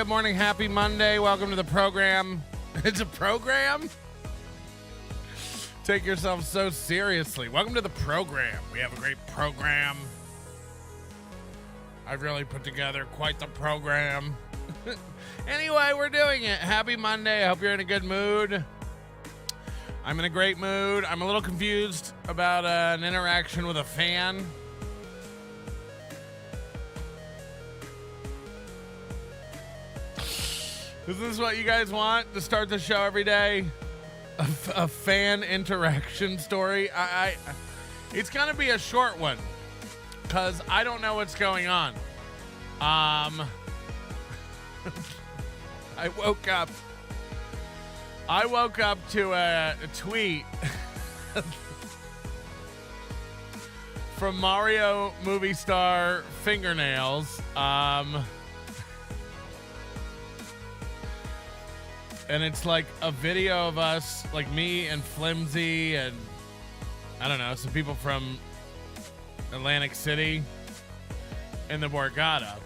Good morning. Happy Monday. Welcome to the program. It's a program? Take yourself so seriously. Welcome to the program. We have a great program. I've really put together quite the program. Anyway, we're doing it. Happy Monday. I hope you're in a good mood. I'm in a great mood. I'm a little confused about an interaction with a fan. Is this what you guys want to start the show every day? A fan interaction story? It's going to be a short one because I don't know what's going on. I woke up to a tweet from Mario movie star Fingernails. And it's like a video of us, like me and Flimsy and, I don't know, some people from Atlantic City in the Borgata.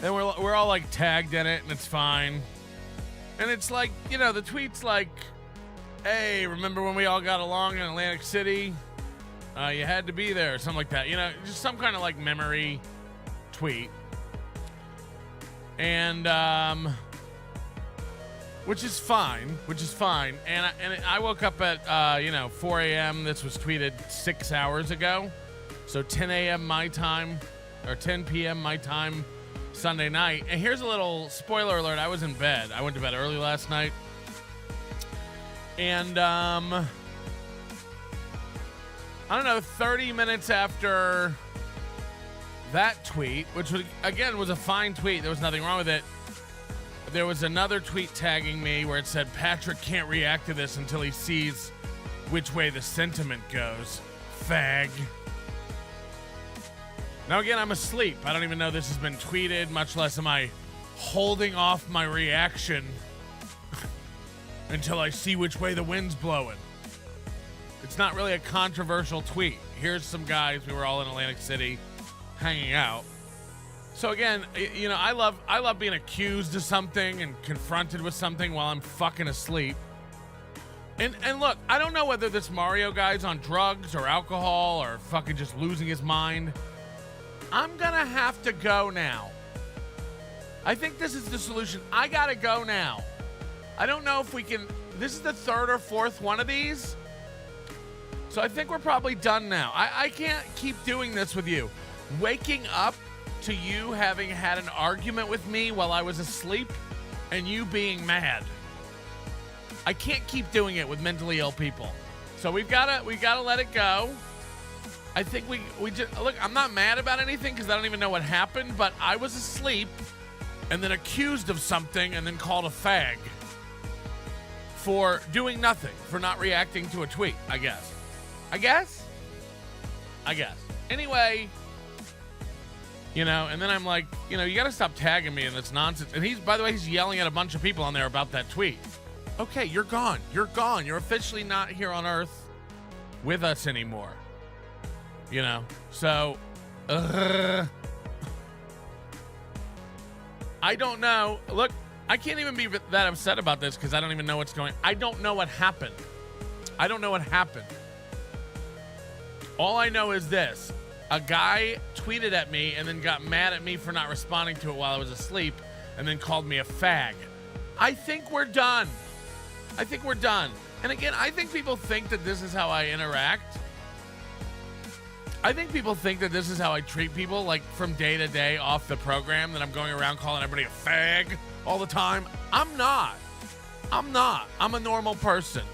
And we're all like tagged in it, and it's fine. And it's like, you know, the tweet's like, hey, remember when we all got along in Atlantic City? You had to be there, or something like that. You know, just some kind of like memory tweet. And, which is fine. And I woke up at, 4 a.m. This was tweeted 6 hours ago. So 10 a.m. my time, or 10 p.m. my time Sunday night. And here's a little spoiler alert. I was in bed. I went to bed early last night. And, I don't know, 30 minutes after that tweet, which was, again, was a fine tweet. There was nothing wrong with it. There was another tweet tagging me where it said, Patrick can't react to this until he sees which way the sentiment goes. Fag. Now, again, I'm asleep. I don't even know this has been tweeted, much less am I holding off my reaction until I see which way the wind's blowing. It's not really a controversial tweet. Here's some guys. We were all in Atlantic City hanging out. So again, you know, I love being accused of something and confronted with something while I'm fucking asleep. And look, I don't know whether this Mario guy's on drugs or alcohol or fucking just losing his mind. I'm gonna have to go now. I think this is the solution. I gotta go now. I don't know if we can. This is the third or fourth one of these. So I think we're probably done now. I can't keep doing this with you. Waking up to you having had an argument with me while I was asleep and you being mad. I can't keep doing it with mentally ill people. So we gotta let it go. I think we just look, I'm not mad about anything because I don't even know what happened, but I was asleep and then accused of something and then called a fag for doing nothing, for not reacting to a tweet, I guess. Anyway, you know, and then I'm like, you know, you got to stop tagging me in this nonsense. And by the way, he's yelling at a bunch of people on there about that tweet. Okay, you're gone. You're officially not here on Earth with us anymore. You know, so, I don't know. Look, I can't even be that upset about this because I don't even know what's going on. I don't know what happened. All I know is this. A guy tweeted at me and then got mad at me for not responding to it while I was asleep and then called me a fag. I think we're done. And again, I think people think that this is how I interact. I think people think that this is how I treat people, like from day to day off the program, that I'm going around calling everybody a fag all the time. I'm not. I'm a normal person.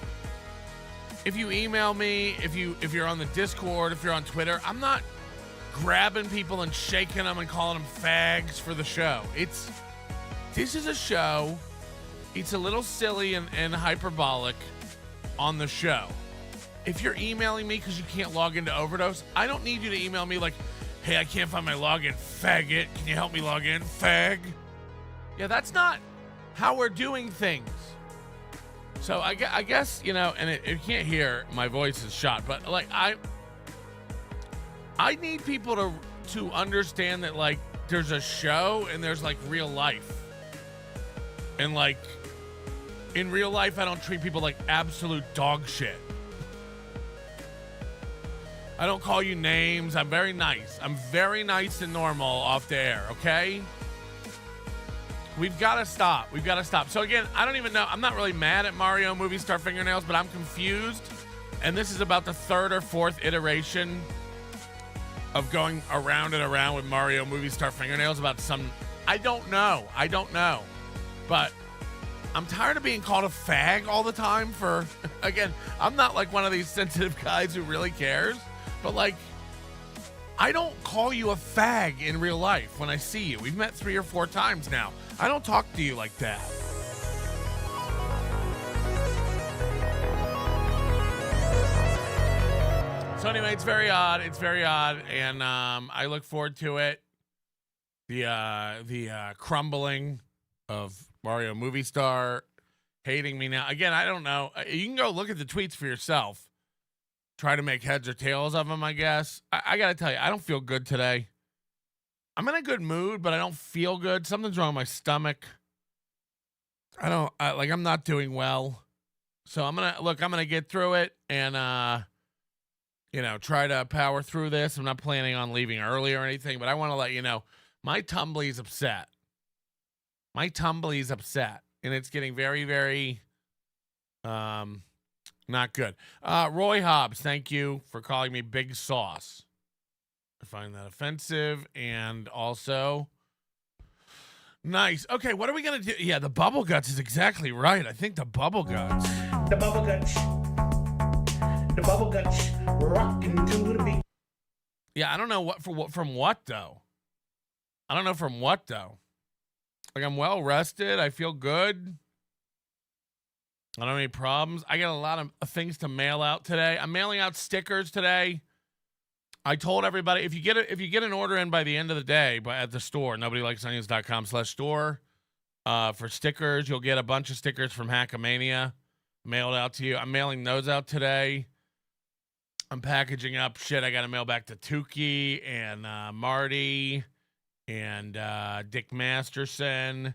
If you email me, if you're on the Discord, if you're on Twitter, I'm not grabbing people and shaking them and calling them fags for the show. This is a show. It's a little silly and hyperbolic on the show. If you're emailing me because you can't log into Overdose, I don't need you to email me like, hey, I can't find my login, faggot. Can you help me log in, fag? Yeah, that's not how we're doing things. So I guess, you know, and if you can't hear, my voice is shot, but like I need people to understand that, like, there's a show and there's like real life. And like in real life, I don't treat people like absolute dog shit. I don't call you names. I'm very nice. I'm very nice and normal off the air, okay? We've got to stop. We've got to stop. So again, I don't even know. I'm not really mad at Mario Movie Star Fingernails, but I'm confused. And this is about the third or fourth iteration of going around and around with Mario Movie Star Fingernails about some... I don't know. But I'm tired of being called a fag all the time for... Again, I'm not like one of these sensitive guys who really cares. But like, I don't call you a fag in real life when I see you. We've met 3 or 4 times now. I don't talk to you like that. So anyway, it's very odd. And I look forward to it. The crumbling of Mario Movie Star hating me now. Again, I don't know. You can go look at the tweets for yourself. Try to make heads or tails of them, I guess. I got to tell you, I don't feel good today. I'm in a good mood, but I don't feel good. Something's wrong with my stomach. I'm not doing well. So I'm going to get through it and, try to power through this. I'm not planning on leaving early or anything, but I want to let you know, my tumbly's upset. And it's getting very, very, not good. Roy Hobbs, thank you for calling me Big Sauce. I find that offensive and also nice. Okay, what are we going to do? Yeah, the bubble guts is exactly right. I think the bubble guts. The bubble guts rocking to the beat. Yeah, I don't know from what though. Like, I'm well rested. I feel good. I don't have any problems. I got a lot of things to mail out today. I'm mailing out stickers today. I told everybody, if you get an order in by the end of the day, but at the store, nobodylikesonions.com/store, for stickers, you'll get a bunch of stickers from Hackamania mailed out to you. I'm mailing those out today. I'm packaging up shit I got to mail back to Tukey and Marty and Dick Masterson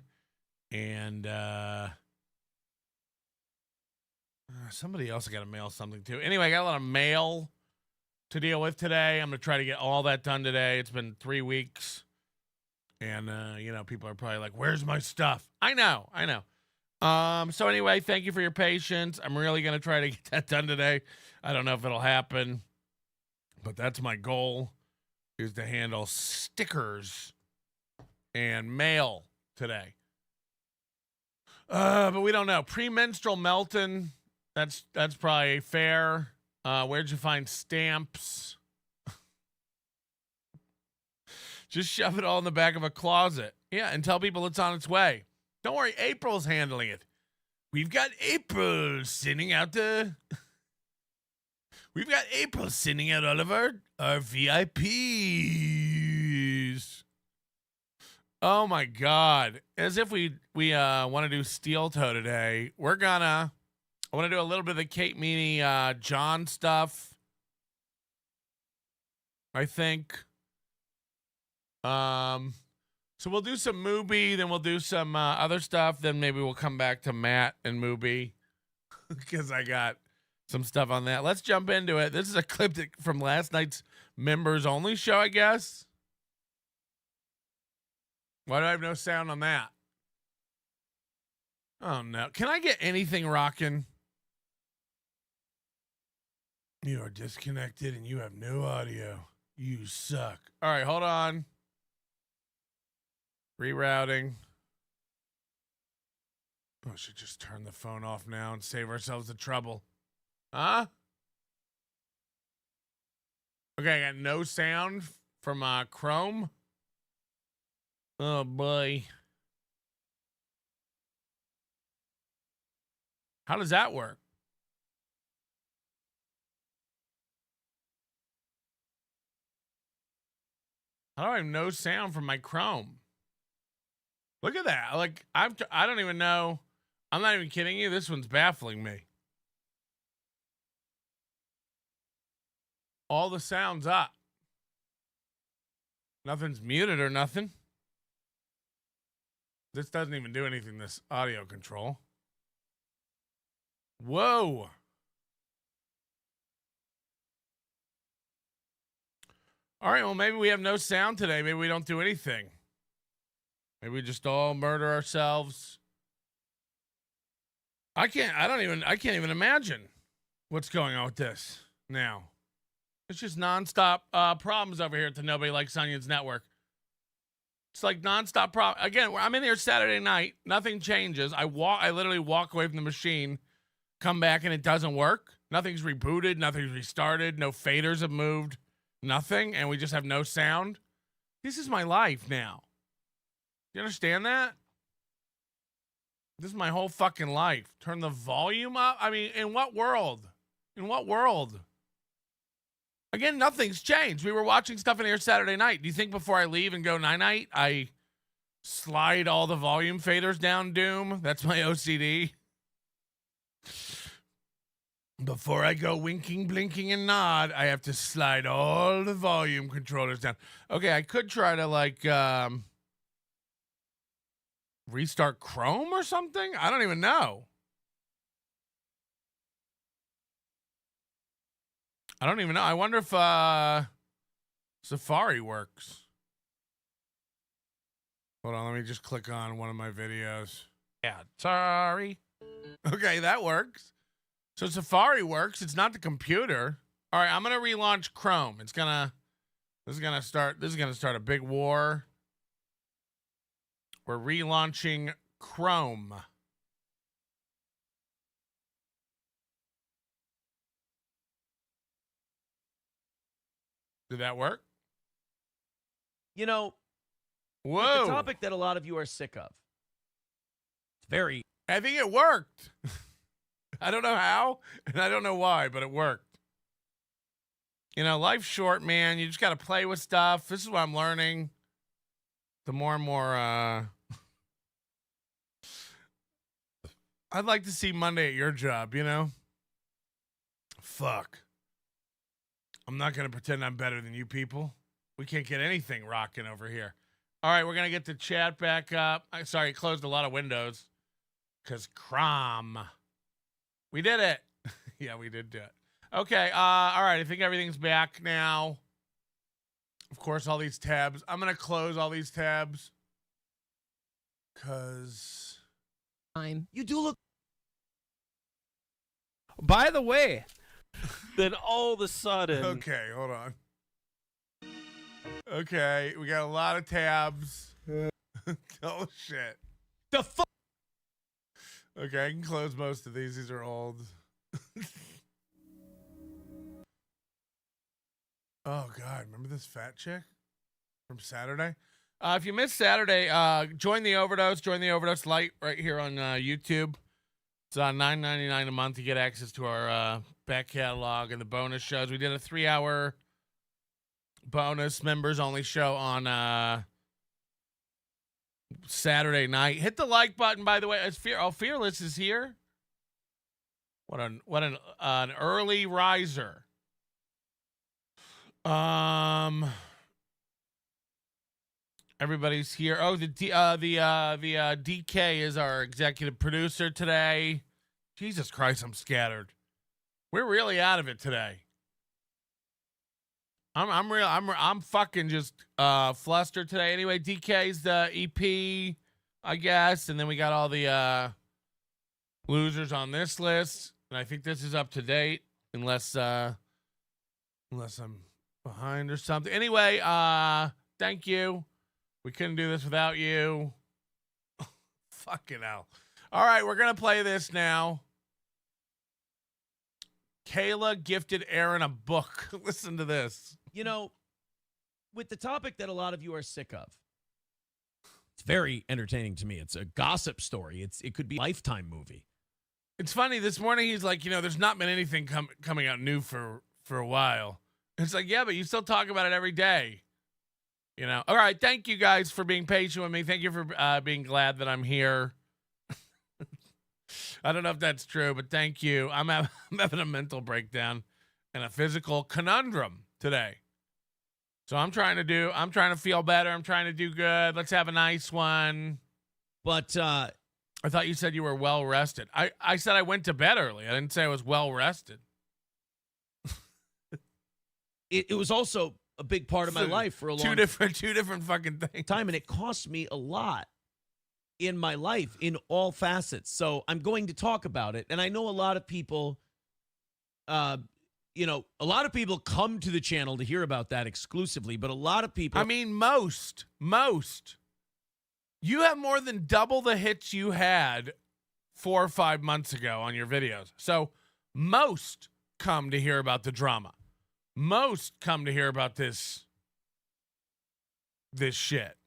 and somebody else I got to mail something to. Anyway, I got a lot of mail to deal with today. I'm going to try to get all that done today. It's been 3 weeks. And, people are probably like, where's my stuff? I know. So anyway, thank you for your patience. I'm really going to try to get that done today. I don't know if it'll happen, but that's my goal, is to handle stickers and mail today. But we don't know. Premenstrual Melton, that's probably fair. Where'd you find stamps? Just shove it all in the back of a closet. Yeah, and tell people it's on its way. Don't worry, April's handling it. We've got April sending out We've got April sending out all of our VIPs. Oh my God. As if we want to do Steel Toe today. I want to do a little bit of the Kate Meany John stuff, I think. So we'll do some Mooby, then we'll do some other stuff, then maybe we'll come back to Matt and Mooby because I got some stuff on that. Let's jump into it. This is a clip from last night's members only show, I guess. Why do I have no sound on that? Oh no. Can I get anything rocking? You are disconnected and you have no audio. You suck. All right, hold on. Rerouting. Oh, I should just turn the phone off now and save ourselves the trouble. Huh? Okay, I got no sound from Chrome. Oh boy. How does that work? How do I have no sound from my Chrome? Look at that. Like, I don't even know. I'm not even kidding you. This one's baffling me. All the sounds up. Nothing's muted or nothing. This doesn't even do anything, this audio control. Whoa. All right, well, maybe we have no sound today. Maybe we don't do anything. Maybe we just all murder ourselves. I can't even imagine what's going on with this now. It's just nonstop problems over here at the Nobody Likes Onions Network. It's like nonstop problem. Again, I'm in here Saturday night. Nothing changes. I literally walk away from the machine, come back, and it doesn't work. Nothing's rebooted. Nothing's restarted. No faders have moved. Nothing. And we just have no sound. This is my life now. You understand that? This is my whole fucking life. Turn the volume up? I mean, in what world? In what world? Again, nothing's changed. We were watching stuff in here Saturday night. Do you think before I leave and go night-night, I slide all the volume faders down, Doom? That's my OCD. Before I go winking, blinking, and nod, I have to slide all the volume controllers down. Okay, I could try to, like, restart Chrome or something? I don't even know. I don't even know. I wonder if Safari works. Hold on, let me just click on one of my videos. Yeah, sorry. Okay, that works. So Safari works. It's not the computer. All right, I'm gonna relaunch Chrome. This is gonna start a big war. We're relaunching Chrome. Did that work? You know, whoa. the topic that a lot of you are sick of. It's very. I think it worked. I don't know how, and I don't know why, but it worked. You know, life's short, man. You just got to play with stuff. This is what I'm learning. The more and more, I'd like to see Monday at your job, you know? Fuck. I'm not going to pretend I'm better than you people. We can't get anything rocking over here. All right, we're going to get the chat back up. Sorry, it closed a lot of windows. Because Crom. We did it. Yeah, we did do it. Okay, all right, I think everything's back now. Of course, all these tabs. I'm going to close all these tabs. Because... You do look. By the way, then all of a sudden... Okay, hold on. Okay, we got a lot of tabs. Oh, shit. The fuck? Okay, I can close most of these. These are old. Oh, God. Remember this fat chick from Saturday? If you missed Saturday, join the Overdose. Join the Overdose Lite right here on YouTube. It's $9.99 a month to get access to our back catalog and the bonus shows. We did a 3-hour bonus members only show on Saturday night. Hit the like button, by the way. Fearless is here. What an early riser. Everybody's here. Oh, the DK is our executive producer today. Jesus Christ, I'm scattered. We're really out of it today. I'm fucking just flustered today. Anyway, DK's the EP, I guess, and then we got all the losers on this list, and I think this is up to date, unless I'm behind or something. Anyway, thank you. We couldn't do this without you. Fucking hell. All right, we're going to play this now. Kayla gifted Aaron a book. Listen to this. You know, with the topic that a lot of you are sick of, it's very entertaining to me. It's a gossip story. It could be a Lifetime movie. It's funny. This morning he's like, there's not been anything coming out new for a while. It's like, yeah, but you still talk about it every day. All right. Thank you guys for being patient with me. Thank you for being glad that I'm here. I don't know if that's true, but thank you. I'm having a mental breakdown and a physical conundrum today. So I'm trying to feel better. I'm trying to do good. Let's have a nice one. But I thought you said you were well rested. I said I went to bed early. I didn't say I was well rested. it was also a big part of my life for a long two different fucking things. time, and it cost me a lot in my life in all facets. So I'm going to talk about it. And I know a lot of people, a lot of people come to the channel to hear about that exclusively, but a lot of people. I mean, most. You have more than double the hits you had 4 or 5 months ago on your videos. So most come to hear about the drama. Most come to hear about this shit.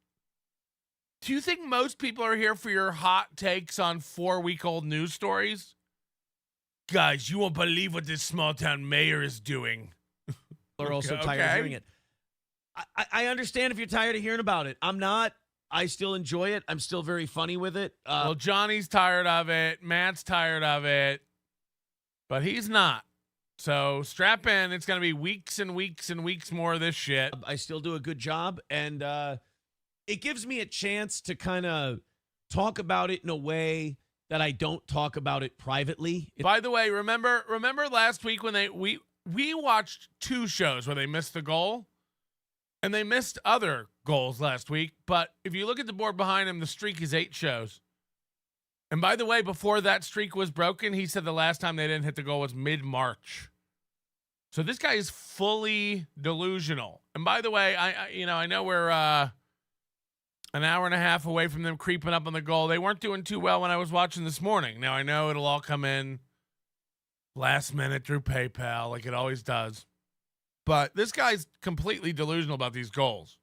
Do you think most people are here for your hot takes on 4-week-old news stories? Guys, you won't believe what this small town mayor is doing. Are also tired of hearing it. I understand if you're tired of hearing about it. I'm not. I still enjoy it. I'm still very funny with it. Well, Johnny's tired of it. Matt's tired of it. But he's not. So strap in. It's going to be weeks and weeks and weeks more of this shit. I still do a good job. And it gives me a chance to kind of talk about it in a way that I don't talk about it privately. By the way, remember last week when we watched 2 shows where they missed the goal? And they missed other goals last week. But if you look at the board behind him, the streak is 8 shows. And by the way, before that streak was broken, he said the last time they didn't hit the goal was mid-March. So this guy is fully delusional. And by the way, I know we're an hour and a half away from them creeping up on the goal. They weren't doing too well when I was watching this morning. Now, I know it'll all come in last minute through PayPal like it always does. But this guy's completely delusional about these goals.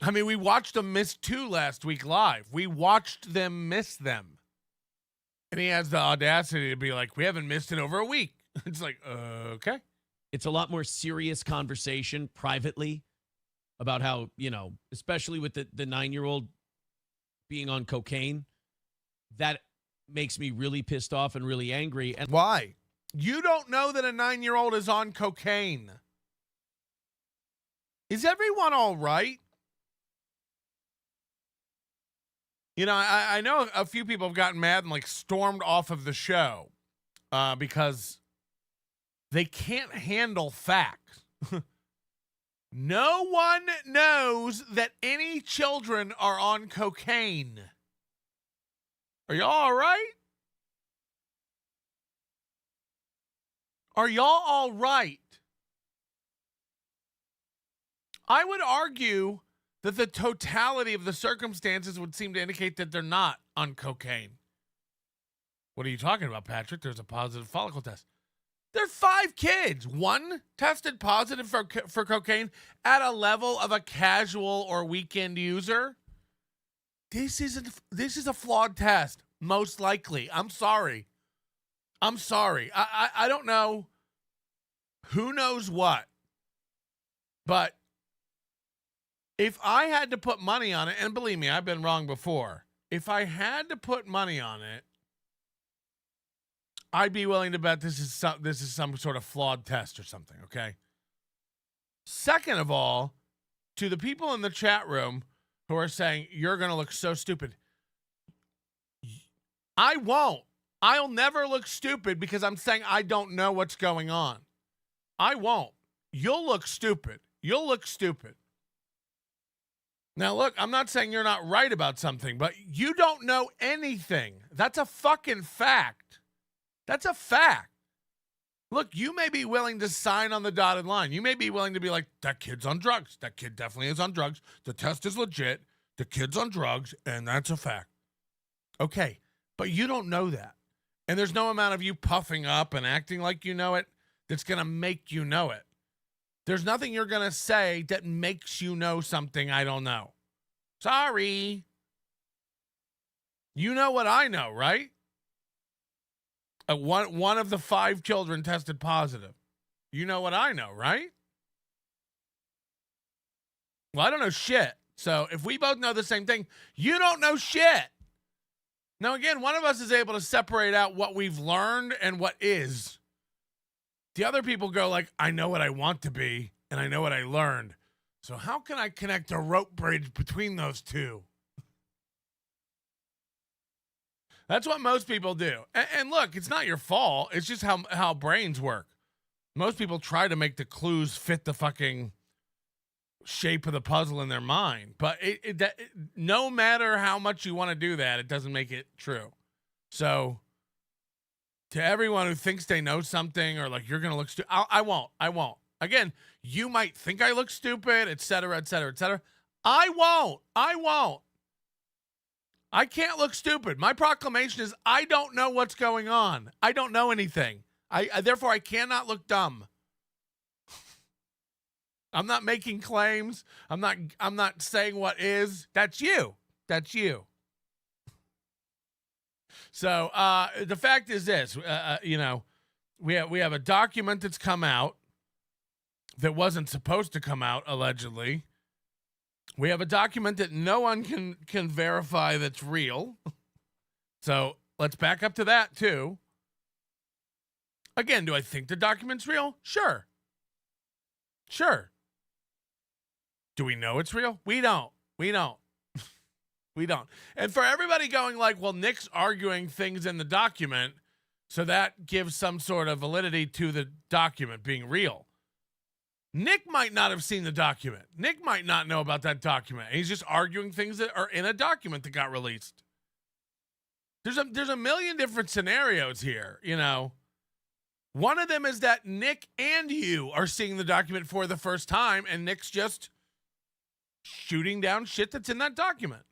I mean, we watched them miss 2 last week live. We watched them miss them. And he has the audacity to be like, we haven't missed in over a week. It's like, okay. It's a lot more serious conversation privately about how, especially with the 9-year-old being on cocaine, that makes me really pissed off and really angry. And why? You don't know that a 9-year-old is on cocaine. Is everyone all right? I know a few people have gotten mad and stormed off of the show because they can't handle facts. No one knows that any children are on cocaine. Are y'all all right? Are y'all all right? I would argue that the totality of the circumstances would seem to indicate that they're not on cocaine. What are you talking about, Patrick? There's a positive follicle test. They're 5 kids. 1 tested positive for cocaine at a level of a casual or weekend user. This is a flawed test, most likely. I'm sorry. I don't know who knows what, but if I had to put money on it, and believe me, I've been wrong before. If I had to put money on it, I'd be willing to bet this is some sort of flawed test or something, okay? Second of all, to the people in the chat room who are saying, you're going to look so stupid, I won't. I'll never look stupid because I'm saying I don't know what's going on. I won't. You'll look stupid. You'll look stupid. Now, look, I'm not saying you're not right about something, but you don't know anything. That's a fucking fact. That's a fact. Look, you may be willing to sign on the dotted line. You may be willing to be like, that kid's on drugs. That kid definitely is on drugs. The test is legit. The kid's on drugs, and that's a fact. Okay, but you don't know that. And there's no amount of you puffing up and acting like you know it that's going to make you know it. There's nothing you're going to say that makes you know something I don't know. Sorry. You know what I know, right? One of the 5 children tested positive. You know what I know, right? Well, I don't know shit. So if we both know the same thing, you don't know shit. Now, again, one of us is able to separate out what we've learned and what is. The other people go like, I know what I want to be, and I know what I learned. So how can I connect a rope bridge between those two? That's what most people do. And look, it's not your fault. It's just how brains work. Most people try to make the clues fit the fucking shape of the puzzle in their mind. But no matter how much you want to do that, it doesn't make it true. So to everyone who thinks they know something or like you're going to look stupid, I won't. Again, you might think I look stupid, et cetera, et cetera, et cetera. I won't. I can't look stupid. My proclamation is I don't know what's going on. I don't know anything. Therefore, I cannot look dumb. I'm not making claims. I'm not saying what is. That's you. So the fact is this, we have a document that's come out that wasn't supposed to come out, allegedly. We have a document that no one can verify that's real. So let's back up to that too. Again, do I think the document's real? Sure. Do we know it's real? We don't. We don't. And for everybody going like, well, Nick's arguing things in the document, so that gives some sort of validity to the document being real. Nick might not have seen the document. Nick might not know about that document. He's just arguing things that are in a document that got released. There's a million different scenarios here, One of them is that Nick and you are seeing the document for the first time, and Nick's just shooting down shit that's in that document.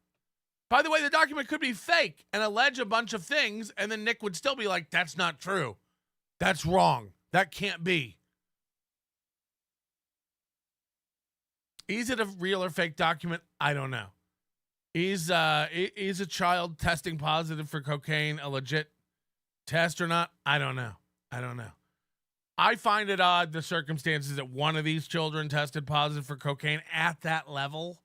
By the way, the document could be fake and allege a bunch of things, and then Nick would still be like, that's not true. That's wrong. That can't be. Is it a real or fake document? I don't know. Is a child testing positive for cocaine a legit test or not? I don't know. I find it odd the circumstances that one of these children tested positive for cocaine at that level.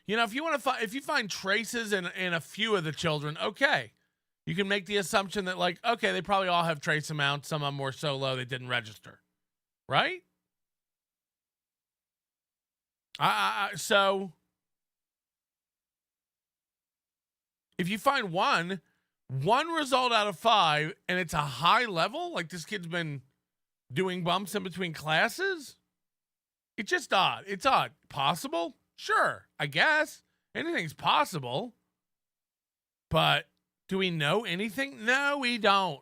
If you find traces in a few of the children, okay, you can make the assumption that like, okay, they probably all have trace amounts. Some of them were so low they didn't register, right? So if you find one result out of 5 and it's a high level, like this kid's been doing bumps in between classes, it's just odd. It's odd. Possible? Sure, I guess. Anything's possible. But do we know anything? No, we don't.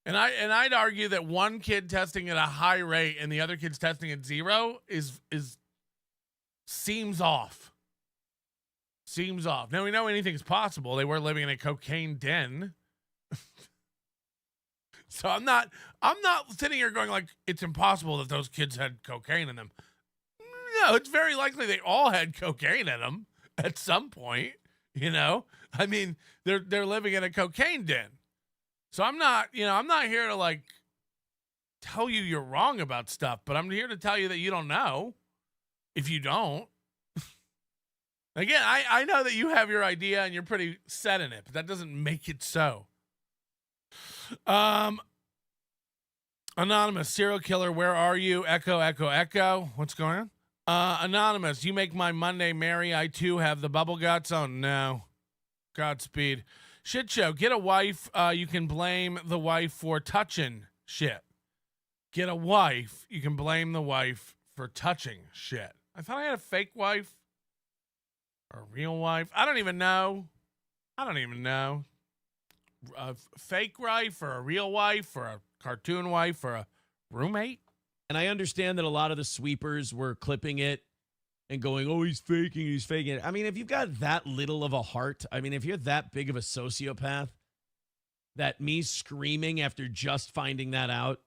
And I'd argue that one kid testing at a high rate and the other kid's testing at 0 seems off. Now we know anything's possible. They were living in a cocaine den. So I'm not sitting here going like it's impossible that those kids had cocaine in them. No, it's very likely they all had cocaine in them at some point, I mean, they're living in a cocaine den. So I'm not here to like tell you you're wrong about stuff, but I'm here to tell you that you don't know if you don't. Again, I know that you have your idea and you're pretty set in it, but that doesn't make it so. Anonymous, serial killer, where are you? Echo, echo, echo. What's going on? Anonymous, you make my Monday merry. I too have the bubble guts. Oh no. Godspeed. Shit show. Get a wife. You can blame the wife for touching shit. Get a wife. You can blame the wife for touching shit. I thought I had a fake wife. Or a real wife? I don't even know. A fake wife or a real wife or a cartoon wife or a roommate? And I understand that a lot of the sweepers were clipping it and going, oh, he's faking it. I mean, if you've got that little of a heart, if you're that big of a sociopath, that me screaming after just finding that out,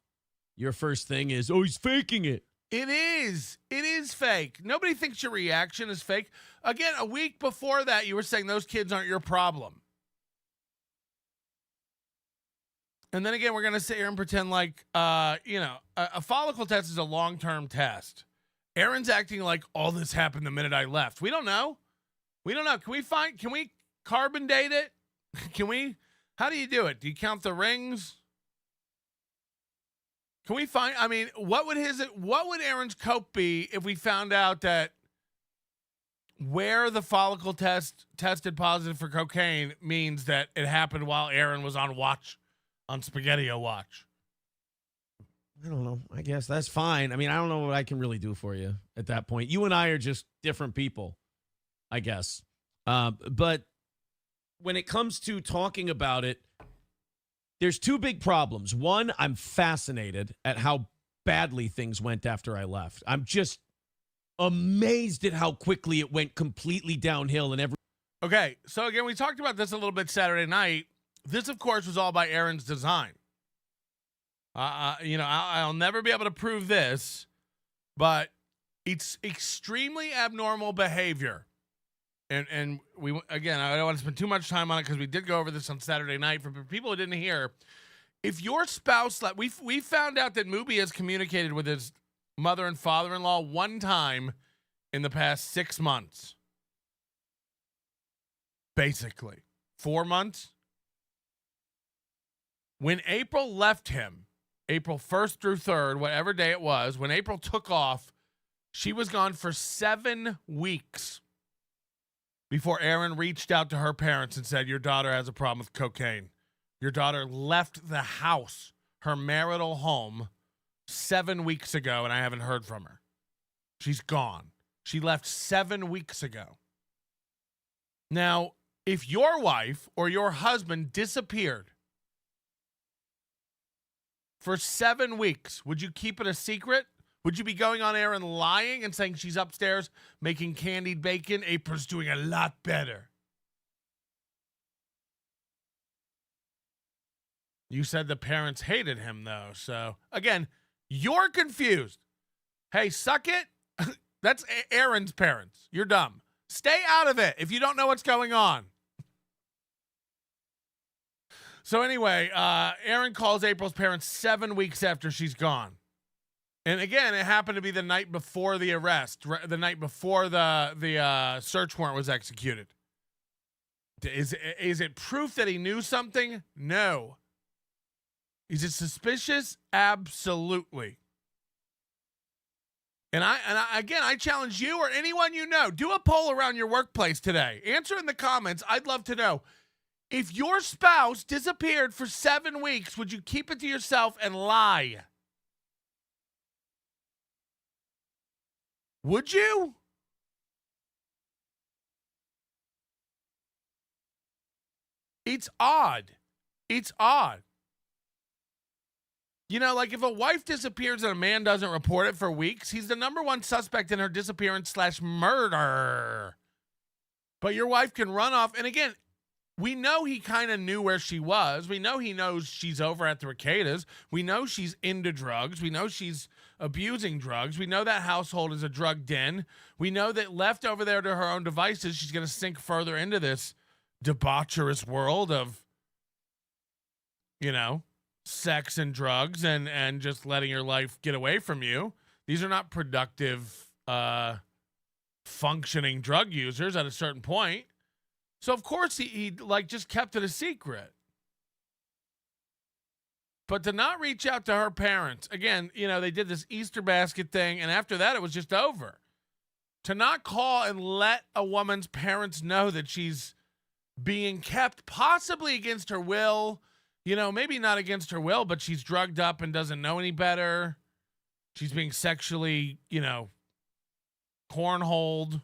your first thing is, oh, he's faking it. It is fake. Nobody thinks your reaction is fake. Again, a week before that, you were saying those kids aren't your problem. And then again, we're going to sit here and pretend like, a follicle test is a long-term test. Aaron's acting like all this happened the minute I left. We don't know. Can we carbon date it? How do you do it? Do you count the rings? Can we find, what would Aaron's cope be if we found out that where the follicle tested positive for cocaine means that it happened while Aaron was on watch, on Spaghetti-O watch. I don't know. I guess that's fine. I mean, I don't know what I can really do for you at that point. You and I are just different people, I guess. But when it comes to talking about it, there's two big problems. One, I'm fascinated at how badly things went after I left. I'm just amazed at how quickly it went completely downhill and Okay, so again, we talked about this a little bit Saturday night. This, of course, was all by Aaron's design. I'll never be able to prove this, but it's extremely abnormal behavior. And we, again, I don't want to spend too much time on it because we did go over this on Saturday night. For people who didn't hear, if your spouse, we found out that Mooby has communicated with his mother and father-in-law one time in the past 6 months. Basically. 4 months. When April left him, April 1st through 3rd, whatever day it was, when April took off, she was gone for 7 weeks before Aaron reached out to her parents and said, your daughter has a problem with cocaine. Your daughter left the house, her marital home, 7 weeks ago, and I haven't heard from her. She's gone. She left 7 weeks ago. Now, if your wife or your husband disappeared for 7 weeks, would you keep it a secret? Would you be going on air and lying and saying she's upstairs making candied bacon? April's doing a lot better. You said the parents hated him, though. So, again, you're confused. Hey, suck it. That's Aaron's parents. You're dumb. Stay out of it if you don't know what's going on. So anyway, Aaron calls April's parents 7 weeks after she's gone. And again, it happened to be the night before the arrest, the night before the search warrant was executed. Is it proof that he knew something? No. Is it suspicious? Absolutely. And I challenge you or anyone you know, do a poll around your workplace today. Answer in the comments. I'd love to know. If your spouse disappeared for 7 weeks, would you keep it to yourself and lie? Would you? It's odd. It's odd. You know, like if a wife disappears and a man doesn't report it for weeks, he's the number one suspect in her disappearance / murder. But your wife can run off. And again, we know he kind of knew where she was. We know he knows she's over at the Rekietas. We know she's into drugs. We know she's abusing drugs. We know that household is a drug den. We know that left over there to her own devices, she's going to sink further into this debaucherous world of, you know, sex and drugs and just letting your life get away from you. These are not productive, functioning drug users at a certain point. So, of course, he like just kept it a secret. But to not reach out to her parents, again, you know, they did this Easter basket thing, and after that, it was just over. To not call and let a woman's parents know that she's being kept possibly against her will, you know, maybe not against her will, but she's drugged up and doesn't know any better. She's being sexually, you know, cornholed.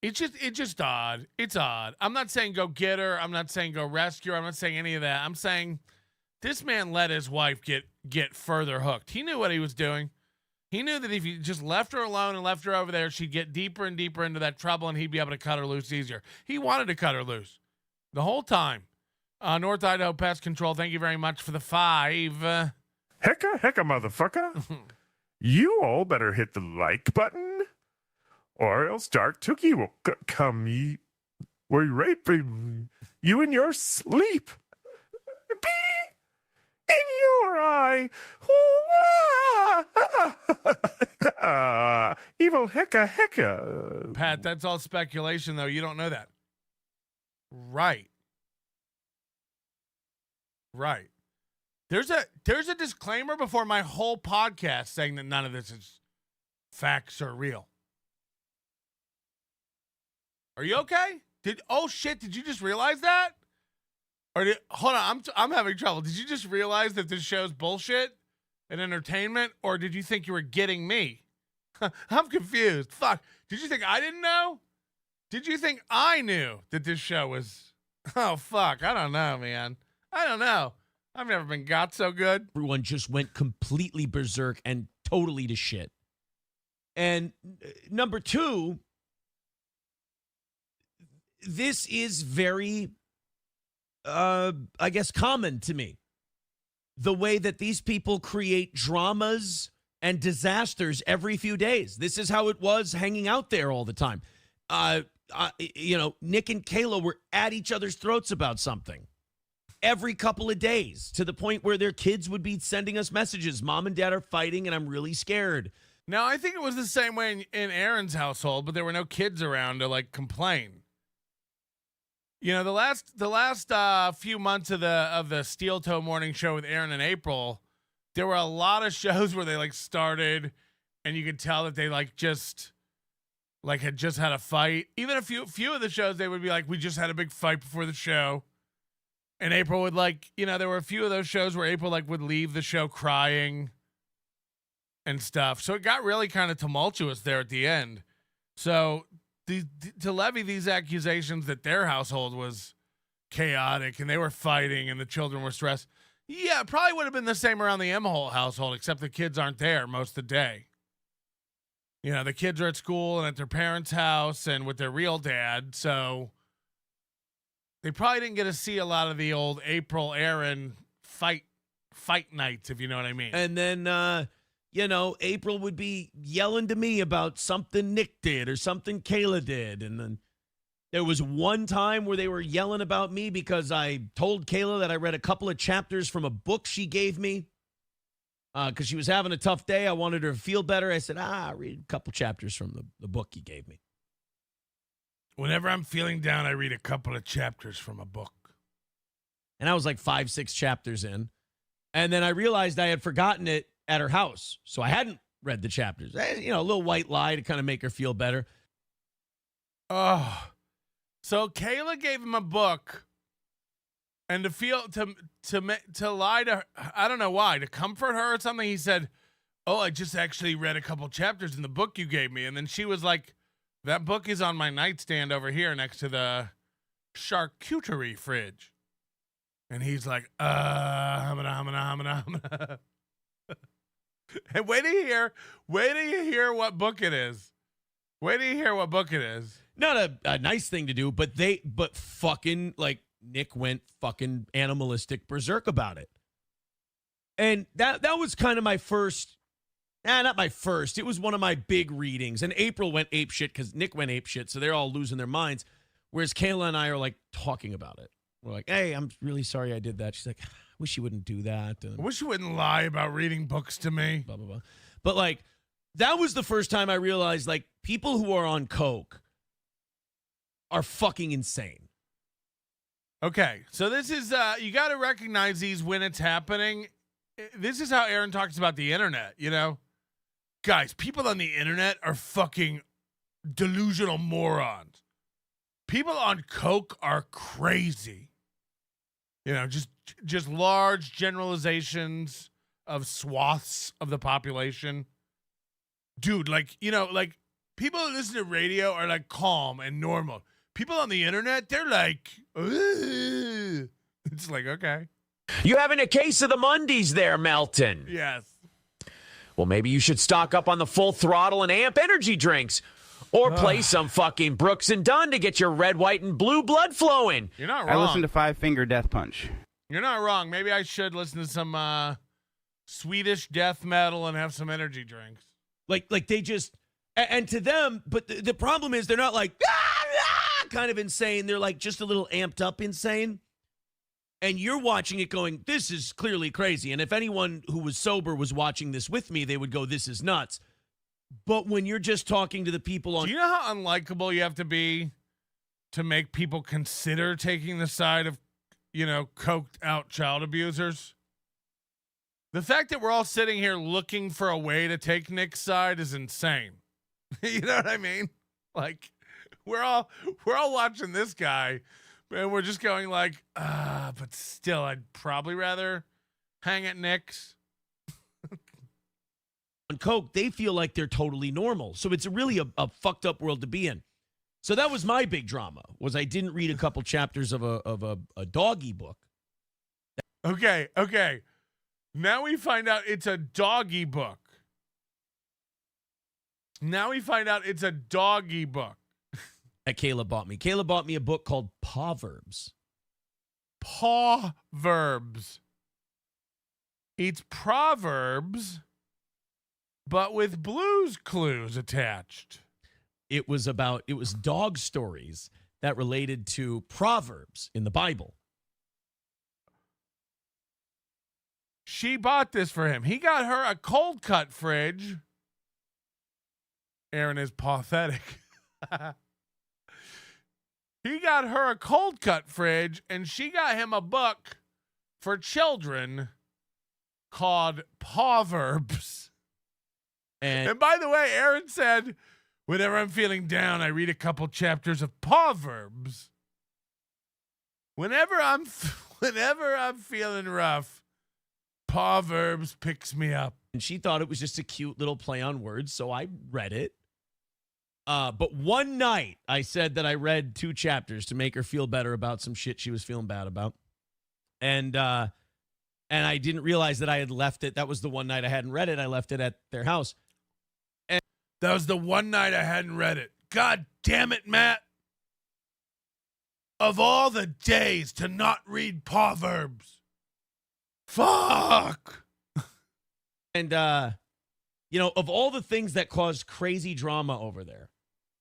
It's just odd. It's odd. I'm not saying go get her. I'm not saying go rescue her. I'm not saying any of that. I'm saying this man let his wife get further hooked. He knew what he was doing. He knew that if he just left her alone and left her over there, she'd get deeper and deeper into that trouble and he'd be able to cut her loose easier. He wanted to cut her loose the whole time. North Idaho Pest Control, thank you very much for the 5. Hecka, motherfucker. You all better hit the like button, or else Dark Tookie will come eat. We're raping you in your sleep. Be in your eye. Evil hecka. Pat, that's all speculation, though. You don't know that. Right. There's a disclaimer before my whole podcast saying that none of this is facts are real. Are you okay? Oh shit, did you just realize that? Hold on, I'm having trouble. Did you just realize that this show's bullshit and entertainment, or did you think you were getting me? I'm confused. Fuck. Did you think I didn't know? Did you think I knew that this show was... Oh, fuck. I don't know, man. I don't know. I've never been got so good. Everyone just went completely berserk and totally to shit. And number two, this is very, I guess, common to me. The way that these people create dramas and disasters every few days. This is how it was hanging out there all the time. Nick and Kayla were at each other's throats about something every couple of days, to the point where their kids would be sending us messages. Mom and Dad are fighting and I'm really scared. Now, I think it was the same way in Aaron's household, but there were no kids around to like complain. You know, the last few months of the Steel Toe Morning Show with Aaron and April, there were a lot of shows where they like started and you could tell that they like just like had just had a fight. Even a few of the shows, they would be like, we just had a big fight before the show. And April would like, you know, there were a few of those shows where April like would leave the show crying and stuff. So it got really kind of tumultuous there at the end. So to levy these accusations that their household was chaotic and they were fighting and the children were stressed. Yeah, it probably would have been the same around the Imholte household, except the kids aren't there most of the day. You know, the kids are at school and at their parents' house and with their real dad. So they probably didn't get to see a lot of the old April Aaron fight nights, if you know what I mean. And then, April would be yelling to me about something Nick did or something Kayla did. And then there was one time where they were yelling about me because I told Kayla that I read a couple of chapters from a book she gave me. Because she was having a tough day. I wanted her to feel better. I said, read a couple chapters from the book you gave me. Whenever I'm feeling down, I read a couple of chapters from a book. And I was like 5-6 chapters in. And then I realized I had forgotten it at her house. So I hadn't read the chapters. A little white lie to kind of make her feel better. Oh. So Kayla gave him a book. And to lie to her, I don't know why, to comfort her or something, he said, oh, I just actually read a couple chapters in the book you gave me. And then she was like, that book is on my nightstand over here next to the charcuterie fridge. And he's like, hamana. And wait till you hear what book it is. Wait till you hear what book it is. Not a nice thing to do, but fucking like, Nick went fucking animalistic berserk about it. And that was kind of my first, not my first. It was one of my big readings. And April went apeshit because Nick went apeshit, so they're all losing their minds. Whereas Kayla and I are like talking about it. We're like, hey, I'm really sorry I did that. She's like, I wish you wouldn't do that. And I wish you wouldn't lie about reading books to me. Blah, blah, blah. But like, that was the first time I realized like people who are on coke are fucking insane. Okay, so this is, you got to recognize these when it's happening. This is how Aaron talks about the internet, you know? Guys, people on the internet are fucking delusional morons. People on coke are crazy. You know, just large generalizations of swaths of the population. Dude, like, like people who listen to radio are like calm and normal. People on the internet, they're like, ugh. It's like, okay. You having a case of the Mondays there, Melton? Yes. Well, maybe you should stock up on the Full Throttle and Amp energy drinks. Or play some fucking Brooks and Dunn to get your red, white, and blue blood flowing. You're not wrong. I listened to Five Finger Death Punch. You're not wrong. Maybe I should listen to some Swedish death metal and have some energy drinks. Like they just, and to them, but the problem is they're not like, kind of insane. They're like just a little amped up insane. And you're watching it going, this is clearly crazy. And if anyone who was sober was watching this with me, they would go, this is nuts. But when you're just talking to the people on... Do you know how unlikable you have to be to make people consider taking the side of, coked out child abusers? The fact that we're all sitting here looking for a way to take Nick's side is insane. You know what I mean? Like, we're all watching this guy, and we're just going like, but still, I'd probably rather hang at Nick's. On coke, they feel like they're totally normal. So it's really a fucked up world to be in. So that was my big drama, was I didn't read a couple chapters of a doggy book. Okay. Now we find out it's a doggy book. That Kayla bought me. Kayla bought me a book called Proverbs. Proverbs. It's Proverbs, but with Blue's Clues attached. It was dog stories that related to Proverbs in the Bible. She bought this for him. He got her a cold cut fridge. Aaron is pathetic. He got her a cold cut fridge, and she got him a book for children called Proverbs. And by the way, Aaron said, whenever I'm feeling down, I read a couple chapters of Proverbs. Whenever I'm feeling rough, Proverbs picks me up. And she thought it was just a cute little play on words, so I read it. But one night, I said that I read 2 chapters to make her feel better about some shit she was feeling bad about. And I didn't realize that I had left it. That was the one night I hadn't read it. I left it at their house. That was the one night I hadn't read it. God damn it, Matt. Of all the days to not read Proverbs. Fuck. And, of all the things that caused crazy drama over there,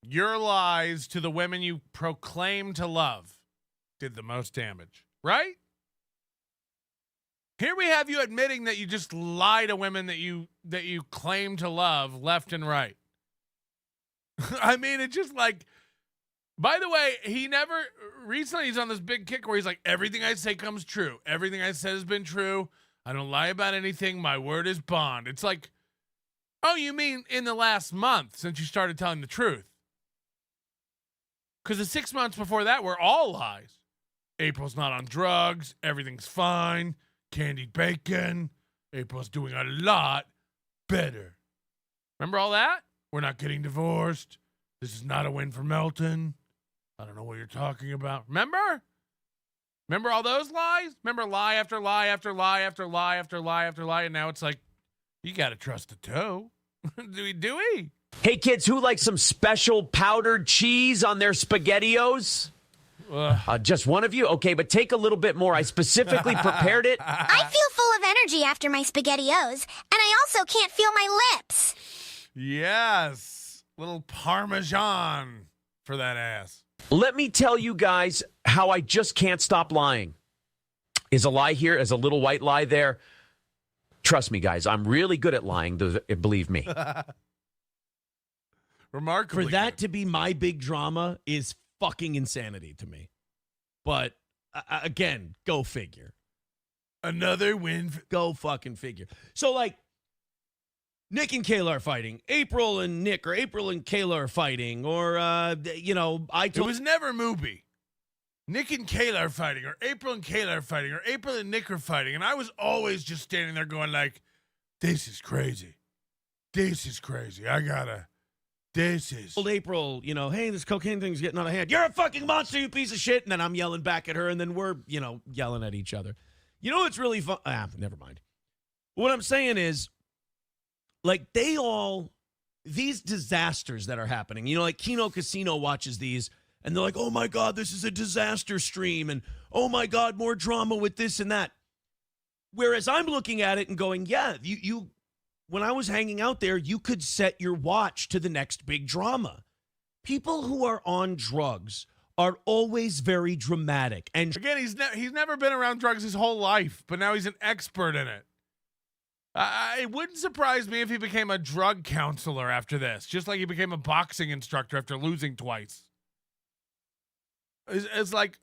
your lies to the women you proclaim to love did the most damage, right? Here we have you admitting that you just lie to women that you claim to love left and right. I mean, it's just like, by the way, recently he's on this big kick where he's like, everything I say comes true. Everything I said has been true. I don't lie about anything. My word is bond. It's like, oh, you mean in the last month since you started telling the truth? Because the 6 months before that were all lies. April's not on drugs. Everything's fine. Candied bacon. April's doing a lot better. Remember all that? We're not getting divorced. This is not a win for Melton. I don't know what you're talking about. Remember? Remember all those lies? Remember lie after lie after lie after lie after lie after lie? And now it's like, you got to trust the toe. Do we? Hey, kids, who likes some special powdered cheese on their SpaghettiOs? Just one of you? Okay, but take a little bit more. I specifically prepared it. I feel full of energy after my SpaghettiOs, and I also can't feel my lips. Yes. Little Parmesan for that ass. Let me tell you guys how I just can't stop lying. Is a lie here, is a little white lie there. Trust me, guys, I'm really good at lying, believe me. Remarkably for that good. to be my big drama is fucking insanity to me. But again, go figure. Another win. Go fucking figure. So like, Nick and Kayla are fighting. April and Nick or April and Kayla are fighting. Or, It was never Mooby. Nick and Kayla are fighting, or April and Kayla are fighting, or April and Nick are fighting. And I was always just standing there going like, this is crazy. This is crazy. This is. Old April, hey, this cocaine thing's getting out of hand. You're a fucking monster, you piece of shit. And then I'm yelling back at her, and then we're, yelling at each other. You know what's really fun? Never mind. What I'm saying is, like, these disasters that are happening, like Kino Casino watches these, and they're like, oh my God, this is a disaster stream, and oh my God, more drama with this and that. Whereas I'm looking at it and going, yeah, you when I was hanging out there, you could set your watch to the next big drama. People who are on drugs are always very dramatic. And again, he's never been around drugs his whole life, but now he's an expert in it. It wouldn't surprise me if he became a drug counselor after this, just like he became a boxing instructor after losing twice. It's like,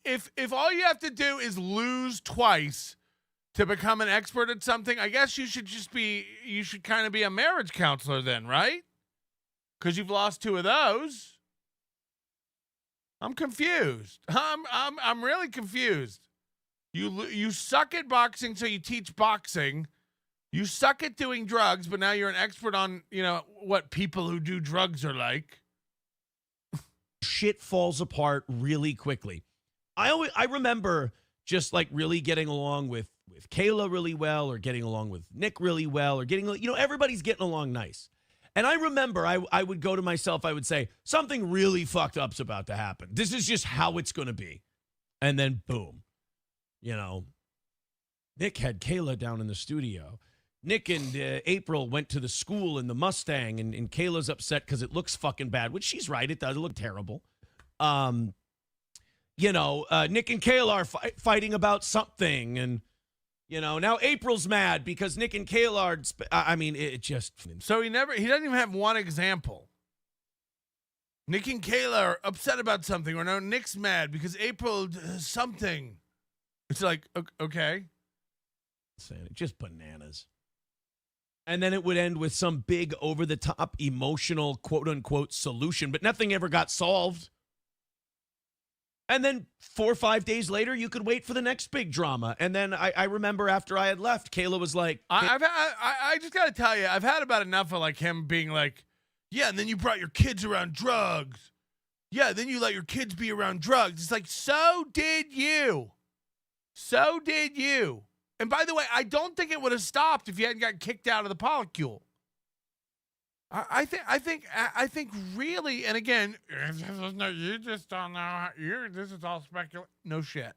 if all you have to do is lose twice to become an expert at something, I guess you should kind of be a marriage counselor then, right? Because you've lost 2 of those. I'm confused. I'm really confused. You suck at boxing, so you teach boxing. You suck at doing drugs, but now you're an expert on, what people who do drugs are like. Shit falls apart really quickly. I remember just like really getting along with Kayla really well, or getting along with Nick really well, or everybody's getting along nice. And I remember I would go to myself, I would say, something really fucked up's about to happen. This is just how it's going to be. And then boom, Nick had Kayla down in the studio. Nick and April went to the school in the Mustang, and Kayla's upset because it looks fucking bad, which she's right. It does look terrible. Nick and Kayla are fighting about something, and now April's mad because Nick and Kayla are. It just. So he doesn't even have one example. Nick and Kayla are upset about something, or no, Nick's mad because April does something. It's like, okay. Just bananas. And then it would end with some big over-the-top emotional quote-unquote solution, but nothing ever got solved. And then 4 or 5 days later, you could wait for the next big drama. And then I remember after I had left, Kayla was like... I just got to tell you, I've had about enough of like him being like, yeah, and then you brought your kids around drugs. Yeah, then you let your kids be around drugs. It's like, so did you. So did you. And by the way, I don't think it would have stopped if you hadn't gotten kicked out of the polycule. I think really, and again, you just don't know. This is all speculate. No shit.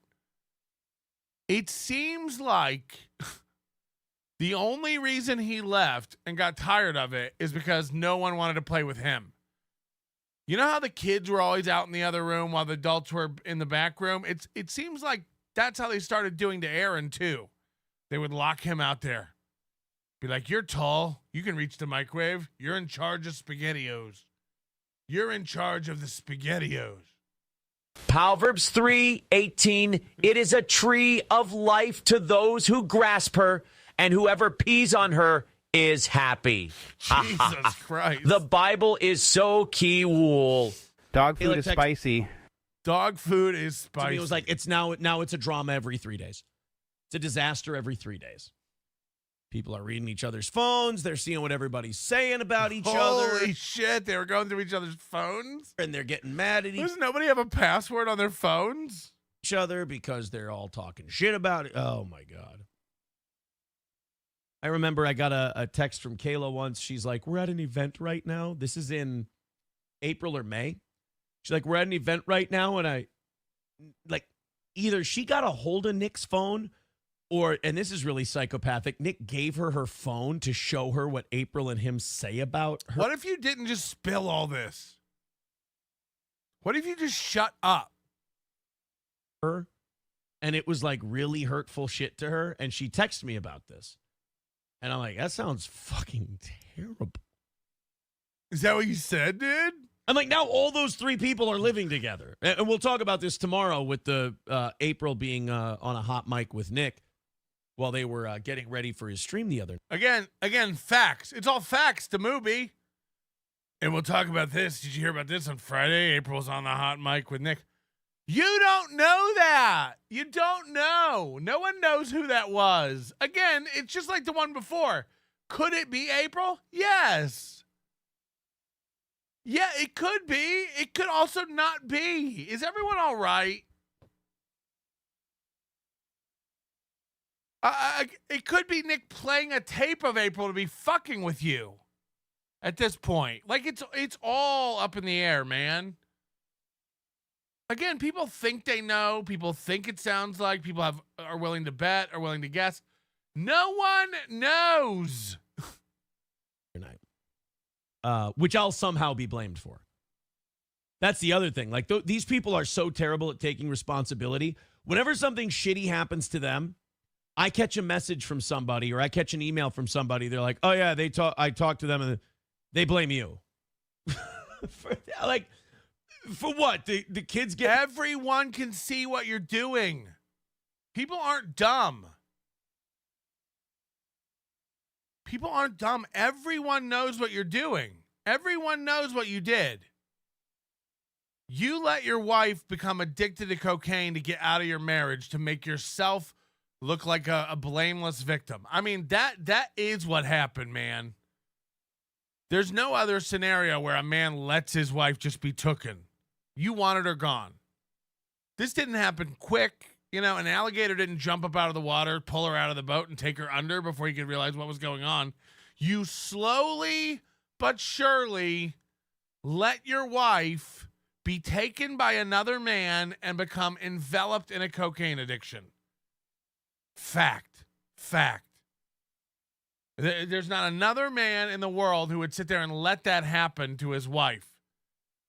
It seems like the only reason he left and got tired of it is because no one wanted to play with him. You know how the kids were always out in the other room while the adults were in the back room? It seems like that's how they started doing to Aaron too. They would lock him out there. Be like, you're tall. You can reach the microwave. You're in charge of SpaghettiOs. You're in charge of the SpaghettiOs. Proverbs 3:18. It is a tree of life to those who grasp her, and whoever pees on her is happy. Jesus Christ. The Bible is so key wool. Dog food is spicy. Dog food is spicy. To me, it was like, it's now it's a drama every 3 days. It's a disaster every 3 days. People are reading each other's phones. They're seeing what everybody's saying about each other. Holy shit. They were going through each other's phones? And they're getting mad at Does nobody have a password on their phones? each other because they're all talking shit about it. Oh, my God. I remember I got a text from Kayla once. She's like, we're at an event right now. This is in April or May. She's like, we're at an event right now. And either she got a hold of Nick's phone, or, and this is really psychopathic, Nick gave her phone to show her what April and him say about her. What if you didn't just spill all this? What if you just shut up? Her, and it was like really hurtful shit to her, and she texted me about this. And I'm like, that sounds fucking terrible. Is that what you said, dude? I'm like, now all those 3 people are living together. And we'll talk about this tomorrow with the April being on a hot mic with Nick while they were getting ready for his stream the other night. Again, facts. It's all facts to Mooby. And we'll talk about this. Did you hear about this on Friday? April's on the hot mic with Nick. You don't know that. You don't know. No one knows who that was. Again, it's just like the one before. Could it be April? Yes. Yeah, it could be. It could also not be. Is everyone all right? It could be Nick playing a tape of April to be fucking with you at this point. Like, it's all up in the air, man. Again, people think they know. People think it sounds like. People are willing to bet, are willing to guess. No one knows. Which I'll somehow be blamed for. That's the other thing. Like, these people are so terrible at taking responsibility. Whenever something shitty happens to them, I catch a message from somebody or I catch an email from somebody. They're like, oh, yeah, I talked to them and they blame you. For what? The kids get... Everyone can see what you're doing. People aren't dumb. People aren't dumb. Everyone knows what you're doing. Everyone knows what you did. You let your wife become addicted to cocaine to get out of your marriage, to make yourself look like a blameless victim. I mean, that is what happened, man. There's no other scenario where a man lets his wife just be tooken. You wanted her gone. This didn't happen quick. You know, an alligator didn't jump up out of the water, pull her out of the boat, and take her under before he could realize what was going on. You slowly but surely let your wife be taken by another man and become enveloped in a cocaine addiction. Fact. There's not another man in the world who would sit there and let that happen to his wife.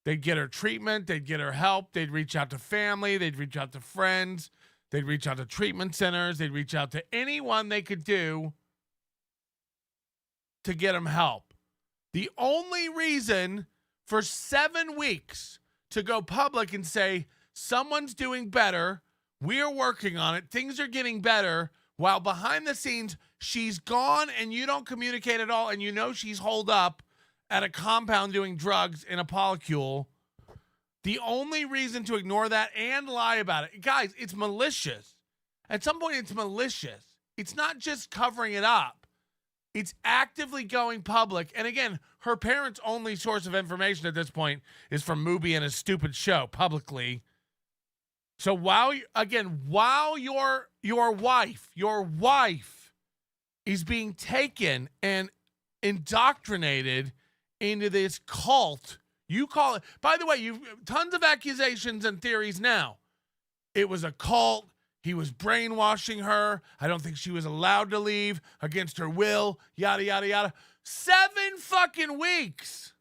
They'd get her treatment. They'd get her help. They'd reach out to family. They'd reach out to friends. They'd reach out to treatment centers. They'd reach out to anyone they could do to get them help. The only reason for 7 weeks to go public and say, someone's doing better, we're working on it, things are getting better, while behind the scenes, she's gone and you don't communicate at all, and you know she's holed up at a compound doing drugs in a polycule. The only reason to ignore that and lie about it, guys, it's malicious. At some point, it's malicious. It's not just covering it up. It's actively going public. And again, her parents' only source of information at this point is from Mooby and his stupid show publicly. So while your wife is being taken and indoctrinated into this cult, you call it, by the way, you've tons of accusations and theories now. It was a cult. He was brainwashing her. I don't think she was allowed to leave against her will. Yada, yada, yada. 7 fucking weeks.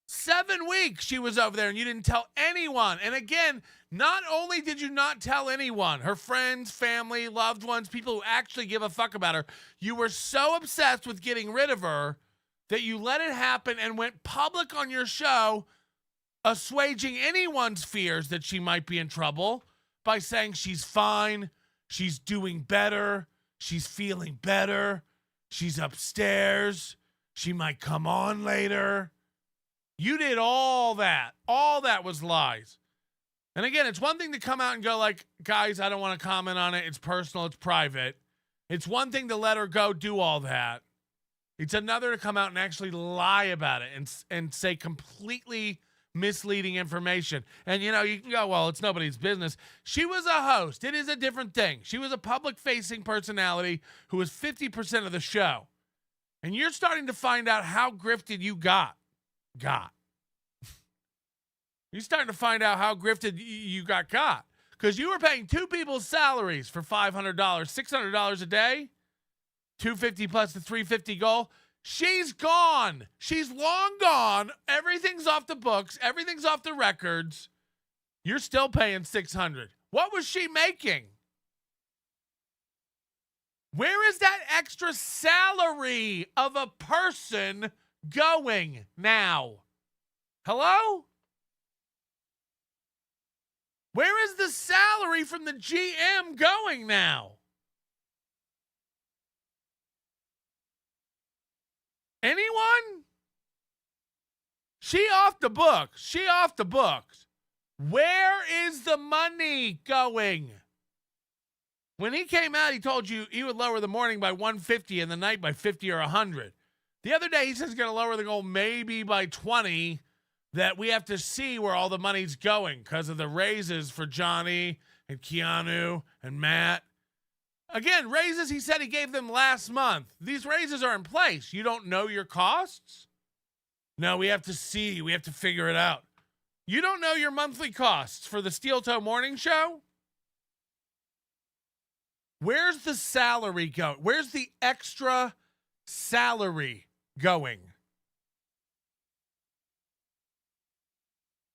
7 weeks she was over there and you didn't tell anyone. And again, not only did you not tell anyone, her friends, family, loved ones, people who actually give a fuck about her, you were so obsessed with getting rid of her that you let it happen and went public on your show, assuaging anyone's fears that she might be in trouble by saying she's fine, she's doing better, she's feeling better, she's upstairs, she might come on later. You did all that. All that was lies. And again, it's one thing to come out and go like, guys, I don't want to comment on it. It's personal. It's private. It's one thing to let her go do all that. It's another to come out and actually lie about it and say completely misleading information. And, you know, you can go, well, it's nobody's business. She was a host. It is a different thing. She was a public-facing personality who was 50% of the show. And you're starting to find out how grifted you got. You're starting to find out how grifted you got. Because you were paying 2 people's salaries for $500, $600 a day, $250 plus the $350 goal. She's gone. She's long gone. Everything's off the books. Everything's off the records. You're still paying $600. What was she making? Where is that extra salary of a person going now? Hello? Where is the salary from the GM going now? Anyone? She off the books. She off the books. Where is the money going? When he came out, he told you he would lower the morning by 150 and the night by 50 or 100. The other day, he says he's going to lower the goal maybe by 20, that we have to see where all the money's going because of the raises for Johnny and Keanu and Matt. Again, raises he said he gave them last month. These raises are in place. You don't know your costs? No, we have to see. We have to figure it out. You don't know your monthly costs for the Steel Toe Morning Show? Where's the salary going? Where's the extra salary going?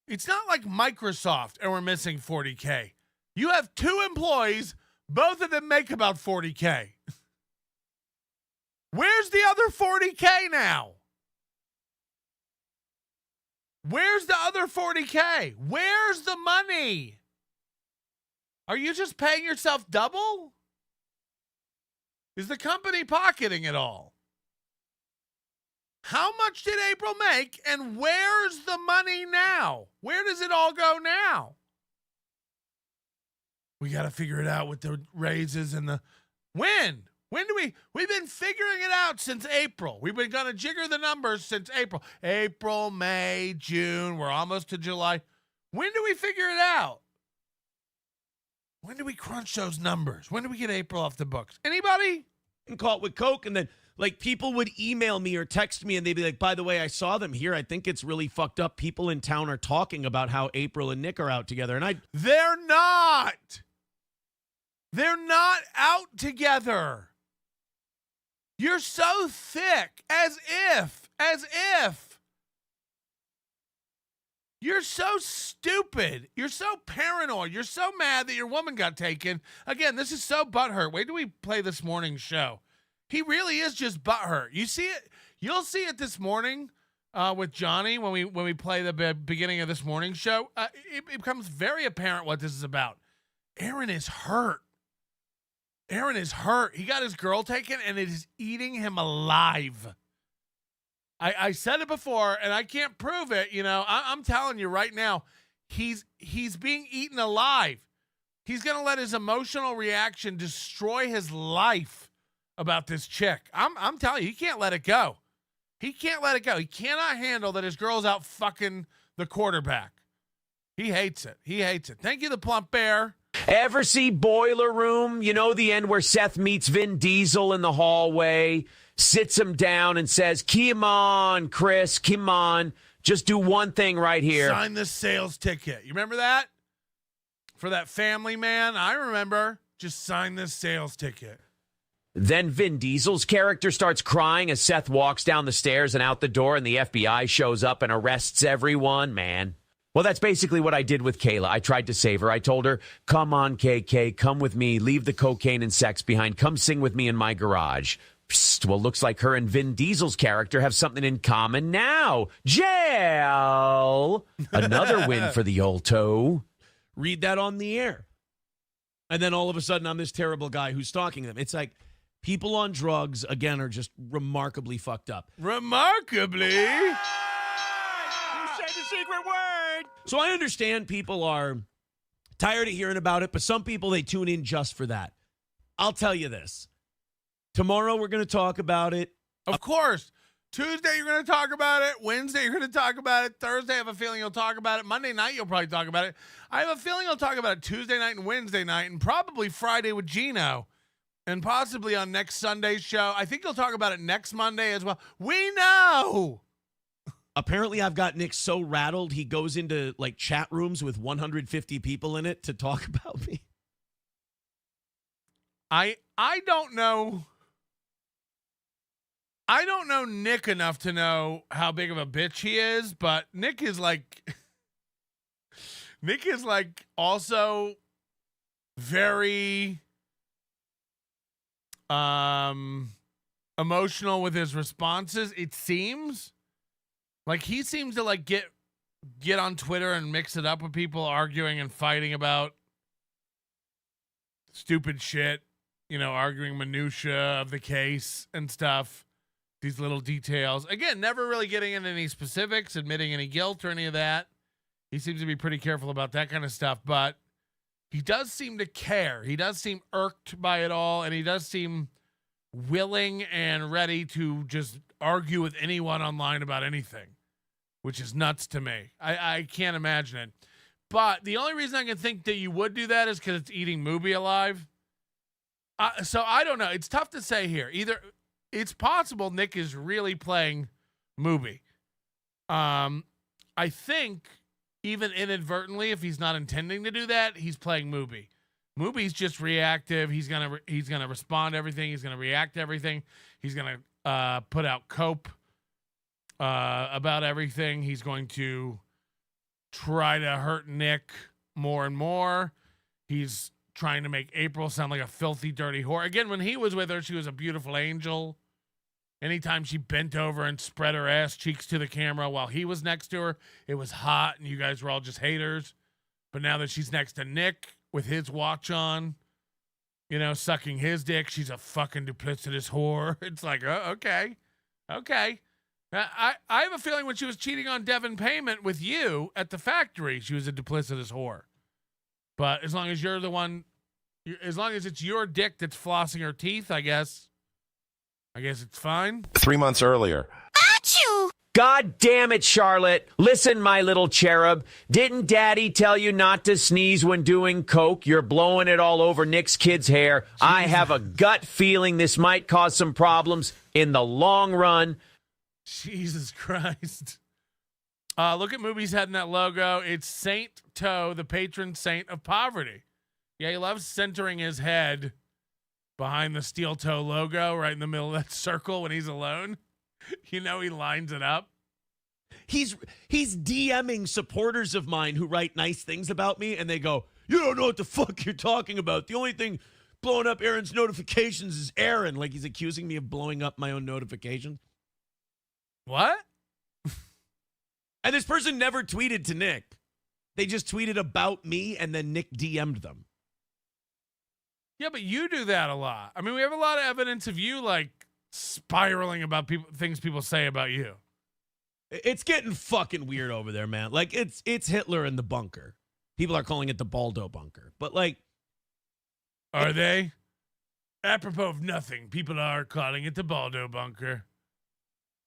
It's not like Microsoft and we're missing $40K. You have 2 employees, both of them make about $40K. Where's the other $40K now? Where's the other $40K? Where's the money? Are you just paying yourself double? Is the company pocketing it all? How much did April make, and where's the money now? Where does it all go now? We got to figure it out with the raises and the... When? When do we've been figuring it out since April. We've been going to jigger the numbers since April. April, May, June. We're almost to July. When do we figure it out? When do we crunch those numbers? When do we get April off the books? Anybody? And call it with Coke, and then like people would email me or text me, and they'd be like, by the way, I saw them here. I think it's really fucked up. People in town are talking about how April and Nick are out together. And They're not. They're not out together. You're so thick. As if. You're so stupid. You're so paranoid. You're so mad that your woman got taken. Again, this is so butthurt. Wait till we play this morning's show. He really is just butthurt. You see it. You'll see it this morning with Johnny when we play the beginning of this morning's show. It becomes very apparent what this is about. Aaron is hurt. Aaron is hurt. He got his girl taken, and it is eating him alive. I said it before, and I can't prove it. You know, I'm telling you right now, he's being eaten alive. He's going to let his emotional reaction destroy his life about this chick. I'm telling you, he can't let it go. He can't let it go. He cannot handle that his girl's out fucking the quarterback. He hates it. He hates it. Thank you, the plump bear. Ever see Boiler Room? You know the end where Seth meets Vin Diesel in the hallway, sits him down and says, come on, Chris, come on. Just do one thing right here. Sign this sales ticket. You remember that? For that family man? I remember. Just sign this sales ticket. Then Vin Diesel's character starts crying as Seth walks down the stairs and out the door, and the FBI shows up and arrests everyone, man. Well, that's basically what I did with Kayla. I tried to save her. I told her, come on, KK, come with me. Leave the cocaine and sex behind. Come sing with me in my garage. Psst, well, looks like her and Vin Diesel's character have something in common now. Jail! Another win for the old toe. read that on the air. And then all of a sudden, I'm this terrible guy who's stalking them. It's like people on drugs, again, are just remarkably fucked up. Remarkably? You said the secret word. So I understand people are tired of hearing about it, but some people, they tune in just for that. I'll tell you this. Tomorrow, we're going to talk about it. Of course. Tuesday, you're going to talk about it. Wednesday, you're going to talk about it. Thursday, I have a feeling you'll talk about it. Monday night, you'll probably talk about it. I have a feeling you'll talk about it Tuesday night and Wednesday night, and probably Friday with Gino, and possibly on next Sunday's show. I think you'll talk about it next Monday as well. We know. Apparently, I've got Nick so rattled, he goes into like chat rooms with 150 people in it to talk about me. I don't know. I don't know Nick enough to know how big of a bitch he is, but Nick is like also very emotional with his responses. It seems like he seems to like get on Twitter and mix it up with people arguing and fighting about stupid shit, you know, arguing minutia of the case and stuff. These little details. Again, never really getting into any specifics, admitting any guilt or any of that. He seems to be pretty careful about that kind of stuff, but he does seem to care. He does seem irked by it all, and he does seem willing and ready to just argue with anyone online about anything, which is nuts to me. I can't imagine it. But the only reason I can think that you would do that is because it's eating Mooby alive. So I don't know. It's tough to say here. Either it's possible Nick is really playing Mooby. I think even inadvertently, if he's not intending to do that, he's playing Mooby. Mooby's just reactive. He's gonna respond to everything. He's gonna react to everything. He's gonna put out cope about everything. He's going to try to hurt Nick more and more. He's trying to make April sound like a filthy, dirty whore. Again, when he was with her, she was a beautiful angel. Anytime she bent over and spread her ass cheeks to the camera while he was next to her, it was hot, and you guys were all just haters. But now that she's next to Nick with his watch on, sucking his dick. She's a fucking duplicitous whore. It's like, oh, okay. I have a feeling when she was cheating on Devin Payment with you at the factory, she was a duplicitous whore. But as long as you're the one, as long as it's your dick that's flossing her teeth, I guess it's fine. 3 months earlier. Achoo! God damn it, Charlotte. Listen, my little cherub. Didn't Daddy tell you not to sneeze when doing coke? You're blowing it all over Nick's kid's hair. Jesus. I have a gut feeling this might cause some problems in the long run. Jesus Christ. Look at Mooby's head in that logo. It's Saint Toe, the patron saint of poverty. Yeah, he loves centering his head behind the steel toe logo right in the middle of that circle when he's alone. He lines it up. He's DMing supporters of mine who write nice things about me, and they go, "You don't know what the fuck you're talking about. The only thing blowing up Aaron's notifications is Aaron." Like he's accusing me of blowing up my own notifications. What? And this person never tweeted to Nick. They just tweeted about me, and then Nick DM'd them. Yeah, but you do that a lot. I mean, we have a lot of evidence of you, like, spiraling about things people say about you. It's getting fucking weird over there, man. Like, it's Hitler in the bunker. People are calling it the Baldo bunker. But, like... Are they? Apropos of nothing, people are calling it the Baldo bunker.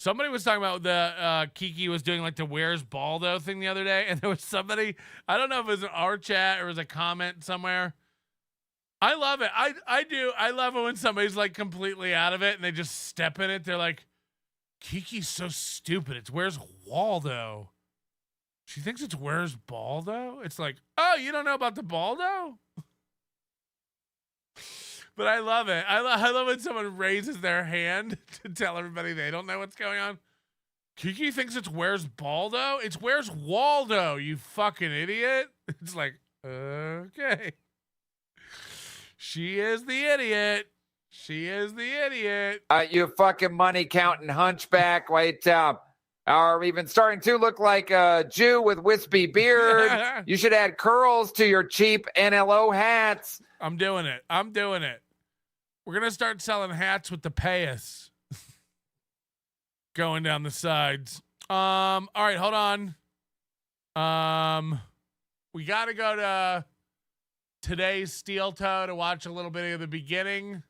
Somebody was talking about the Kiki was doing like the Where's Baldo thing the other day, and there was somebody, I don't know if it was in our chat or it was a comment somewhere. I love it. I do. I love it when somebody's like completely out of it and they just step in it. They're like, Kiki's so stupid. It's Where's Waldo? She thinks it's Where's Baldo? It's like, oh, you don't know about the Baldo? But I love it. I love when someone raises their hand to tell everybody they don't know what's going on. Kiki thinks it's Where's Baldo? It's Where's Waldo, you fucking idiot. It's like, okay. She is the idiot. She is the idiot. You fucking money counting hunchback. Wait, are even starting to look like a Jew with wispy beard. You should add curls to your cheap NLO hats. I'm doing it. We're going to start selling hats with the payas going down the sides. All right, hold on. We got to go to today's Steel Toe to watch a little bit of the beginning.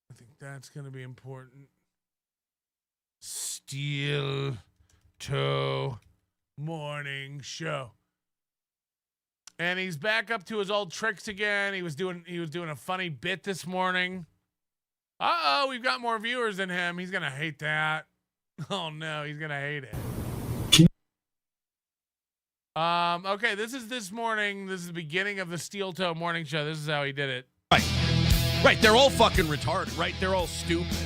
I think that's going to be important. Steel Toe morning show. And he's back up to his old tricks again. He was doing a funny bit this morning. Uh-oh, we've got more viewers than him. He's going to hate that. Oh no, he's going to hate it. Okay, this is this morning. This is the beginning of the Steel Toe morning show. This is how he did it. Right. They're all fucking retarded, right? They're all stupid.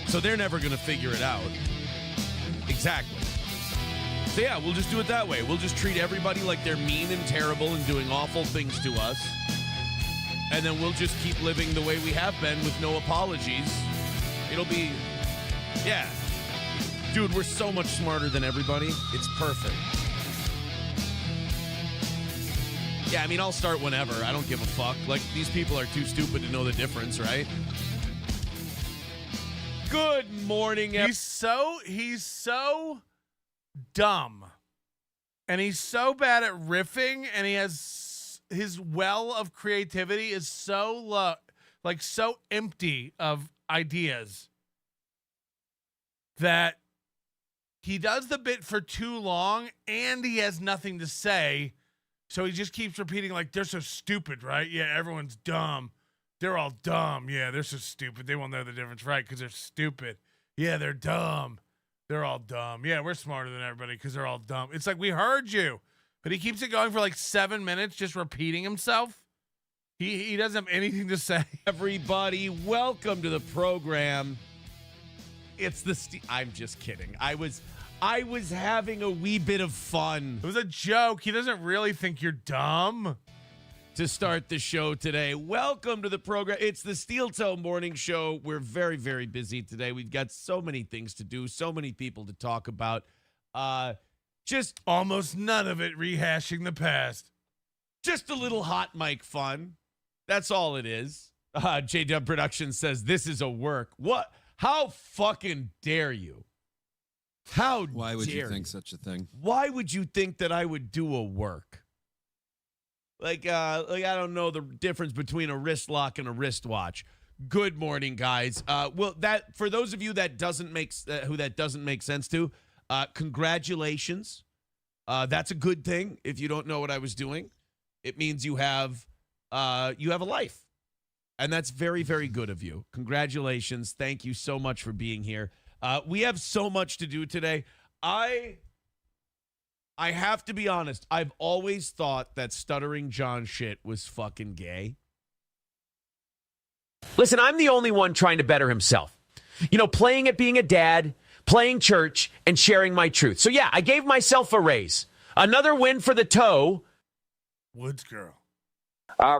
So they're never going to figure it out. Exactly. So yeah, we'll just do it that way. We'll just treat everybody like they're mean and terrible and doing awful things to us. And then we'll just keep living the way we have been with no apologies. It'll be, yeah. Dude, we're so much smarter than everybody. It's perfect. Yeah, I mean, I'll start whenever. I don't give a fuck. Like, these people are too stupid to know the difference, right? Good morning, He's so dumb. And he's so bad at riffing, and he has his well of creativity is so so empty of ideas that he does the bit for too long and he has nothing to say. So he just keeps repeating, like, they're so stupid, right? Yeah, everyone's dumb. They're all dumb. Yeah, they're so stupid. They won't know the difference, right? Because they're stupid. Yeah, they're dumb. They're all dumb. Yeah, we're smarter than everybody because they're all dumb. It's like, we heard you. But he keeps it going for like 7 minutes, just repeating himself. He doesn't have anything to say. Everybody, welcome to the program. It's the I'm just kidding. I was having a wee bit of fun. It was a joke. He doesn't really think you're dumb. To start the show today, welcome to the program. It's the Steel Toe Morning Show. We're very, very busy today. We've got so many things to do, so many people to talk about. Just almost none of it rehashing the past. Just a little hot mic fun. That's all it is. J-Dub Productions says this is a work. What? How fucking dare you? Why would you think such a thing? Why would you think that I would do a work? Like I don't know the difference between a wrist lock and a wristwatch. Good morning, guys. Well, that for those of you that doesn't make sense to, congratulations. That's a good thing. If you don't know what I was doing, it means you have a life, and that's very, very good of you. Congratulations. Thank you so much for being here. We have so much to do today. I have to be honest. I've always thought that Stuttering John shit was fucking gay. Listen, I'm the only one trying to better himself. You know, playing at being a dad, playing church, and sharing my truth. So yeah, I gave myself a raise. Another win for the toe. Woods girl.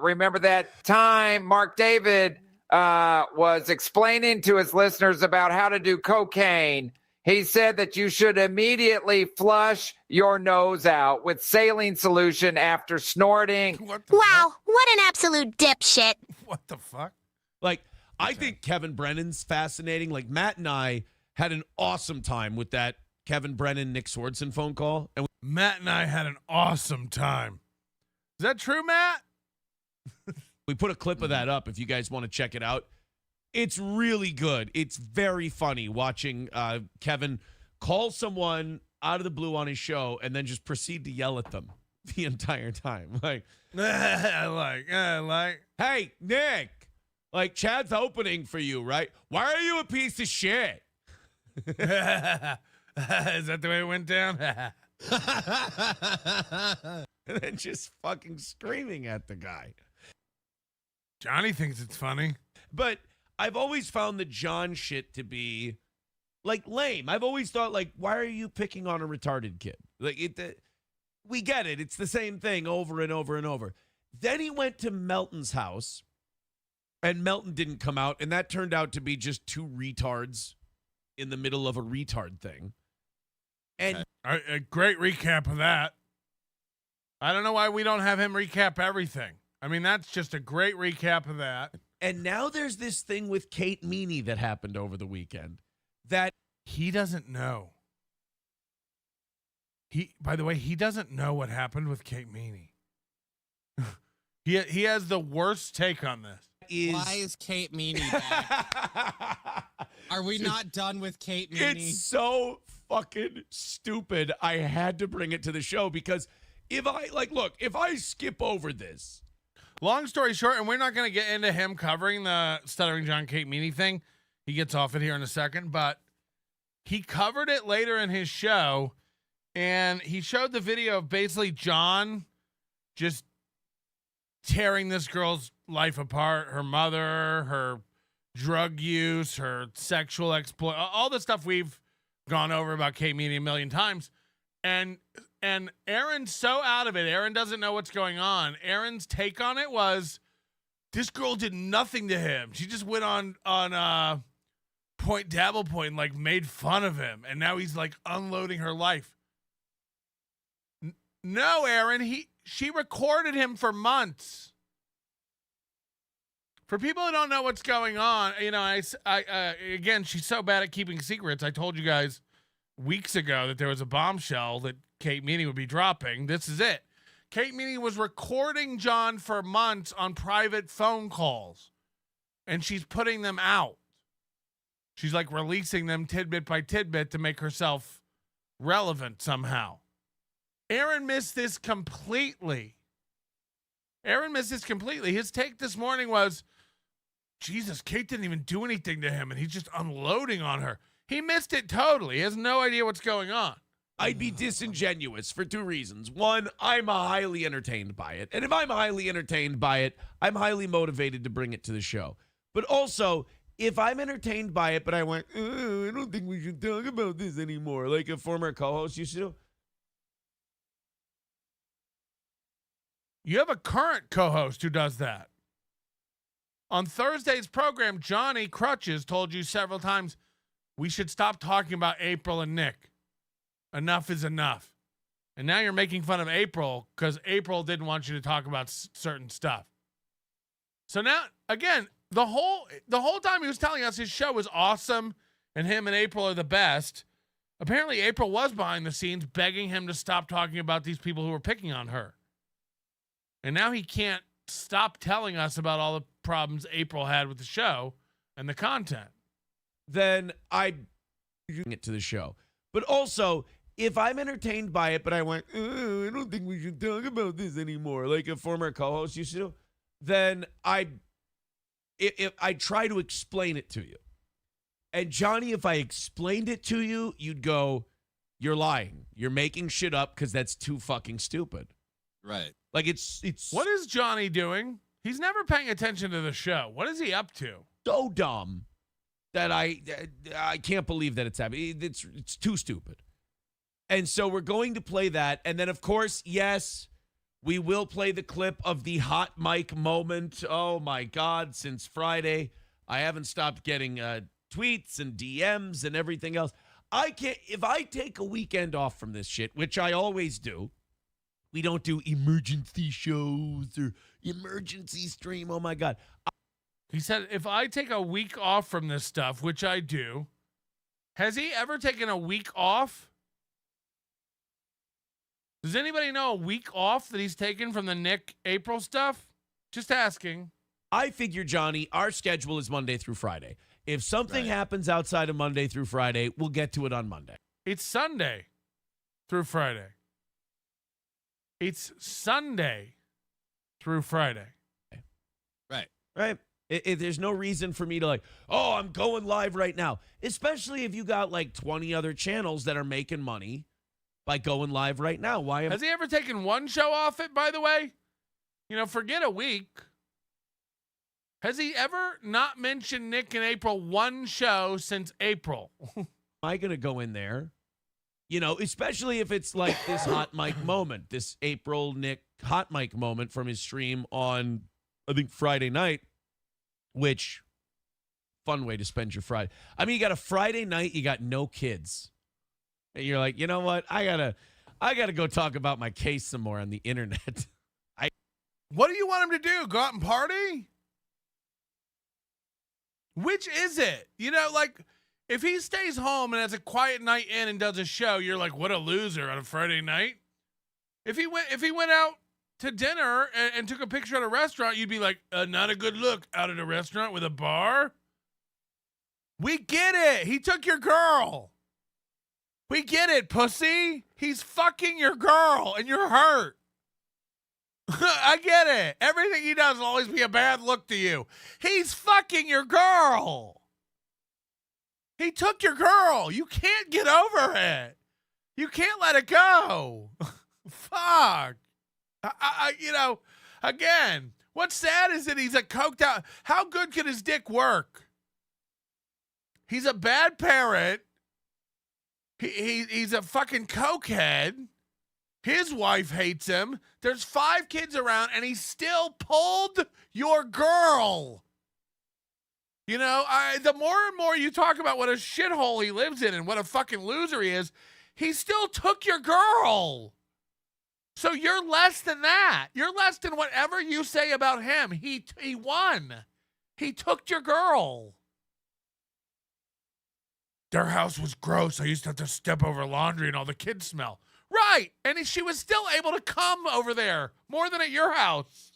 Remember that time Mark David was explaining to his listeners about how to do cocaine? He said that you should immediately flush your nose out with saline solution after snorting. Wow, what an absolute dipshit. What the fuck? Like, I think Kevin Brennan's fascinating. Like, Matt and I had an awesome time with that Kevin Brennan, Nick Swardson phone call. And Matt and I had an awesome time. Is that true, Matt? we put a clip of that up if you guys want to check it out. It's really good. It's very funny watching Kevin call someone out of the blue on his show and then just proceed to yell at them the entire time. Like, I like. Hey, Nick. Like, Chad's opening for you, right? Why are you a piece of shit? Is that the way it went down? And then just fucking screaming at the guy. Johnny thinks it's funny. But I've always found the John shit to be, like, lame. I've always thought, like, why are you picking on a retarded kid? Like, we get it. It's the same thing over and over and over. Then he went to Melton's house. And Melton didn't come out, and that turned out to be just two retards in the middle of a retard thing. And a great recap of that. I don't know why we don't have him recap everything. I mean, that's just a great recap of that. And now there's this thing with Kate Meany that happened over the weekend that he doesn't know. By the way, he doesn't know what happened with Kate Meany. He has the worst take on this. Why is Kate Meany back? Are we not done with Kate Meany? It's so fucking stupid. I had to bring it to the show because if I skip over this. Long story short, and we're not going to get into him covering the Stuttering John Kate Meany thing. He gets off it here in a second, but he covered it later in his show, and he showed the video of basically John just tearing this girl's life apart, her mother, her drug use, her sexual exploit, all the stuff we've gone over about Kate Meany a million times. And Aaron's so out of it. Aaron doesn't know what's going on. Aaron's take on it was this girl did nothing to him. She just went on Point Dabble Point and like made fun of him. And now he's like unloading her life. No, Aaron, she recorded him for months. For people who don't know what's going on, you know, again, she's so bad at keeping secrets. I told you guys weeks ago that there was a bombshell that Kate Meany would be dropping. This is it. Kate Meany was recording John for months on private phone calls, and she's putting them out. She's like releasing them tidbit by tidbit to make herself relevant somehow. Aaron missed this completely. His take this morning was, Jesus, Kate didn't even do anything to him, and he's just unloading on her. He missed it totally. He has no idea what's going on. I'd be disingenuous for two reasons. One, I'm highly entertained by it. And if I'm highly entertained by it, I'm highly motivated to bring it to the show. But also, if I'm entertained by it, but I went, I don't think we should talk about this anymore, like a former co-host used to do. You have a current co-host who does that. On Thursday's program, Johnny Crutches told you several times, we should stop talking about April and Nick. Enough is enough. And now you're making fun of April because April didn't want you to talk about certain stuff. So now, again, the whole time he was telling us his show was awesome and him and April are the best. Apparently, April was behind the scenes begging him to stop talking about these people who were picking on her. And now he can't stop telling us about all the problems April had with the show and the content. Then I bring it to the show. But also, if I'm entertained by it, but I went, I don't think we should talk about this anymore, like a former co-host used to do, then I try to explain it to you. And Johnny, if I explained it to you, you'd go, you're lying. You're making shit up because that's too fucking stupid. Right. Like it's What is Johnny doing? He's never paying attention to the show. What is he up to? So dumb that I can't believe that it's happening. It's too stupid. And so we're going to play that. And then, of course, yes, we will play the clip of the hot mic moment. Oh, my God. Since Friday, I haven't stopped getting tweets and DMs and everything else. If I take a weekend off from this shit, which I always do, we don't do emergency shows or emergency stream. Oh, my God. He said, if I take a week off from this stuff, which I do, has he ever taken a week off? Does anybody know a week off that he's taken from the Nick April stuff? Just asking. I figure, Johnny, our schedule is Monday through Friday. If something happens outside of Monday through Friday, we'll get to it on Monday. It's Sunday through Friday. It's Sunday through Friday. Right. Right. There's no reason for me to like, oh, I'm going live right now. Especially if you got like 20 other channels that are making money by going live right now. Has he ever taken one show off it, by the way? Forget a week. Has he ever not mentioned Nick and April one show since April? Am I going to go in there? Especially if it's like this hot mic moment, this April Nick hot mic moment from his stream on, I think, Friday night, which fun way to spend your Friday. I mean, you got a Friday night, you got no kids. And you're like, you know what? I gotta go talk about my case some more on the internet. What do you want him to do? Go out and party? Which is it? If he stays home and has a quiet night in and does a show, you're like, what a loser on a Friday night. If he went out to dinner and took a picture at a restaurant, you'd be like, not a good look out at a restaurant with a bar. We get it. He took your girl. We get it, pussy. He's fucking your girl and you're hurt. I get it. Everything he does will always be a bad look to you. He's fucking your girl. He took your girl. You can't get over it. You can't let it go. Fuck. Again, what's sad is that he's a coked out. How good could his dick work? He's a bad parent. He's a fucking cokehead. His wife hates him. There's 5 kids around, and he still pulled your girl. The more and more you talk about what a shithole he lives in and what a fucking loser he is, he still took your girl. So you're less than that. You're less than whatever you say about him. He won. He took your girl. Their house was gross. I used to have to step over laundry and all the kids smell. Right. And she was still able to come over there more than at your house.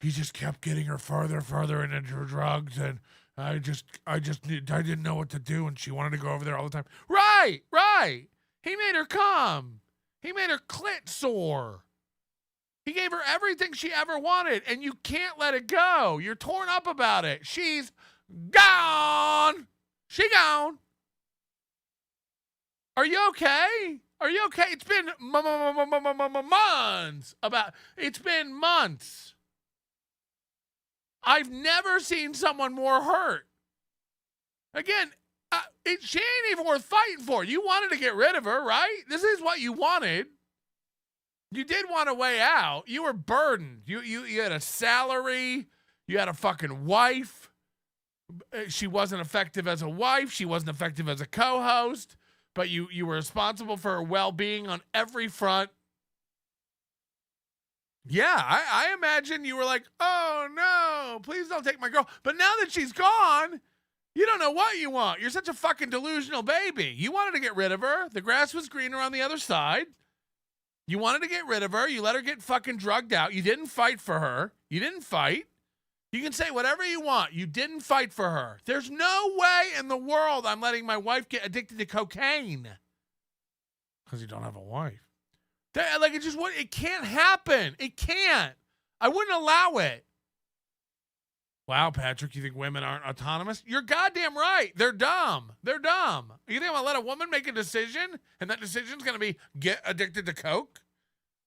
He just kept getting her farther into drugs, and I didn't know what to do, and she wanted to go over there all the time. Right. He made her come. He made her clit sore. He gave her everything she ever wanted, and you can't let it go. You're torn up about it. She's gone. She gone. Are you okay? It's been months. It's been months. I've never seen someone more hurt. Again, she ain't even worth fighting for. You wanted to get rid of her, right? This is what you wanted. You did want a way out. You were burdened. You had a salary. You had a fucking wife. She wasn't effective as a wife. She wasn't effective as a co-host. But you were responsible for her well-being on every front. Yeah, I imagine you were like, oh no, please don't take my girl. But now that she's gone, you don't know what you want. You're such a fucking delusional baby. You wanted to get rid of her. The grass was greener on the other side. You wanted to get rid of her. You let her get fucking drugged out. You didn't fight for her. You didn't fight. You can say whatever you want. You didn't fight for her. There's no way in the world I'm letting my wife get addicted to cocaine. Because you don't have a wife. Like, it can't happen. It can't. I wouldn't allow it. Wow, Patrick, you think women aren't autonomous? You're goddamn right. They're dumb. They're dumb. You think I'm going to let a woman make a decision, and that decision's going to be get addicted to coke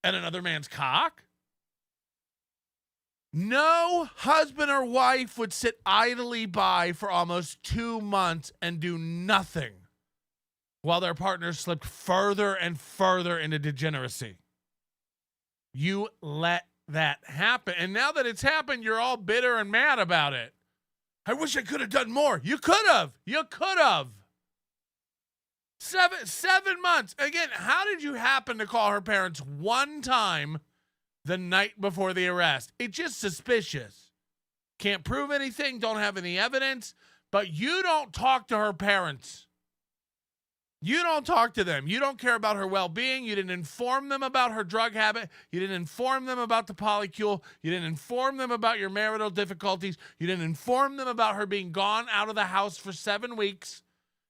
and another man's cock? No husband or wife would sit idly by for almost 2 months and do nothing while their partners slipped further and further into degeneracy. You let that happen. And now that it's happened, you're all bitter and mad about it. I wish I could have done more. You could have. You could have. 7 months. Again, how did you happen to call her parents one time the night before the arrest? It's just suspicious. Can't prove anything, don't have any evidence, but you don't talk to her parents. You don't talk to them. You don't care about her well-being. You didn't inform them about her drug habit. You didn't inform them about the polycule. You didn't inform them about your marital difficulties. You didn't inform them about her being gone out of the house for 7 weeks.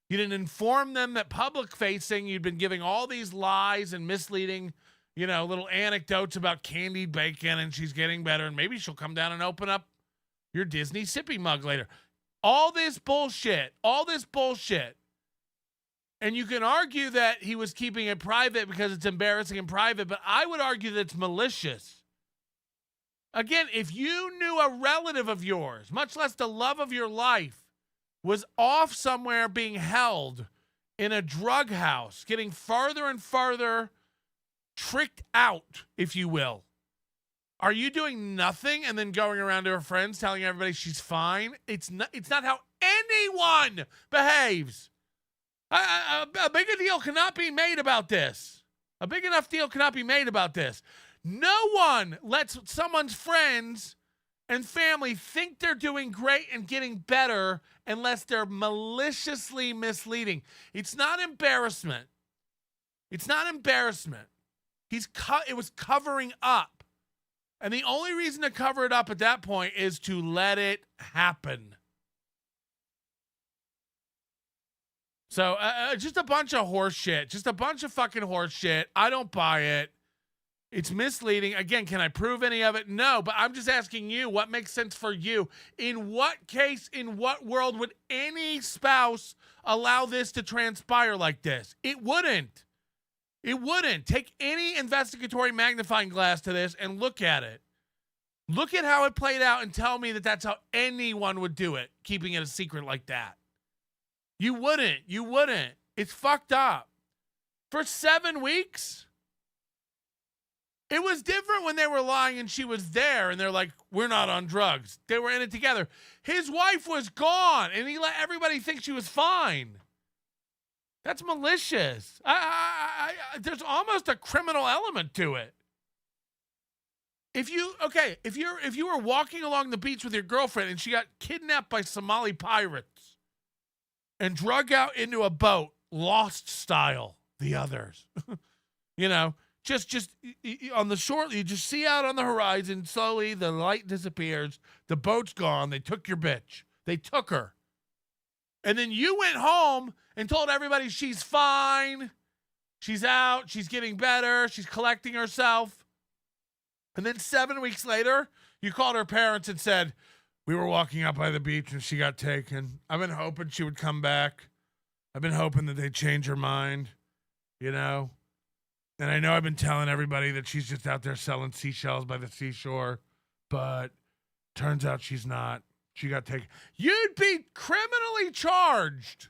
You didn't inform them that public-facing, you'd been giving all these lies and misleading, little anecdotes about candied bacon and she's getting better and maybe she'll come down and open up your Disney sippy mug later. All this bullshit. And you can argue that he was keeping it private because it's embarrassing and private, but I would argue that it's malicious. Again, if you knew a relative of yours, much less the love of your life, was off somewhere being held in a drug house, getting farther and farther tricked out, if you will, are you doing nothing and then going around to her friends telling everybody she's fine? It's not how anyone behaves. A big deal cannot be made about this. A big enough deal cannot be made about this. No one lets someone's friends and family think they're doing great and getting better unless they're maliciously misleading. It's not embarrassment. It was covering up. And the only reason to cover it up at that point is to let it happen. So just a bunch of horse shit. Just a bunch of fucking horse shit. I don't buy it. It's misleading. Again, can I prove any of it? No, but I'm just asking you, what makes sense for you? In what case, in what world would any spouse allow this to transpire like this? It wouldn't. It wouldn't. Take any investigatory magnifying glass to this and look at it. Look at how it played out and tell me that that's how anyone would do it, keeping it a secret like that. You wouldn't. It's fucked up. For 7 weeks? It was different when they were lying and she was there and they're like, we're not on drugs. They were in it together. His wife was gone and he let everybody think she was fine. That's malicious. There's almost a criminal element to it. If you were walking along the beach with your girlfriend and she got kidnapped by Somali pirates and drug out into a boat, Lost style, the others, just on the shore, you just see out on the horizon, slowly the light disappears, the boat's gone, they took your bitch, they took her. And then you went home and told everybody she's fine, she's out, she's getting better, she's collecting herself. And then 7 weeks later, you called her parents and said, we were walking out by the beach and she got taken. I've been hoping she would come back. I've been hoping that they'd change her mind, And I know I've been telling everybody that she's just out there selling seashells by the seashore, but turns out she's not. She got taken. You'd be criminally charged.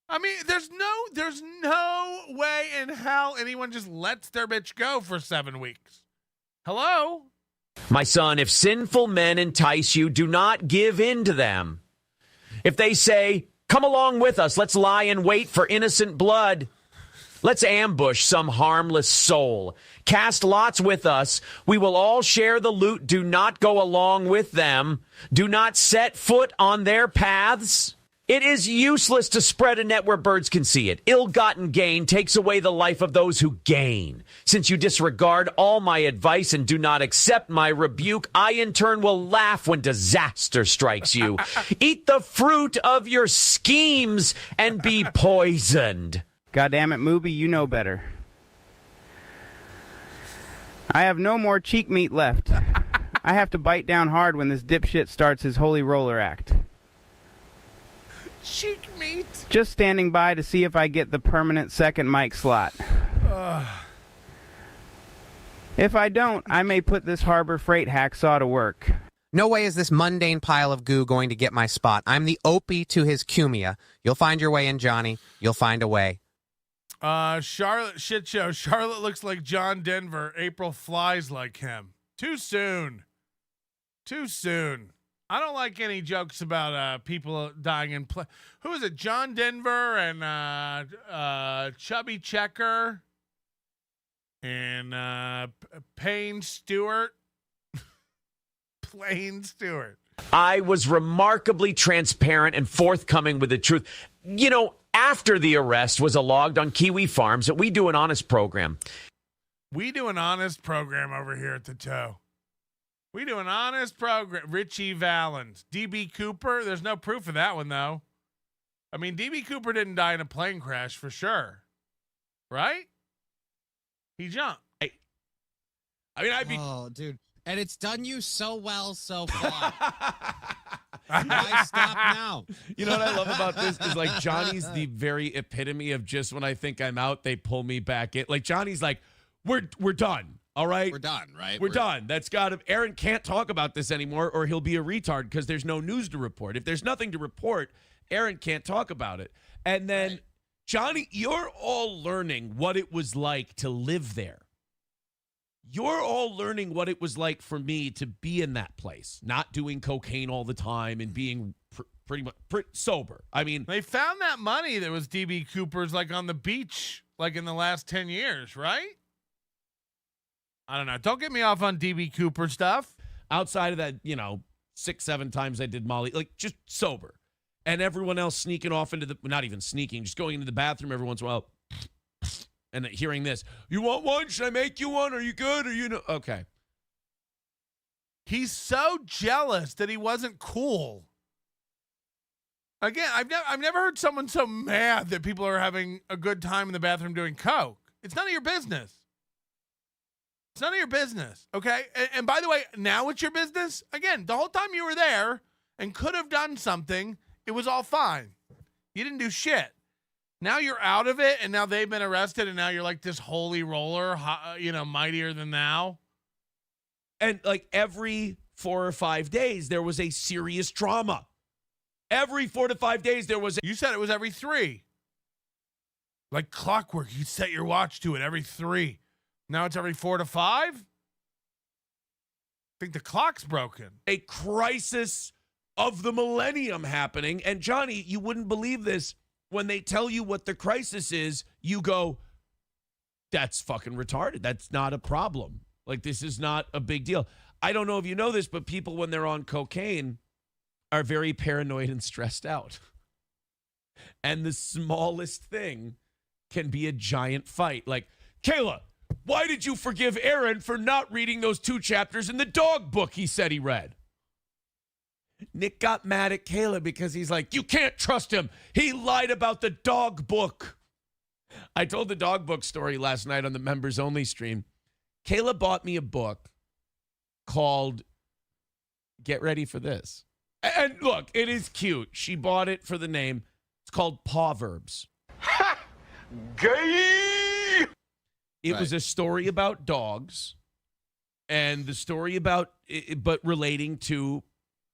I mean, there's no way in hell anyone just lets their bitch go for 7 weeks. Hello? My son, if sinful men entice you, do not give in to them. If they say, come along with us, let's lie in wait for innocent blood, Let's ambush some harmless soul. Cast lots with us. We will all share the loot. Do not go along with them. Do not set foot on their paths. It is useless to spread a net where birds can see it. Ill-gotten gain takes away the life of those who gain. Since you disregard all my advice and do not accept my rebuke, I in turn will laugh when disaster strikes you. Eat the fruit of your schemes and be poisoned. God damn it, Mooby, you know better. I have no more cheek meat left. I have to bite down hard when this dipshit starts his holy roller act. Cheek meat. Just standing by to see if I get the permanent second mic slot. If I don't, I may put this Harbor Freight hacksaw to work. No way is this mundane pile of goo going to get my spot. I'm the Opie to his Cumia. You'll find your way in, Johnny. You'll find a way. Charlotte shit show. Charlotte looks like John Denver. April flies like him. Too soon. Too soon. I don't like any jokes about people dying in play. Who is it? John Denver and Chubby Checker and Payne Stewart. Plain Stewart. I was remarkably transparent and forthcoming with the truth. You know, after the arrest was logged on Kiwi Farms that we do an honest program. We do an honest program over here at the Toe. We do an honest program. Richie Valens. D.B. Cooper. There's no proof of that one, though. I mean, D.B. Cooper didn't die in a plane crash for sure. Right? He jumped. Oh, dude. And it's done you so well so far. Why stop now? You know what I love about this is like Johnny's the very epitome of just when I think I'm out, they pull me back in. Like Johnny's like, we're done. All right. We're done, right? We're done. That's got him. Aaron can't talk about this anymore or he'll be a retard because there's no news to report. If there's nothing to report, Aaron can't talk about it. And then Right. Johnny, you're all learning what it was like to live there. You're all learning what it was like for me to be in that place, not doing cocaine all the time and being pretty much sober. I mean, they found that money that was DB Cooper's like on the beach, like in the last 10 years, right? I don't know. Don't get me off on DB Cooper stuff. Outside of that, 6-7 times I did Molly, like just sober. And everyone else sneaking off into not even sneaking, just going into the bathroom every once in a while. And hearing this, you want one? Should I make you one? Are you good? Are you no? Okay. He's so jealous that he wasn't cool. Again, I've never heard someone so mad that people are having a good time in the bathroom doing coke. It's none of your business. It's none of your business, okay? And by the way, now it's your business. Again, the whole time you were there and could have done something, it was all fine. You didn't do shit. Now you're out of it, and now they've been arrested, and now you're like this holy roller, mightier than thou. And like every 4 or 5 days, there was a serious drama. Every 4 to 5 days, there was. You said it was every 3. Like clockwork, you set your watch to it every 3. Now it's every 4 to 5? I think the clock's broken. A crisis of the millennium happening. And Johnny, you wouldn't believe this. When they tell you what the crisis is, you go, that's fucking retarded. That's not a problem. Like, this is not a big deal. I don't know if you know this, but people, when they're on cocaine, are very paranoid and stressed out. And the smallest thing can be a giant fight. Like, Kayla, why did you forgive Aaron for not reading those 2 chapters in the dog book he said he read? Nick got mad at Kayla because he's like, you can't trust him. He lied about the dog book. I told the dog book story last night on the members only stream. Kayla bought me a book called, get ready for this. And look, it is cute. She bought it for the name. It's called Proverbs. Ha! Gay! It was a story about dogs and the story about, but relating to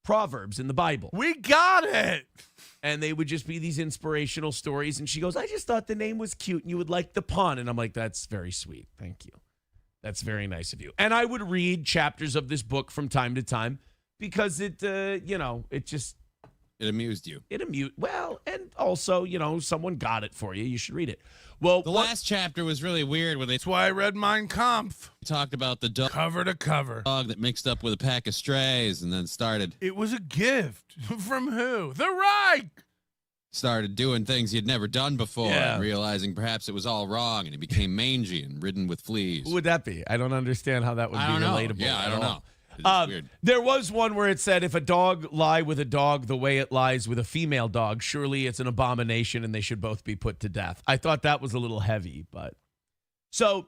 Proverbs in the Bible. We got it. And they would just be these inspirational stories. And she goes, I just thought the name was cute and you would like the pun. And I'm like, that's very sweet. Thank you. That's very nice of you. And I would read chapters of this book from time to time because it just, It amused you. Well, and also, someone got it for you. You should read it. Well, The last chapter was really weird when they That's why I read Mein Kampf. talked about the dog Cover to cover. that mixed up with a pack of strays and then started It was a gift. From who? The Reich! doing things he'd never done before Yeah. and realizing perhaps it was all wrong and he became mangy and ridden with fleas. Who would that be? I don't understand how that would I be don't know. relatable. Yeah, I at don't all. know. It's weird. There was one where it said, if a dog lie with a dog the way it lies with a female dog, surely it's an abomination and they should both be put to death. I thought that was a little heavy, but so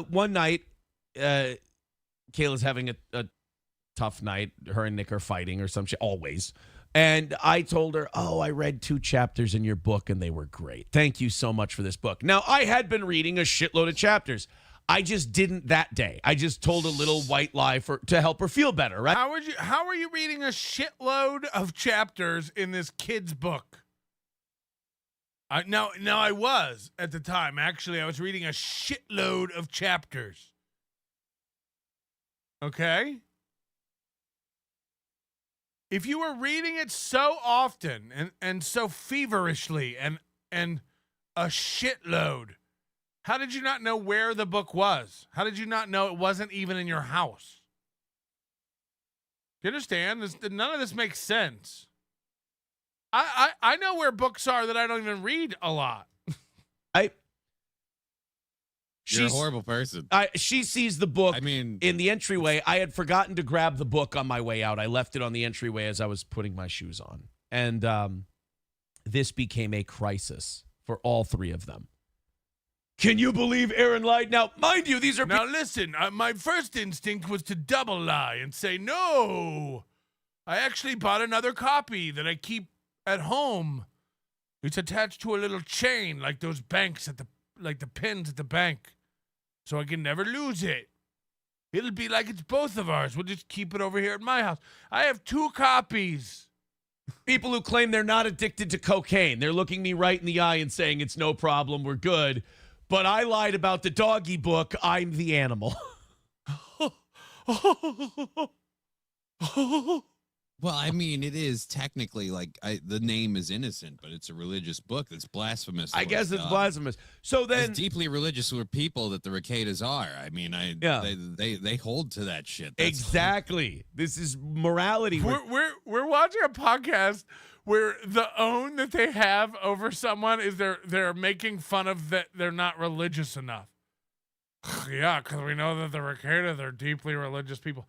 one night, Kayla's having a tough night. Her and Nick are fighting or some shit, always. And I told her, I read 2 chapters in your book and they were great. Thank you so much for this book. Now, I had been reading a shitload of chapters. I just didn't that day. I just told a little white lie to help her feel better, right? How are you reading a shitload of chapters in this kid's book? No, I was at the time. Actually, I was reading a shitload of chapters. Okay? If you were reading it so often and so feverishly and a shitload, how did you not know where the book was? How did you not know it wasn't even in your house? You understand? None of this makes sense. I know where books are that I don't even read a lot. You're a horrible person. She sees the book in the entryway. I had forgotten to grab the book on my way out. I left it on the entryway as I was putting my shoes on. And this became a crisis for all 3 of them. Can you believe Aaron lied? Now, mind you, these are... Now, listen, my first instinct was to double lie and say, no, I actually bought another copy that I keep at home. It's attached to a little chain like those banks like the pins at the bank, so I can never lose it. It'll be like it's both of ours. We'll just keep it over here at my house. I have 2 copies. People who claim they're not addicted to cocaine. They're looking me right in the eye and saying, it's no problem, we're good. But I lied about the doggy book. I'm the animal. Well, it is technically the name is innocent, but it's a religious book that's blasphemous. I guess it's blasphemous. So then, as deeply religious were people that the Rekietas are. They hold to that shit. That's exactly. This is morality. We're watching a podcast where the own that they have over someone is they're making fun of that they're not religious enough. Yeah, because we know that the Rekieta, they're deeply religious people.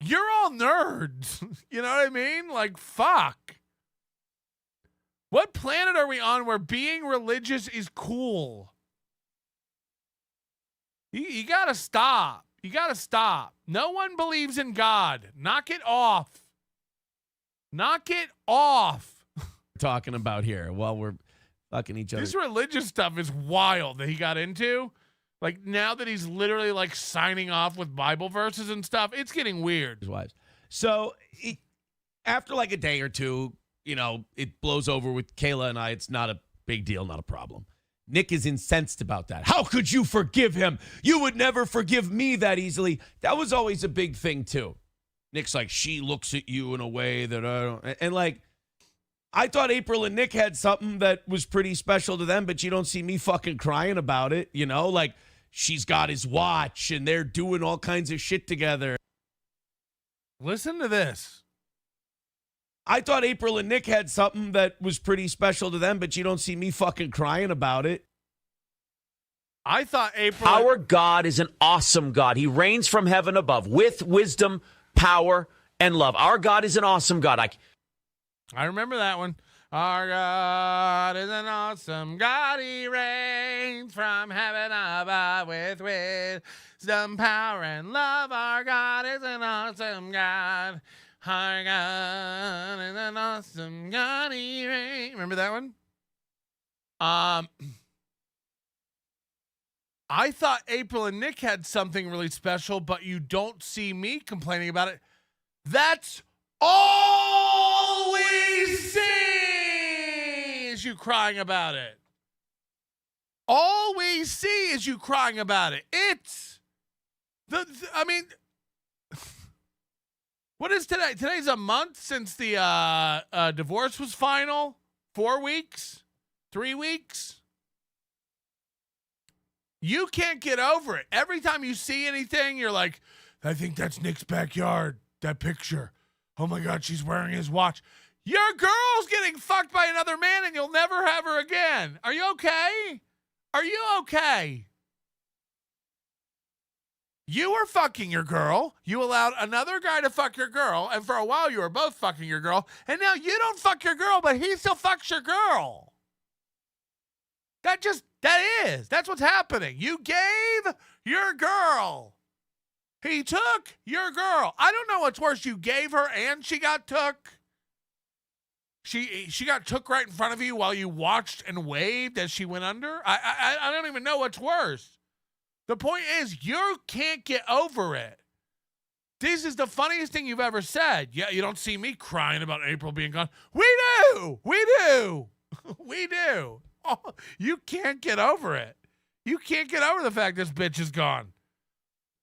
You're all nerds. You know what I mean? Like, fuck. What planet are we on where being religious is cool? You gotta stop. You gotta stop. No one believes in God. Knock it off. Knock it off. Talking about here while we're fucking each other. This religious stuff is wild that he got into. Like, now that he's literally like signing off with Bible verses and stuff, it's getting weird. His wives. So after like a day or two, it blows over with Kayla and I. It's not a big deal, not a problem. Nick is incensed about that. How could you forgive him? You would never forgive me that easily. That was always a big thing too. Nick's like, she looks at you in a way that I don't. And like, I thought April and Nick had something that was pretty special to them, but you don't see me fucking crying about it. Like, she's got his watch and they're doing all kinds of shit together. Listen to this. I thought April and Nick had something that was pretty special to them, but you don't see me fucking crying about it. I thought April... Our God is an awesome God. He reigns from heaven above with wisdom, power, and love. Our God is an awesome God. I remember that one. Our God is an awesome God. He reigns from heaven above with wisdom, power, and love. Our God is an awesome God. Our God is an awesome God. He reigns. Remember that one? I thought April and Nick had something really special, but you don't see me complaining about it. That's all we see is you crying about it. All we see is you crying about it. It's I mean, What is today? Today's a month since the divorce was final. 4 weeks? 3 weeks? You can't get over it. Every time you see anything, you're like, I think that's Nick's backyard. That picture. Oh my God, she's wearing his watch. Your girl's getting fucked by another man and you'll never have her again. Are you okay? Are you okay? You were fucking your girl. You allowed another guy to fuck your girl. And for a while, you were both fucking your girl. And now you don't fuck your girl, but he still fucks your girl. That's what's happening. You gave your girl. He took your girl. I don't know what's worse. You gave her and she got took. She got took right in front of you while you watched and waved as she went under. I don't even know what's worse. The point is, you can't get over it. This is the funniest thing you've ever said. Yeah, you don't see me crying about April being gone. We do. We do. We do. Oh, you can't get over it. You can't get over the fact this bitch is gone.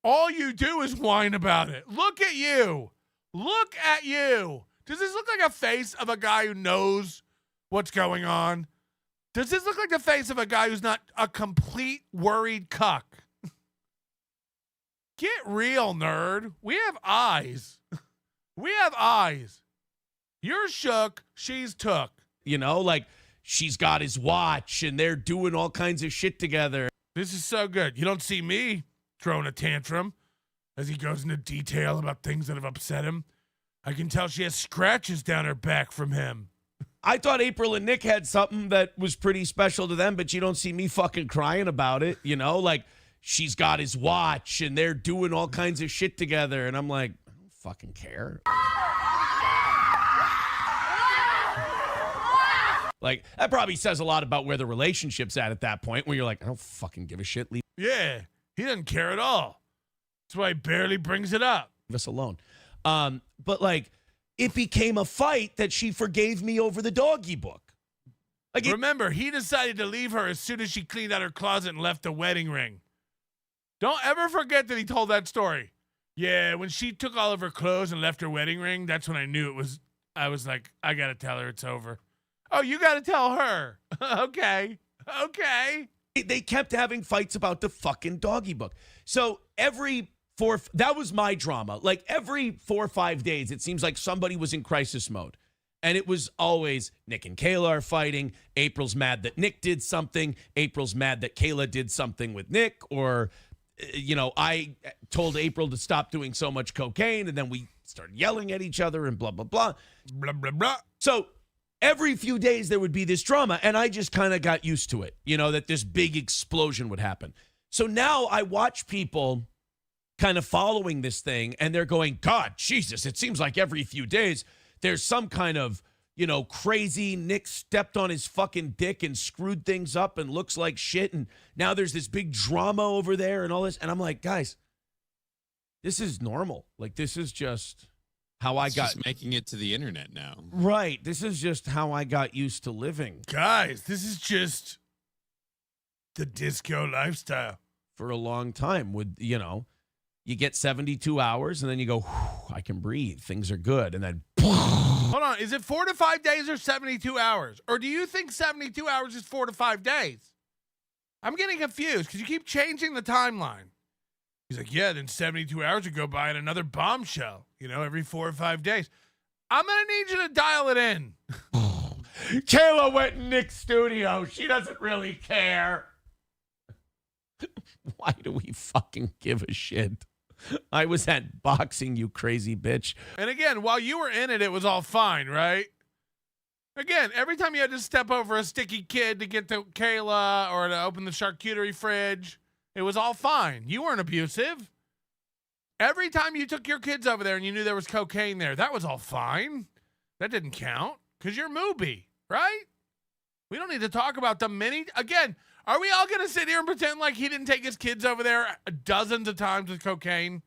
All you do is whine about it. Look at you. Look at you. Does this look like a face of a guy who knows what's going on? Does this look like the face of a guy who's not a complete worried cuck? Get real, nerd. We have eyes. We have eyes. You're shook. She's took. You know, like she's got his watch and they're doing all kinds of shit together. This is so good. You don't see me throwing a tantrum as he goes into detail about things that have upset him. I can tell she has scratches down her back from him. I thought April and Nick had something that was pretty special to them, but you don't see me fucking crying about it, you know? Like, she's got his watch and they're doing all kinds of shit together. And I'm like, I don't fucking care. Like, that probably says a lot about where the relationship's at that point, where you're like, I don't fucking give a shit. Leave Yeah, he doesn't care at all. That's why he barely brings it up. us alone. But like, it became a fight that she forgave me over the doggy book. Like, remember, he decided to leave her as soon as she cleaned out her closet and left the wedding ring. Don't ever forget that he told that story. Yeah, when she took all of her clothes and left her wedding ring, that's when I knew it was, I was like, I got to tell her it's over. Oh, you got to tell her. Okay. Okay. They kept having fights about the fucking doggy book. So that was my drama. Like every 4 or 5 days, it seems like somebody was in crisis mode. And it was always Nick and Kayla are fighting. April's mad that Nick did something. April's mad that Kayla did something with Nick. Or, you know, I told April to stop doing so much cocaine. And then we started yelling at each other and blah, blah, blah. Blah, blah, blah. So every few days there would be this drama. And I just kind of got used to it, you know, that this big explosion would happen. So now I watch people kind of following this thing and they're going, God, Jesus, it seems like every few days there's some kind of, you know, crazy Nick stepped on his fucking dick and screwed things up and looks like shit. And now there's this big drama over there and all this. And I'm like, guys, this is normal. Like, this is just how I got making it to the internet now. Right. This is just how I got used to living. Guys, this is just the disco lifestyle. For a long time with, you know, you get 72 hours and then you go, I can breathe. Things are good. And then, hold on. Is it 4 to 5 days or 72 hours? Or do you think 72 hours is 4 to 5 days? I'm getting confused because you keep changing the timeline. He's like, yeah, then 72 hours would go by in another bombshell, you know, every 4 or 5 days. I'm going to need you to dial it in. Kayla went in Nick's studio. She doesn't really care. Why do we fucking give a shit? I was at boxing, you crazy bitch. And again, while you were in it, it was all fine, right? Again, every time you had to step over a sticky kid to get to Kayla or to open the charcuterie fridge, it was all fine. You weren't abusive. Every time you took your kids over there and you knew there was cocaine there, that was all fine. That didn't count because you're Mooby, right? We don't need to talk about the many. Again, are we all going to sit here and pretend like he didn't take his kids over there dozens of times with cocaine?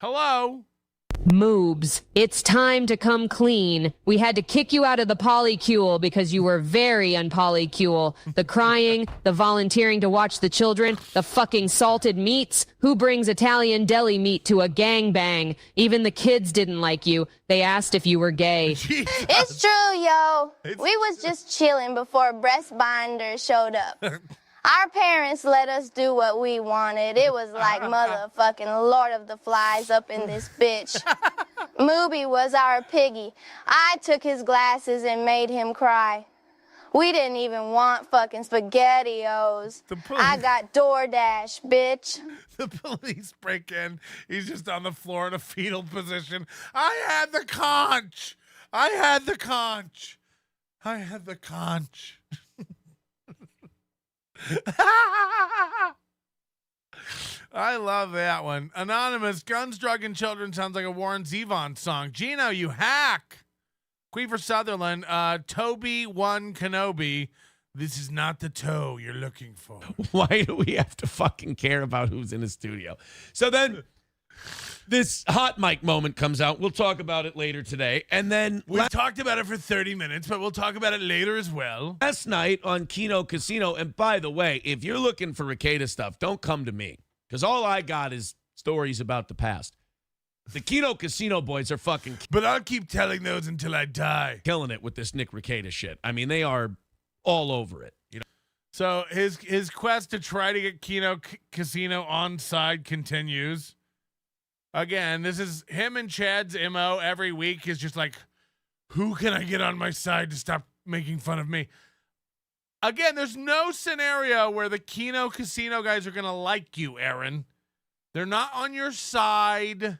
Hello? Moobs, it's time to come clean. We had to kick you out of the polycule because you were very unpolycule. The crying, the volunteering to watch the children, the fucking salted meats. Who brings Italian deli meat to a gangbang? Even the kids didn't like you. They asked if you were gay. It's true, yo. We was just chilling before breast binder showed up. Our parents let us do what we wanted. It was like motherfucking Lord of the Flies up in this bitch. Mooby was our piggy. I took his glasses and made him cry. We didn't even want fucking SpaghettiOs. I got DoorDash, bitch. The police break in. He's just on the floor in a fetal position. I had the conch. I had the conch. I had the conch. I love that one. Anonymous, Guns, Drug, and Children sounds like a Warren Zevon song. Gino, you hack. Queefer Sutherland, Toby One Kenobi. This is not the toe you're looking for. Why do we have to fucking care about who's in the studio? So then this hot mic moment comes out. We'll talk about it later today. And then we talked about it for 30 minutes, but we'll talk about it later as well. Last night on Kino Casino, and by the way, if you're looking for Rekieta stuff, don't come to me, because all I got is stories about the past. The Kino Casino boys are fucking... But I'll keep telling those until I die. Killing it with this Nick Rekieta shit. I mean, they are all over it. You know. So his quest to try to get Kino Casino on side continues. Again, this is him and Chad's MO every week is just like, who can I get on my side to stop making fun of me? Again, there's no scenario where the Kino Casino guys are going to like you, Aaron. They're not on your side.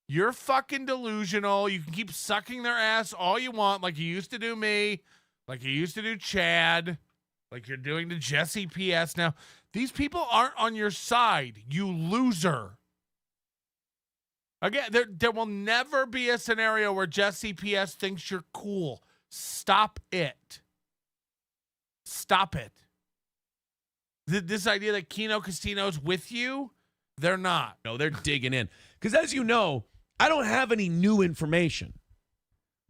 You're fucking delusional. You can keep sucking their ass all you want, like you used to do me, like you used to do Chad, like you're doing to Jesse PS now. These people aren't on your side, you loser. Again, there will never be a scenario where Jesse PS thinks you're cool. Stop it. Stop it. This idea that Kino Casino's with you, they're not. No, they're digging in. Because as you know, I don't have any new information.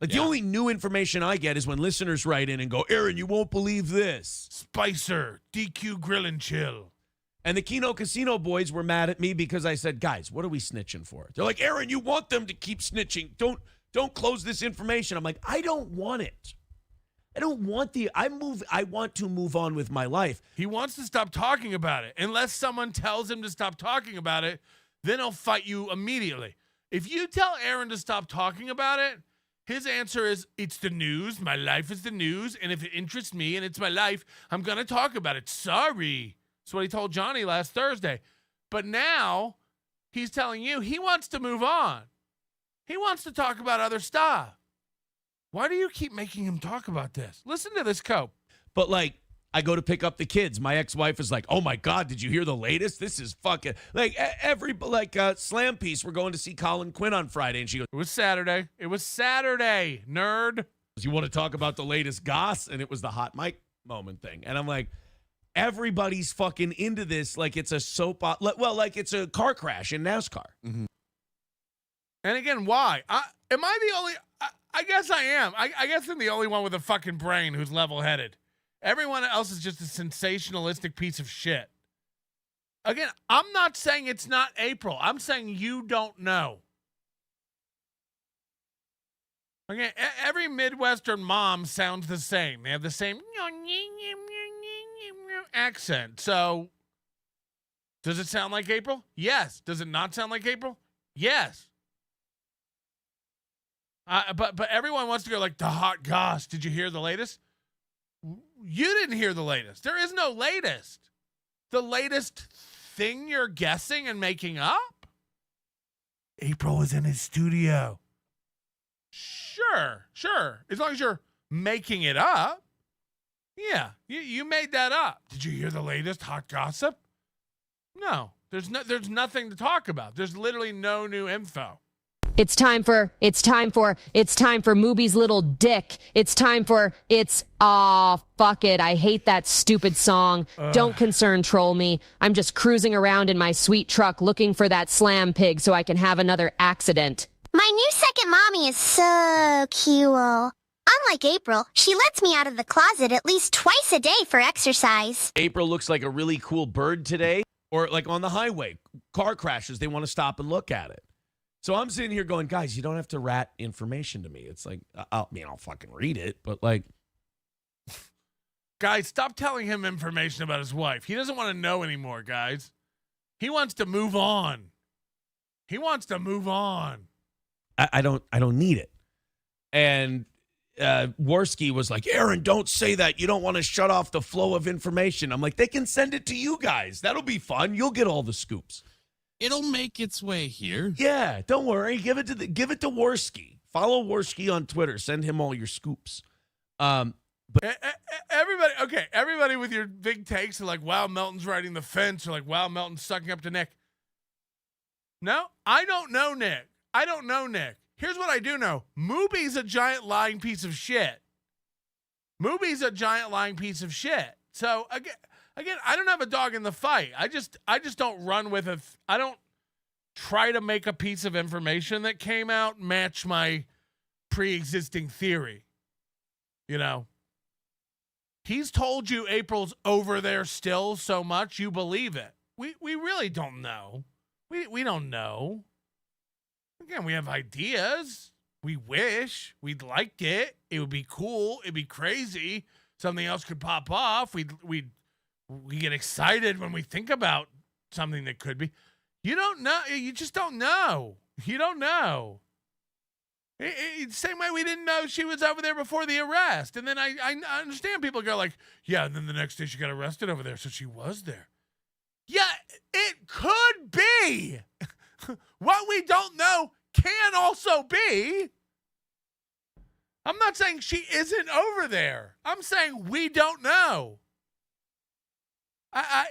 Like, the only new information I get is when listeners write in and go, Aaron, you won't believe this. Spicer, DQ Grill and Chill. And the Kino Casino boys were mad at me because I said, guys, what are we snitching for? They're like, Aaron, you want them to keep snitching. Don't close this information. I'm like, I don't want it. I don't want I want to move on with my life. He wants to stop talking about it. Unless someone tells him to stop talking about it, then he'll fight you immediately. If you tell Aaron to stop talking about it, his answer is, it's the news. My life is the news. And if it interests me and it's my life, I'm going to talk about it. Sorry. That's what he told Johnny last Thursday. But now he's telling you he wants to move on. He wants to talk about other stuff. Why do you keep making him talk about this? Listen to this cope. But like, I go to pick up the kids. My ex-wife is like, oh my God, did you hear the latest? This is fucking like Slam Piece. We're going to see Colin Quinn on Friday. And she goes, It was Saturday, nerd. You want to talk about the latest goss? And it was the hot mic moment thing. And I'm like, everybody's fucking into this like it's a soap opera. Well, like it's a car crash in NASCAR. Mm-hmm. And again, why? Am I the only... I guess I am. I guess I'm the only one with a fucking brain who's level-headed. Everyone else is just a sensationalistic piece of shit. Again, I'm not saying it's not April. I'm saying you don't know. Okay, every Midwestern mom sounds the same. They have the same accent. So, does it sound like April? Yes. Does it not sound like April? Yes. But everyone wants to go like the hot goss. Did you hear the latest? You didn't hear the latest. There is no latest. The latest thing you're guessing and making up? April was in his studio. Sure. As long as you're making it up. Yeah, you made that up. Did you hear the latest hot gossip? No. There's nothing to talk about. There's literally no new info. It's time for Mooby's little dick. Fuck it. I hate that stupid song. Don't concern troll me. I'm just cruising around in my sweet truck looking for that slam pig so I can have another accident. My new second mommy is so cute. Unlike April, she lets me out of the closet at least twice a day for exercise. April looks like a really cool bird today, or like on the highway, car crashes, they want to stop and look at it. So I'm sitting here going, guys, you don't have to rat information to me. It's like, I'll fucking read it, but like. Guys, stop telling him information about his wife. He doesn't want to know anymore, guys. He wants to move on. He wants to move on. I don't need it. And Worski was like, Aaron, don't say that. You don't want to shut off the flow of information. I'm like, they can send it to you guys. That'll be fun. You'll get all the scoops. It'll make its way here. Yeah, don't worry. Give it to Worski. Follow Worski on Twitter. Send him all your scoops. But everybody with your big takes are like, wow, Melton's riding the fence, or like, wow, Melton's sucking up to Nick. No, I don't know Nick. Here's what I do know. Mooby's a giant lying piece of shit. So again, I don't have a dog in the fight. I just don't run with I don't try to make a piece of information that came out match my pre-existing theory. You know, he's told you April's over there still so much you believe it. We really don't know. We don't know. Again, we have ideas. We wish we'd liked it. It would be cool. It'd be crazy. Something else could pop off. We get excited when we think about something that could be. You don't know. You just don't know. You don't know. Same way we didn't know she was over there before the arrest. And then I understand people go like, yeah, and then the next day she got arrested over there, so she was there. Yeah, it could be. What we don't know can also be. I'm not saying she isn't over there. I'm saying we don't know.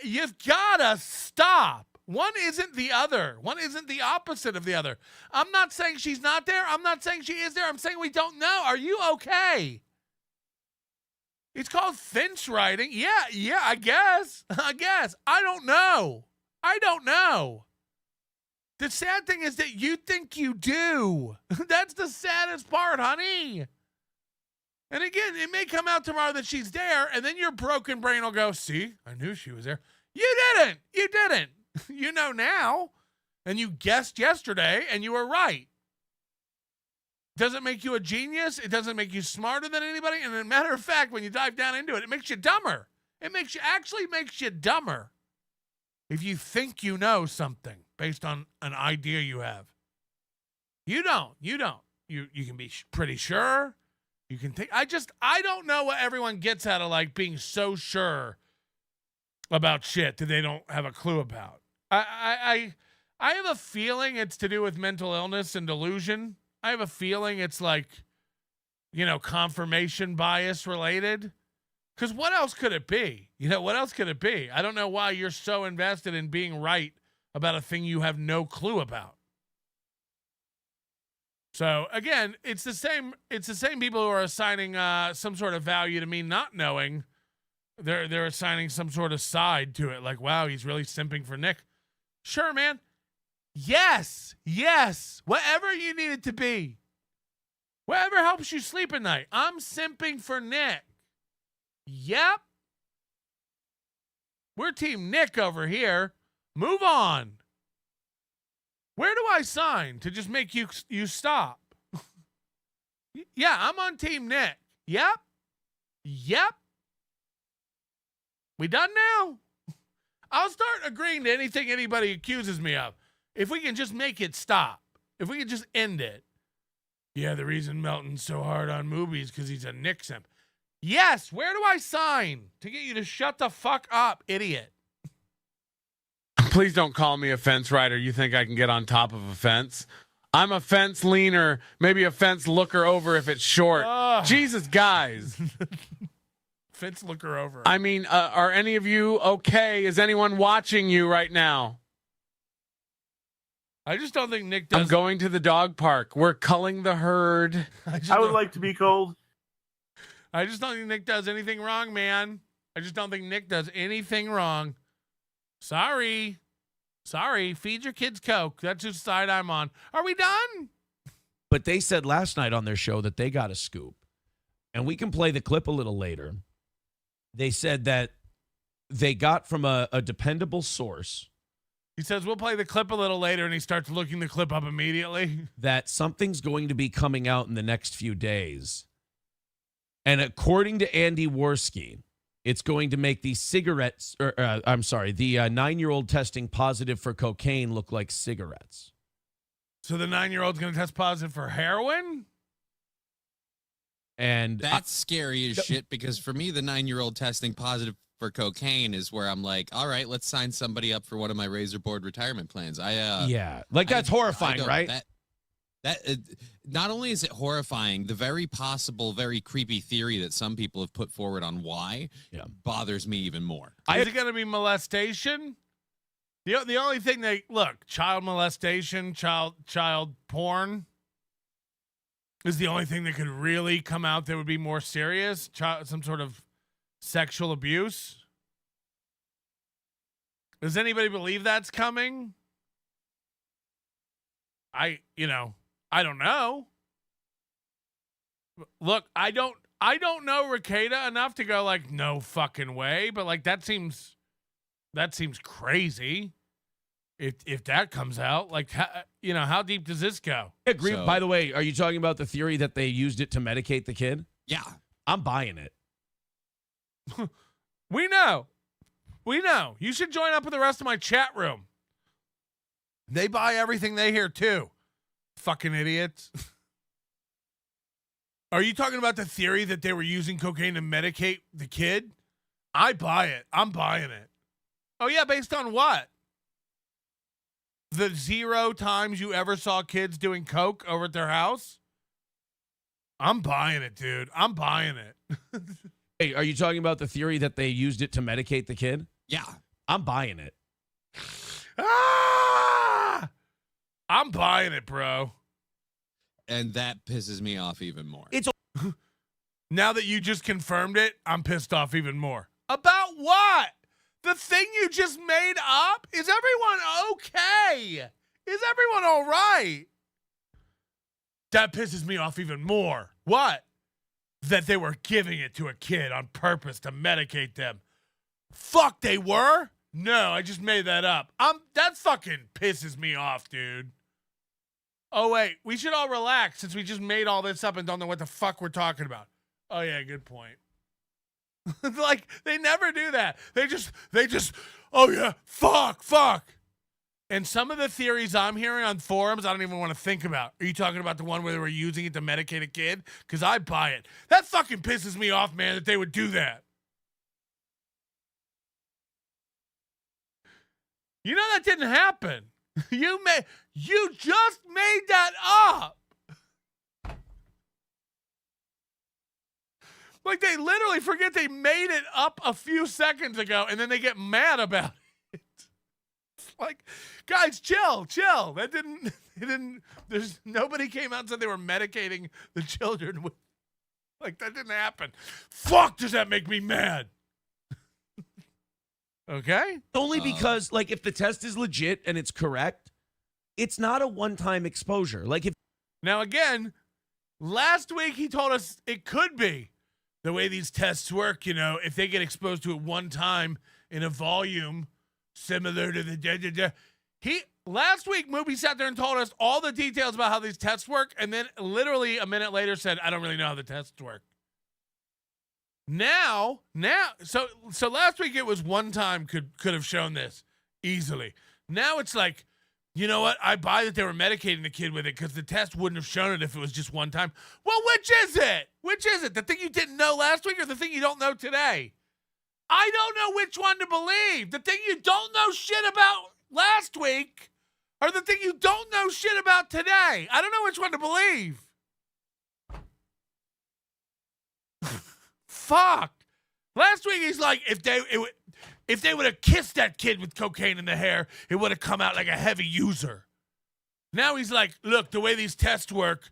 You've got to stop. One isn't the other. One isn't the opposite of the other. I'm not saying she's not there. I'm not saying she is there. I'm saying we don't know. Are you okay? It's called fence riding. Yeah, I guess. I don't know. The sad thing is that you think you do. That's the saddest part, honey. And again, it may come out tomorrow that she's there, and then your broken brain will go, see, I knew she was there. You didn't. You know now. And you guessed yesterday, and you were right. Doesn't make you a genius. It doesn't make you smarter than anybody. And as a matter of fact, when you dive down into it, it makes you dumber. It actually makes you dumber if you think you know something based on an idea you have. You don't. You can be pretty sure. You can think. I don't know what everyone gets out of like being so sure about shit that they don't have a clue about. I have a feeling it's to do with mental illness and delusion. I have a feeling it's like, confirmation bias related. Because what else could it be? What else could it be? I don't know why you're so invested in being right about a thing you have no clue about. So again, it's the same people who are assigning some sort of value to me not knowing. They're assigning some sort of side to it. Like, wow, he's really simping for Nick. Sure, man. Yes. Whatever you need it to be. Whatever helps you sleep at night. I'm simping for Nick. Yep. We're Team Nick over here. Move on. Where do I sign to just make you stop? Yeah, I'm on Team Nick. Yep. We done now? I'll start agreeing to anything anybody accuses me of. If we can just make it stop. If we can just end it. Yeah, the reason Melton's so hard on Mooby is because he's a Nick simp. Yes, where do I sign to get you to shut the fuck up, idiot? Please don't call me a fence rider. You think I can get on top of a fence? I'm a fence leaner, maybe a fence looker over if it's short. Jesus, guys. Fence looker over. I mean, are any of you okay? Is anyone watching you right now? I just don't think Nick does. I'm going to the dog park. We're culling the herd. I would like to be cold. I just don't think Nick does anything wrong, man. I just don't think Nick does anything wrong. Sorry. Feed your kids Coke. That's whose side I'm on. Are we done? But they said last night on their show that they got a scoop. And we can play the clip a little later. They said that they got from a dependable source. He says, we'll play the clip a little later, and he starts looking the clip up immediately. That something's going to be coming out in the next few days. And according to Andy Worski, it's going to make these cigarettes, the 9-year-old testing positive for cocaine look like cigarettes. So the 9-year-old's going to test positive for heroin? And that's scary as shit, because for me, the 9-year-old testing positive for cocaine is where I'm like, all right, let's sign somebody up for one of my razor board retirement plans. That's horrifying, right? That not only is it horrifying, the very possible, very creepy theory that some people have put forward on why bothers me even more. Is it going to be molestation? The only thing child molestation, child porn is the only thing that could really come out that would be more serious. Some sort of sexual abuse. Does anybody believe that's coming? I don't know. Look, I don't know Rekieta enough to go like, no fucking way, but like that seems crazy. If that comes out, like, how deep does this go? I agree. So, by the way, are you talking about the theory that they used it to medicate the kid? Yeah. I'm buying it. We know. You should join up with the rest of my chat room. They buy everything they hear too. Fucking idiots. Are you talking about the theory that they were using cocaine to medicate the kid? I buy it. I'm buying it. Oh yeah, based on what? The 0 times you ever saw kids doing coke over at their house? I'm buying it, dude. I'm buying it. Hey, are you talking about the theory that they used it to medicate the kid? Yeah. I'm buying it. I'm buying it, bro. And that pisses me off even more. Now that you just confirmed it, I'm pissed off even more. About what? The thing you just made up? Is everyone okay? Is everyone all right? That pisses me off even more. What? That they were giving it to a kid on purpose to medicate them. Fuck, they were? No, I just made that up. That fucking pisses me off, dude. Oh, wait, we should all relax since we just made all this up and don't know what the fuck we're talking about. Oh, yeah, good point. Like, they never do that. They just, oh, yeah, fuck. And some of the theories I'm hearing on forums, I don't even want to think about. Are you talking about the one where they were using it to medicate a kid? Because I buy it. That fucking pisses me off, man, that they would do that. You know that didn't happen. You just made that up. Like, they literally forget they made it up a few seconds ago, and then they get mad about it. Like, guys, chill. That didn't, nobody came out and said they were medicating the children with, like, that didn't happen. Fuck, does that make me mad? Okay? Only because, like, if the test is legit and it's correct, it's not a one-time exposure. Like, if. Now, again, last week he told us it could be. The way these tests work, if they get exposed to it one time in a volume similar to the last week Mooby sat there and told us all the details about how these tests work, and then literally a minute later said, I don't really know how the tests work. Now, so last week it was one time could have shown this easily. Now it's like, you know what? I buy that they were medicating the kid with it because the test wouldn't have shown it if it was just one time. Well, which is it? The thing you didn't know last week or the thing you don't know today? I don't know which one to believe. The thing you don't know shit about last week or the thing you don't know shit about today. I don't know which one to believe. Fuck. Last week he's like, if they would have kissed that kid with cocaine in the hair, it would have come out like a heavy user. Now he's like, look, the way these tests work,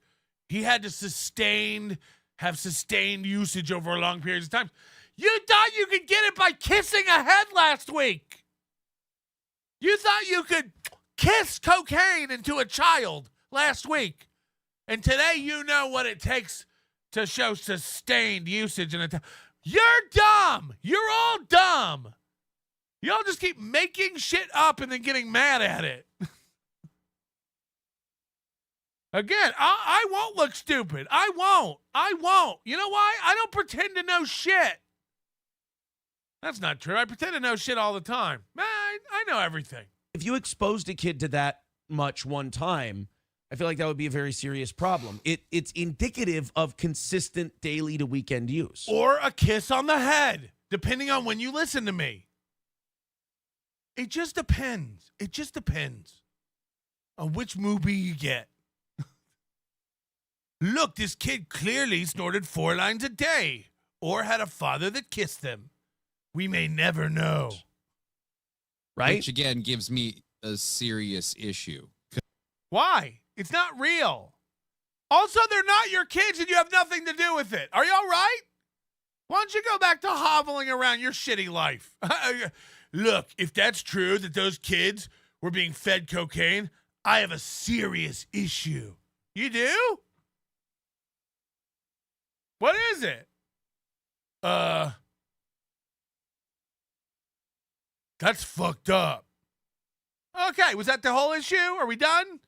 he had to have sustained usage over long periods of time. You thought you could get it by kissing a head last week. You thought you could kiss cocaine into a child last week. And today you know what it takes to show sustained usage. You're dumb. You're all dumb. Y'all just keep making shit up and then getting mad at it. Again, I won't look stupid. I won't. You know why? I don't pretend to know shit. That's not true. I pretend to know shit all the time. Man, I know everything. If you exposed a kid to that much one time, I feel like that would be a very serious problem. It's indicative of consistent daily to weekend use. Or a kiss on the head, depending on when you listen to me. It just depends. It just depends on which movie you get. Look, this kid clearly snorted 4 lines a day or had a father that kissed them. We may never know. Right? Which, again, gives me a serious issue. Why? It's not real. Also, they're not your kids and you have nothing to do with it. Are you all right? Why don't you go back to hoveling around your shitty life? Look, if that's true that those kids were being fed cocaine, I have a serious issue. You do? What is it? That's fucked up. Okay, was that the whole issue? Are we done?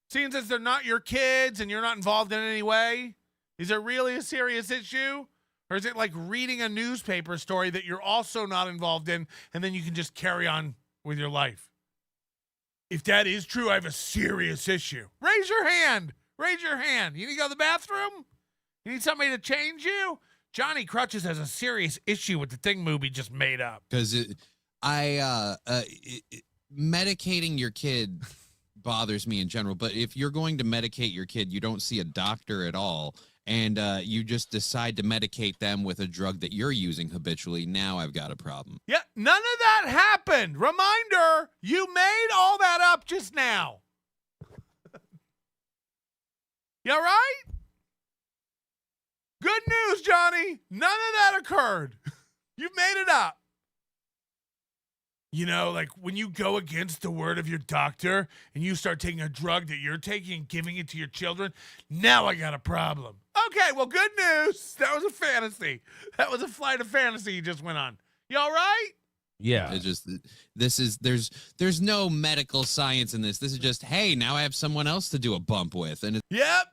Seeing as they're not your kids and you're not involved in any way, is it really a serious issue? Or is it like reading a newspaper story that you're also not involved in and then you can just carry on with your life? If that is true, I have a serious issue. Raise your hand. Raise your hand. You need to go to the bathroom? You need somebody to change you? Johnny Crutches has a serious issue with the thing Mooby just made up. Because medicating your kid bothers me in general, but if you're going to medicate your kid, you don't see a doctor at all, and you just decide to medicate them with a drug that you're using habitually, now I've got a problem. Yeah, none of that happened. Reminder, you made all that up just now. You all right? Good news, Johnny. None of that occurred. You made it up. You know, like when you go against the word of your doctor and you start taking a drug that you're taking and giving it to your children, now I got a problem. Okay, well, good news. That was a fantasy. That was a flight of fantasy you just went on. You all right? Yeah. It's just, there's no medical science in this. This is just, hey, now I have someone else to do a bump with. And Yep.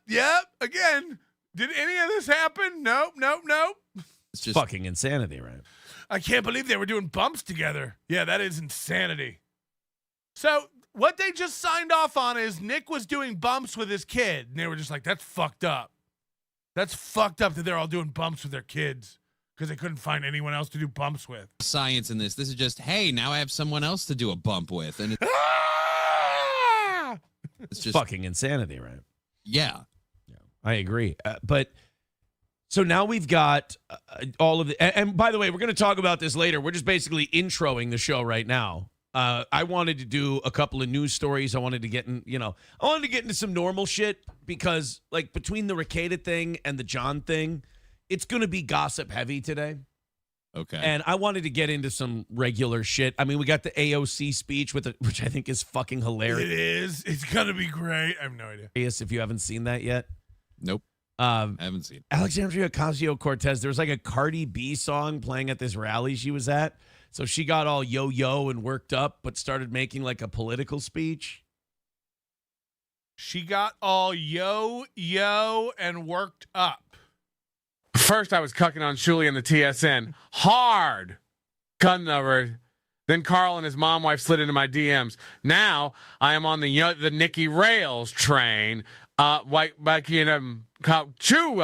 Again, did any of this happen? Nope. It's just fucking insanity, right? I can't believe they were doing bumps together. Yeah, that is insanity. So what they just signed off on is Nick was doing bumps with his kid. And they were just like, that's fucked up. That's fucked up that they're all doing bumps with their kids because they couldn't find anyone else to do bumps with. Science in this. This is just, hey, now I have someone else to do a bump with. And it's just fucking insanity, right? Yeah. I agree. But so now we've got all of the, and by the way, we're going to talk about this later. We're just basically introing the show right now. I wanted to do a couple of news stories. I wanted to get into some normal shit because like between the Rekieta thing and the John thing, it's going to be gossip heavy today. Okay. And I wanted to get into some regular shit. I mean, we got the AOC speech which I think is fucking hilarious. It is. It's going to be great. I have no idea. If you haven't seen that yet. Nope. I haven't seen Alexandria Ocasio-Cortez. There was like a Cardi B song playing at this rally she was at. So she got all yo-yo and worked up, but started making like a political speech. She got all yo-yo and worked up. First, I was cucking on Shuli and the TSN. Hard. Cutting over. Then Carl and his mom wife slid into my DMs. Now, I am on the Nikki Rails train. Chew,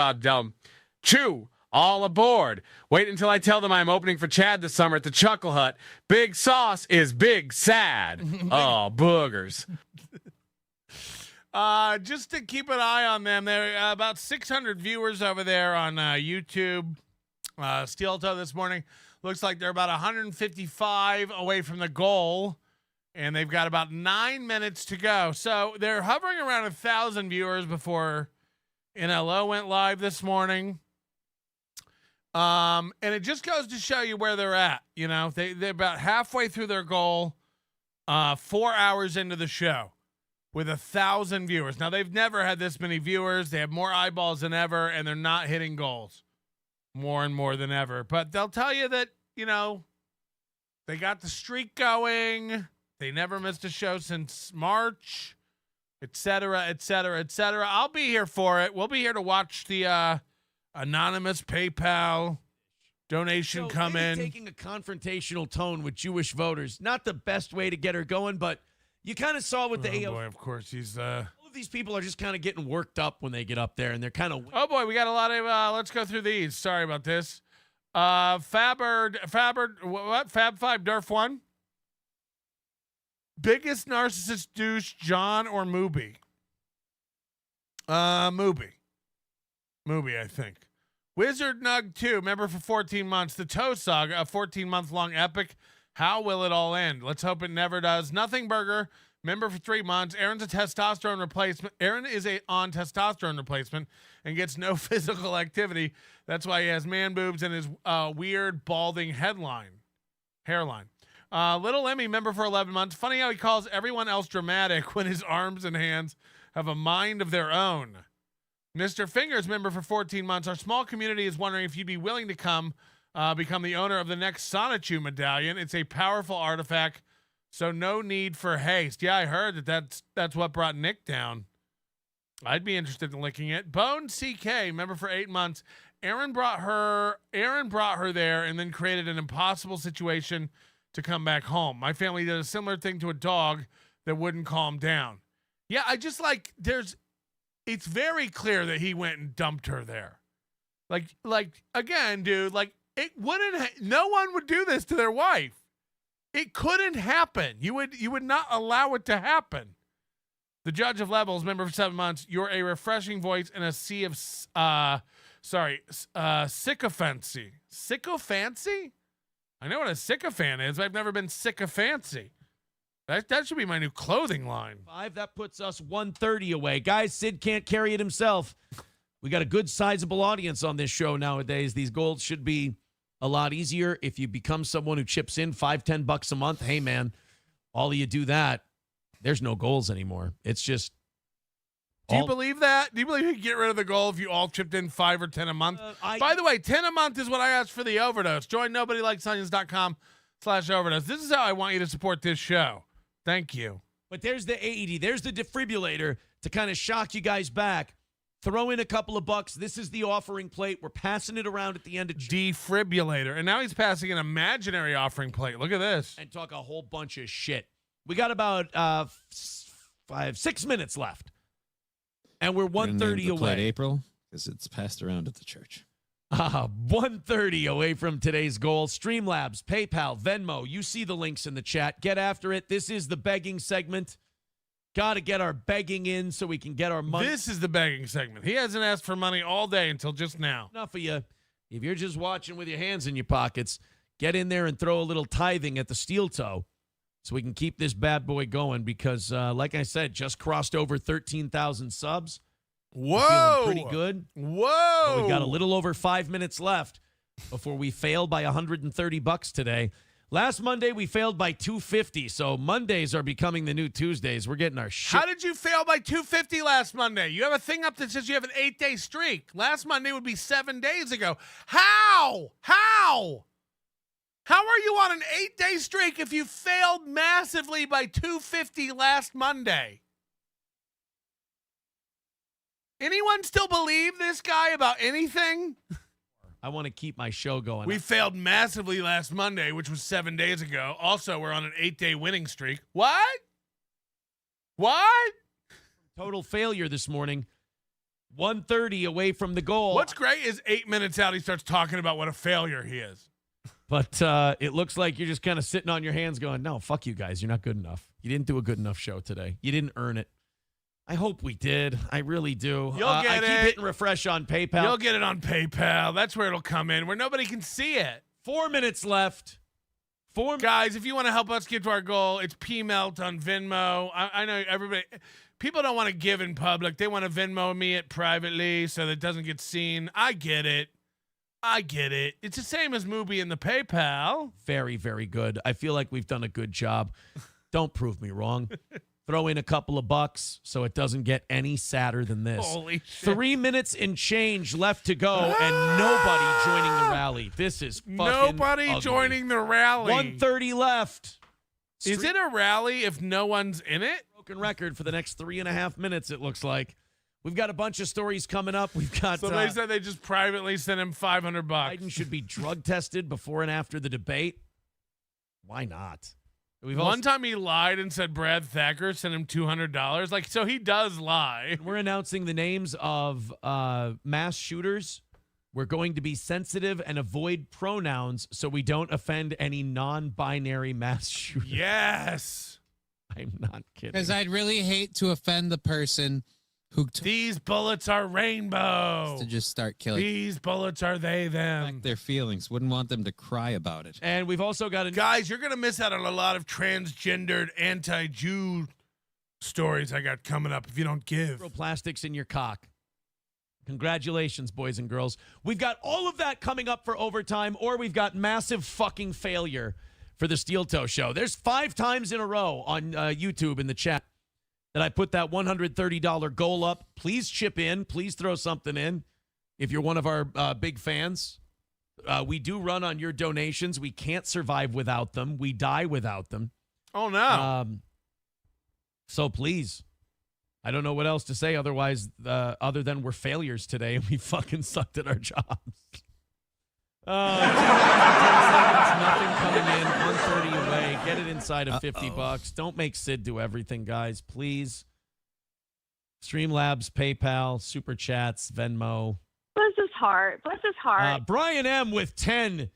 all aboard. Wait until I tell them I'm opening for Chad this summer at the Chuckle Hut. Big Sauce is big sad. Oh, boogers. Just to keep an eye on them, there are about 600 viewers over there on YouTube. Steel Toe this morning. Looks like they're about 155 away from the goal. And they've got about 9 minutes to go. So they're hovering around 1,000 viewers before NLO went live this morning. And it just goes to show you where they're at. You know, they're about halfway through their goal, 4 hours into the show. with 1,000 viewers. Now, they've never had this many viewers. They have more eyeballs than ever, and they're not hitting goals more and more than ever. But they'll tell you that, you know, they got the streak going. They never missed a show since March, et cetera, et cetera, et cetera. I'll be here for it. We'll be here to watch the anonymous PayPal donation come in. Taking a confrontational tone with Jewish voters. Not the best way to get her going, but you kind of saw with the AO. Boy, of course, he's... All of these people are just kind of getting worked up when they get up there, and they're kind of... Oh, boy, we got a lot of... let's go through these. Sorry about this. Fab 5 Durf 1. Biggest narcissist douche, John or Mooby? Mooby, I think. Wizard Nug 2, member for 14 months. The Toe Saga, a 14-month-long epic. How will it all end? Let's hope it never does. Nothing Burger, member for 3 months. Aaron's a testosterone replacement. Aaron is on testosterone replacement and gets no physical activity. That's why he has man boobs and his weird balding hairline. Little Emmy, member for 11 months. Funny how he calls everyone else dramatic when his arms and hands have a mind of their own. Mr. Fingers, member for 14 months. Our small community is wondering if you'd be willing to come become the owner of the next Sonichu medallion. It's a powerful artifact, so no need for haste. Yeah, I heard that's what brought Nick down. I'd be interested in licking it. Bone CK, member for 8 months. Aaron brought her there and then created an impossible situation to come back home. My family did a similar thing to a dog that wouldn't calm down. Yeah, I just like it's very clear that he went and dumped her there. Like again, dude, like it wouldn't no one would do this to their wife. It couldn't happen. You would not allow it to happen. The Judge of Levels, member for 7 months. You're a refreshing voice in a sea of sycophancy. Sycophancy? I know what a sycophant is, but I've never been sycophancy. That should be my new clothing line. 5, that puts us 130 away. Guys, Sid can't carry it himself. We got a good sizable audience on this show nowadays. These goals should be a lot easier if you become someone who chips in $5-10 a month. Hey, man, all of you do that. There's no goals anymore. It's just. Do you believe that? Do you believe you could get rid of the goal if you all chipped in 5 or 10 a month? By the way, 10 a month is what I asked for the overdose. Join nobodylikesonions.com/overdose. This is how I want you to support this show. Thank you. But there's the AED. There's the defibrillator to kind of shock you guys back. Throw in a couple of bucks. This is the offering plate. We're passing it around at the end of defibrillator. And now he's passing an imaginary offering plate. Look at this. And talk a whole bunch of shit. We got about 6 minutes left. And we're 130 away. April, because it's passed around at the church. 130 away from today's goal. Streamlabs, PayPal, Venmo. You see the links in the chat. Get after it. This is the begging segment. Got to get our begging in so we can get our money. This is the begging segment. He hasn't asked for money all day until just now. Enough of you. If you're just watching with your hands in your pockets, get in there and throw a little tithing at the steel toe so we can keep this bad boy going because, like I said, just crossed over 13,000 subs. Whoa. Feeling pretty good. Whoa. But we got a little over 5 minutes left before we fail by $130 today. Last Monday, we failed by $250, so Mondays are becoming the new Tuesdays. We're getting our shit. How did you fail by $250 last Monday? You have a thing up that says you have an 8-day streak. Last Monday would be 7 days ago. How? How are you on an 8-day streak if you failed massively by $250 last Monday? Anyone still believe this guy about anything? I want to keep my show going. We failed massively last Monday, which was 7 days ago. Also, we're on an 8-day winning streak. What? Total failure this morning. 130 away from the goal. What's great is 8 minutes out, he starts talking about what a failure he is. But it looks like you're just kind of sitting on your hands going, no, fuck you guys. You're not good enough. You didn't do a good enough show today. You didn't earn it. I hope we did. I really do. You'll get I keep hitting refresh on PayPal. You'll get it on PayPal. That's where it'll come in, where nobody can see it. 4 minutes left. Guys, if you want to help us get to our goal, it's PMelt on Venmo. I know everybody. People don't want to give in public. They want to Venmo me it privately so that it doesn't get seen. I get it. It's the same as Mooby and the PayPal. Very, very good. I feel like we've done a good job. Don't prove me wrong. throw in a couple of bucks so it doesn't get any sadder than this. Holy shit. 3 minutes and change left to go, and nobody joining the rally. This is fucking Nobody ugly. joining the rally. 1:30 left. Is it a rally if no one's in it? Broken record for the next 3.5 minutes, it looks like. We've got a bunch of stories coming up. We've got Somebody said they just privately sent him $500. Biden should be drug tested before and after the debate. Why not? One time he lied and said Brad Thacker sent him $200. Like, so he does lie. We're announcing the names of mass shooters. We're going to be sensitive and avoid pronouns so we don't offend any non-binary mass shooters. Yes. I'm not kidding. Because I'd really hate to offend the person who these bullets are rainbow. To just start killing. These bullets are they, them. Their feelings. Wouldn't want them to cry about it. And we've also got guys, you're going to miss out on a lot of transgendered anti-Jew stories I got coming up if you don't give. Plastics in your cock. Congratulations, boys and girls. We've got all of that coming up for overtime, or we've got massive fucking failure for the Steel Toe Show. There's 5 times in a row on YouTube in the chat that I put that $130 goal up. Please chip in. Please throw something in if you're one of our big fans. We do run on your donations. We can't survive without them. We die without them. Oh, no. So please. I don't know what else to say otherwise, other than we're failures today and we fucking sucked at our jobs. 10 seconds, nothing coming in, 130 away. Get it inside of $50. Don't make Sid do everything, guys, please. Streamlabs, PayPal, Super Chats, Venmo. Bless his heart. Bless his heart. Brian M. with 10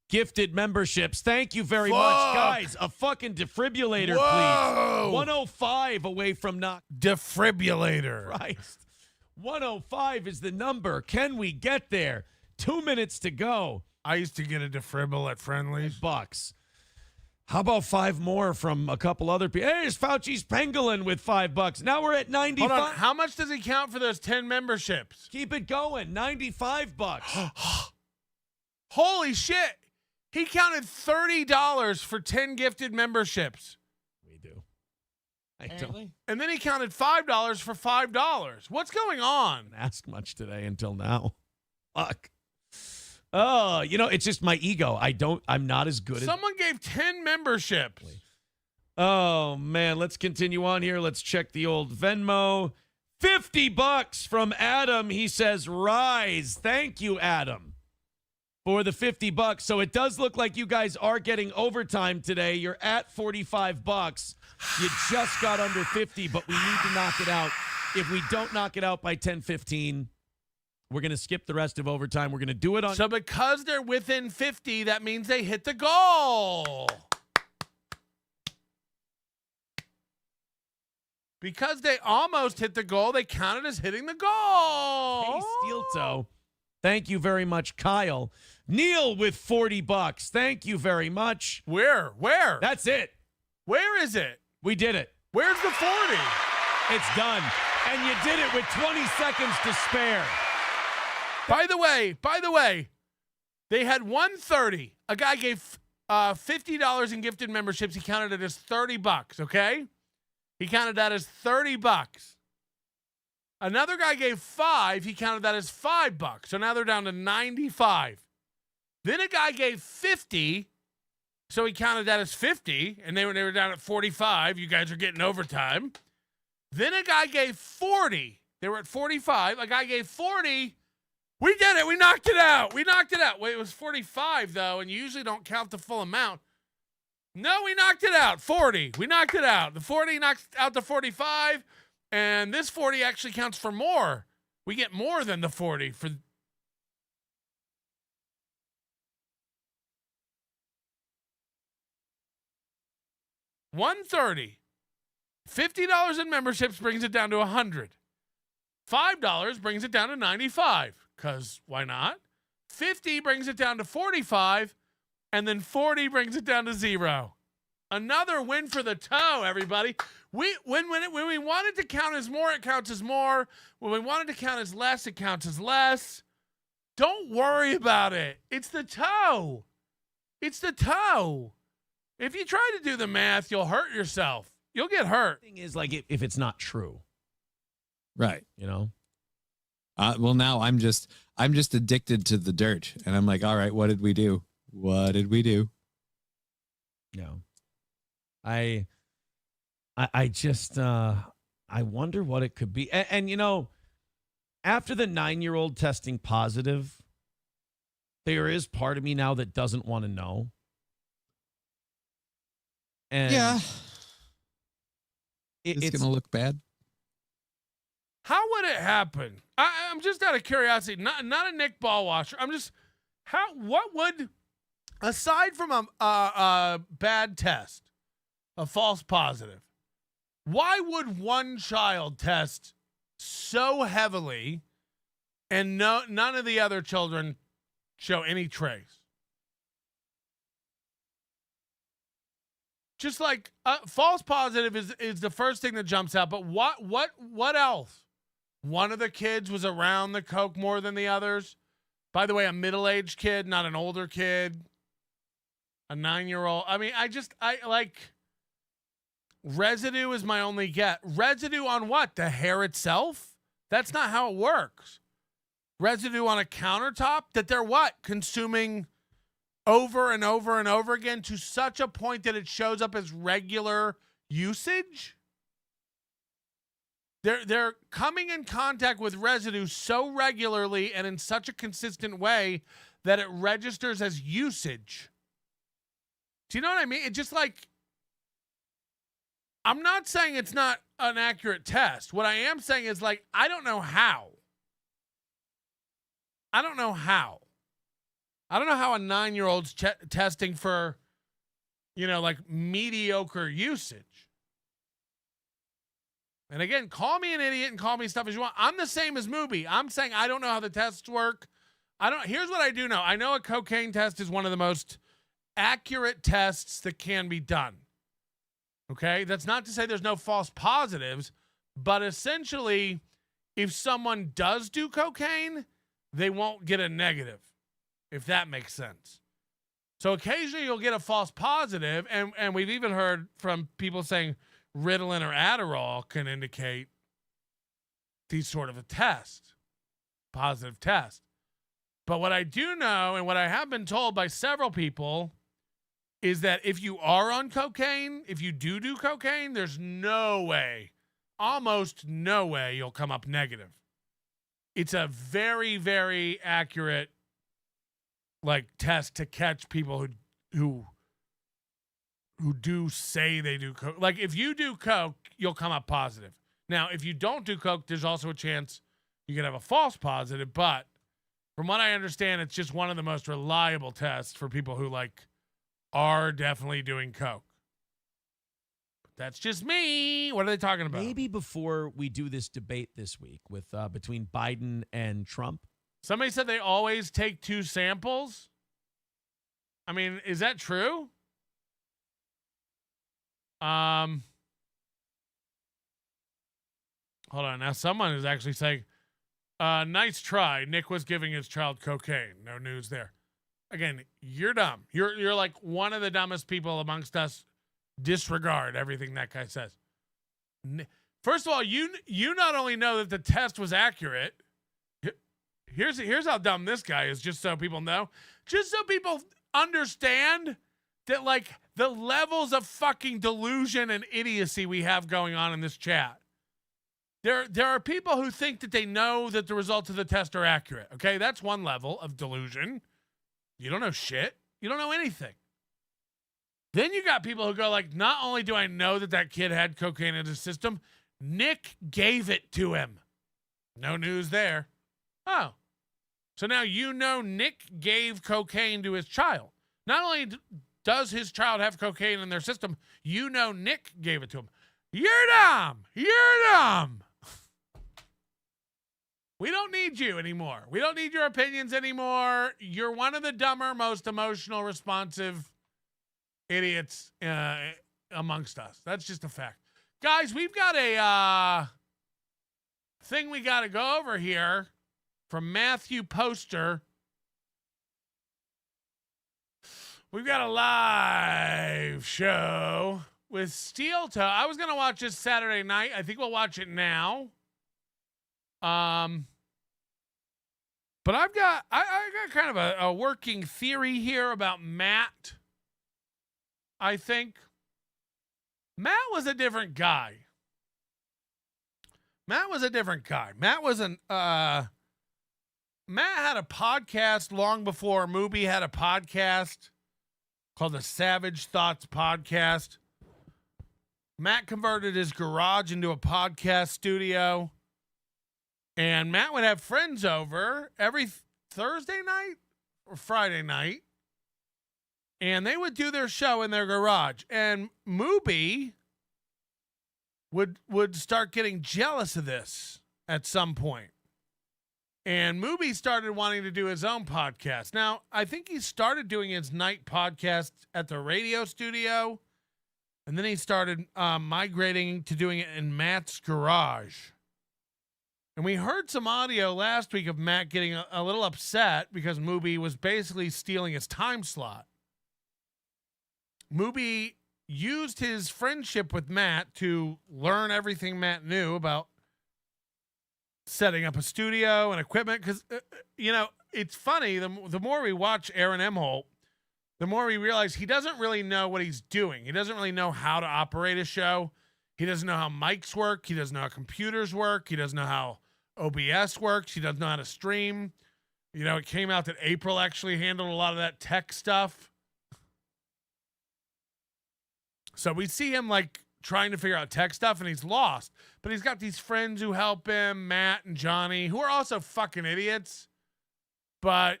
gifted memberships. Thank you very much, guys. A fucking defibrillator, please. 105 away from knock. Defibrillator. Christ. 105 is the number. Can we get there? 2 minutes to go. I used to get a defibrillator at Friendly's. $5. How about 5 more from a couple other people? Hey, there's Fauci's Pangolin with $5. Now we're at 95. Hold on. How much does he count for those 10 memberships? Keep it going. $95. Holy shit. He counted $30 for 10 gifted memberships. We do. And then he counted $5 for $5. What's going on? Didn't ask much today until now. Fuck. Oh, it's just my ego. I'm not as good Someone gave 10 memberships. Oh, man. Let's continue on here. Let's check the old Venmo. $50 from Adam. He says, rise. Thank you, Adam, for the $50. So it does look like you guys are getting overtime today. You're at $45. You just got under 50, but we need to knock it out. If we don't knock it out by 10:15, we're going to skip the rest of overtime. We're going to do it on. So because they're within 50, that means they hit the goal. Because they almost hit the goal, they counted as hitting the goal. Hey, Steel Toe. Thank you very much, Kyle. Neil with $40. Thank you very much. Where? That's it. Where is it? We did it. Where's the 40? It's done. And you did it with 20 seconds to spare. By the way, they had 130. A guy gave $50 in gifted memberships. He counted it as $30, okay? He counted that as $30. Another guy gave 5. He counted that as $5. So now they're down to 95. Then a guy gave 50. So he counted that as 50. And they were down at 45. You guys are getting overtime. Then a guy gave 40. They were at 45. A guy gave 40. We did it. We knocked it out. Wait, it was 45, though, and you usually don't count the full amount. No, we knocked it out. 40. We knocked it out. The 40 knocks out the 45, and this 40 actually counts for more. We get more than the 40 for. $130. $50 in memberships brings it down to $100. $5 brings it down to 95. Because why not? 50 brings it down to 45, and then 40 brings it down to 0. Another win for the toe, everybody. When we want it to count as more, it counts as more. When we want it to count as less, it counts as less. Don't worry about it. It's the toe. It's the toe. If you try to do the math, you'll hurt yourself. You'll get hurt. Thing is, like, if it's not true, Right. you know. Well, now I'm just addicted to the dirt, and I'm like, all right, what did we do? What did we do? No. I just I wonder what it could be. And you know, after the 9-year-old testing positive, there is part of me now that doesn't want to know. And Yeah. it's It's going to look bad. How would it happen? I'm just out of curiosity. Not a Nick ball washer. I'm just what would, aside from a bad test, a false positive, why would one child test so heavily and none of the other children show any trace? Just like false positive is the first thing that jumps out, but what else? One of the kids was around the coke more than the others. By the way, a middle-aged kid, not an older kid. A 9-year-old. I mean, I like residue is my only get. Residue on what? The hair itself? That's not how it works. Residue on a countertop that they're what? Consuming over and over and over again to such a point that it shows up as regular usage? They're coming in contact with residue so regularly and in such a consistent way that it registers as usage. Do you know what I mean? It's just like, I'm not saying it's not an accurate test. What I am saying is, like, I don't know how. I don't know how a 9-year-old's testing for, like mediocre usage. And again, call me an idiot and call me stuff as you want. I'm the same as Mooby. I'm saying I don't know how the tests work. Here's what I do know. I know a cocaine test is one of the most accurate tests that can be done. Okay? That's not to say there's no false positives, but essentially, if someone does do cocaine, they won't get a negative, if that makes sense. So occasionally you'll get a false positive, and we've even heard from people saying Ritalin or Adderall can indicate these sort of a test, positive test. But what I do know, and what I have been told by several people, is that if you are on cocaine, if you do cocaine, there's no way, almost no way you'll come up negative. It's a very, very accurate, like, test to catch people who do say they do coke. Like, if you do coke, you'll come up positive. Now, if you don't do coke, there's also a chance you could have a false positive. But from what I understand, it's just one of the most reliable tests for people who, like, are definitely doing coke. That's just me. What are they talking about? Maybe before we do this debate this week with between Biden and Trump. Somebody said they always take 2 samples. I mean, is that true? Hold on. Now someone is actually saying, nice try. Nick was giving his child cocaine. No news there. Again, you're dumb. You're like one of the dumbest people amongst us. Disregard everything that guy says. First of all, you not only know that the test was accurate. Here's how dumb this guy is, just so people know. Just so people understand that, like, the levels of fucking delusion and idiocy we have going on in this chat. There are people who think that they know that the results of the test are accurate. Okay, that's one level of delusion. You don't know shit. You don't know anything. Then you got people who go like, not only do I know that kid had cocaine in his system, Nick gave it to him. No news there. Oh. So now you know Nick gave cocaine to his child. Not only does his child have cocaine in their system, you know Nick gave it to him. You're dumb. You're dumb. We don't need you anymore. We don't need your opinions anymore. You're one of the dumber, most emotional, responsive idiots amongst us. That's just a fact. Guys, we've got a thing we got to go over here from Mathew Poster. We've got a live show with Steel Toe. I was gonna watch this Saturday night. I think we'll watch it now. But I got kind of a working theory here about Matt. I think Matt was a different guy. Matt had a podcast long before Mooby had a podcast called the Savage Thoughts Podcast. Matt converted his garage into a podcast studio. And Matt would have friends over every Thursday night or Friday night. And they would do their show in their garage. And Mooby would start getting jealous of this at some point. And Mooby started wanting to do his own podcast. Now, I think he started doing his night podcast at the radio studio. And then he started migrating to doing it in Matt's garage. And we heard some audio last week of Matt getting a little upset because Mooby was basically stealing his time slot. Mooby used his friendship with Matt to learn everything Matt knew about setting up a studio and equipment. Because, it's funny. The more we watch Aaron Imholte, the more we realize he doesn't really know what he's doing. He doesn't really know how to operate a show. He doesn't know how mics work. He doesn't know how computers work. He doesn't know how OBS works. He doesn't know how to stream. It came out that April actually handled a lot of that tech stuff. So we see him trying to figure out tech stuff and he's lost. But he's got these friends who help him, Matt and Johnny, who are also fucking idiots. But,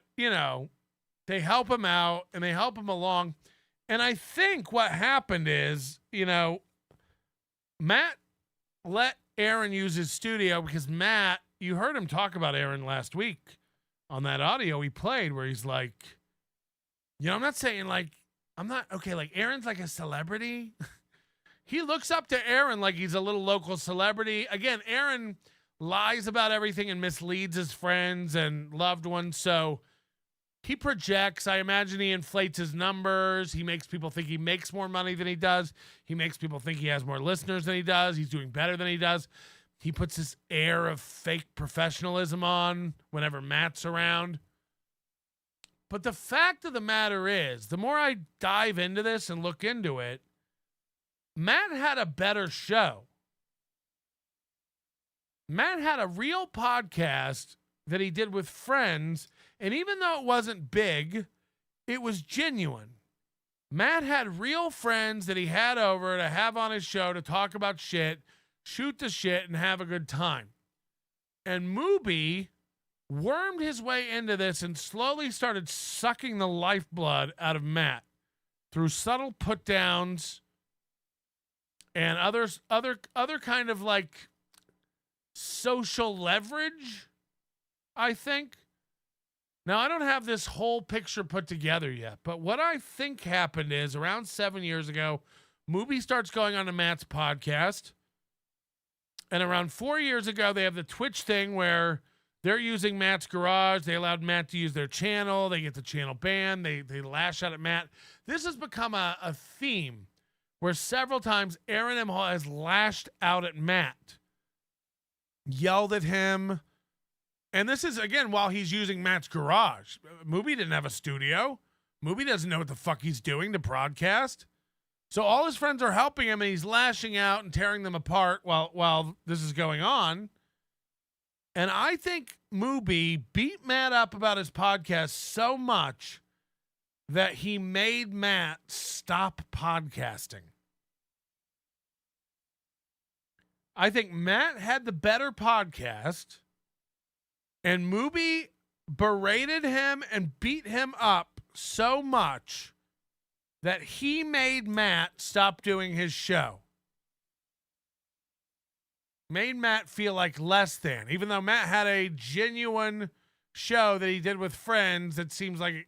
they help him out and they help him along. And I think what happened is, Matt let Aaron use his studio because Matt, you heard him talk about Aaron last week on that audio he played where he's like, I'm not saying Aaron's like a celebrity. He looks up to Aaron like he's a little local celebrity. Again, Aaron lies about everything and misleads his friends and loved ones. So he projects. I imagine he inflates his numbers. He makes people think he makes more money than he does. He makes people think he has more listeners than he does. He's doing better than he does. He puts this air of fake professionalism on whenever Matt's around. But the fact of the matter is, the more I dive into this and look into it, Matt had a better show. Matt had a real podcast that he did with friends, and even though it wasn't big, it was genuine. Matt had real friends that he had over to have on his show to talk about shit, shoot the shit, and have a good time. And Mooby wormed his way into this and slowly started sucking the lifeblood out of Matt through subtle put downs and other kind of social leverage, I think. Now, I don't have this whole picture put together yet, but what I think happened is around 7 years ago, Mooby starts going on to Matt's podcast. And around 4 years ago, they have the Twitch thing where they're using Matt's garage. They allowed Matt to use their channel. They get the channel banned. They lash out at Matt. This has become a theme where several times Aaron Imholte has lashed out at Matt, yelled at him. And this is, again, while he's using Matt's garage. Mooby didn't have a studio. Mooby doesn't know what the fuck he's doing to broadcast. So all his friends are helping him, and he's lashing out and tearing them apart while this is going on. And I think Mooby beat Matt up about his podcast so much that he made Matt stop podcasting. I think Matt had the better podcast, and Mooby berated him and beat him up so much that he made Matt stop doing his show. Made Matt feel like less than, even though Matt had a genuine show that he did with friends that seems like,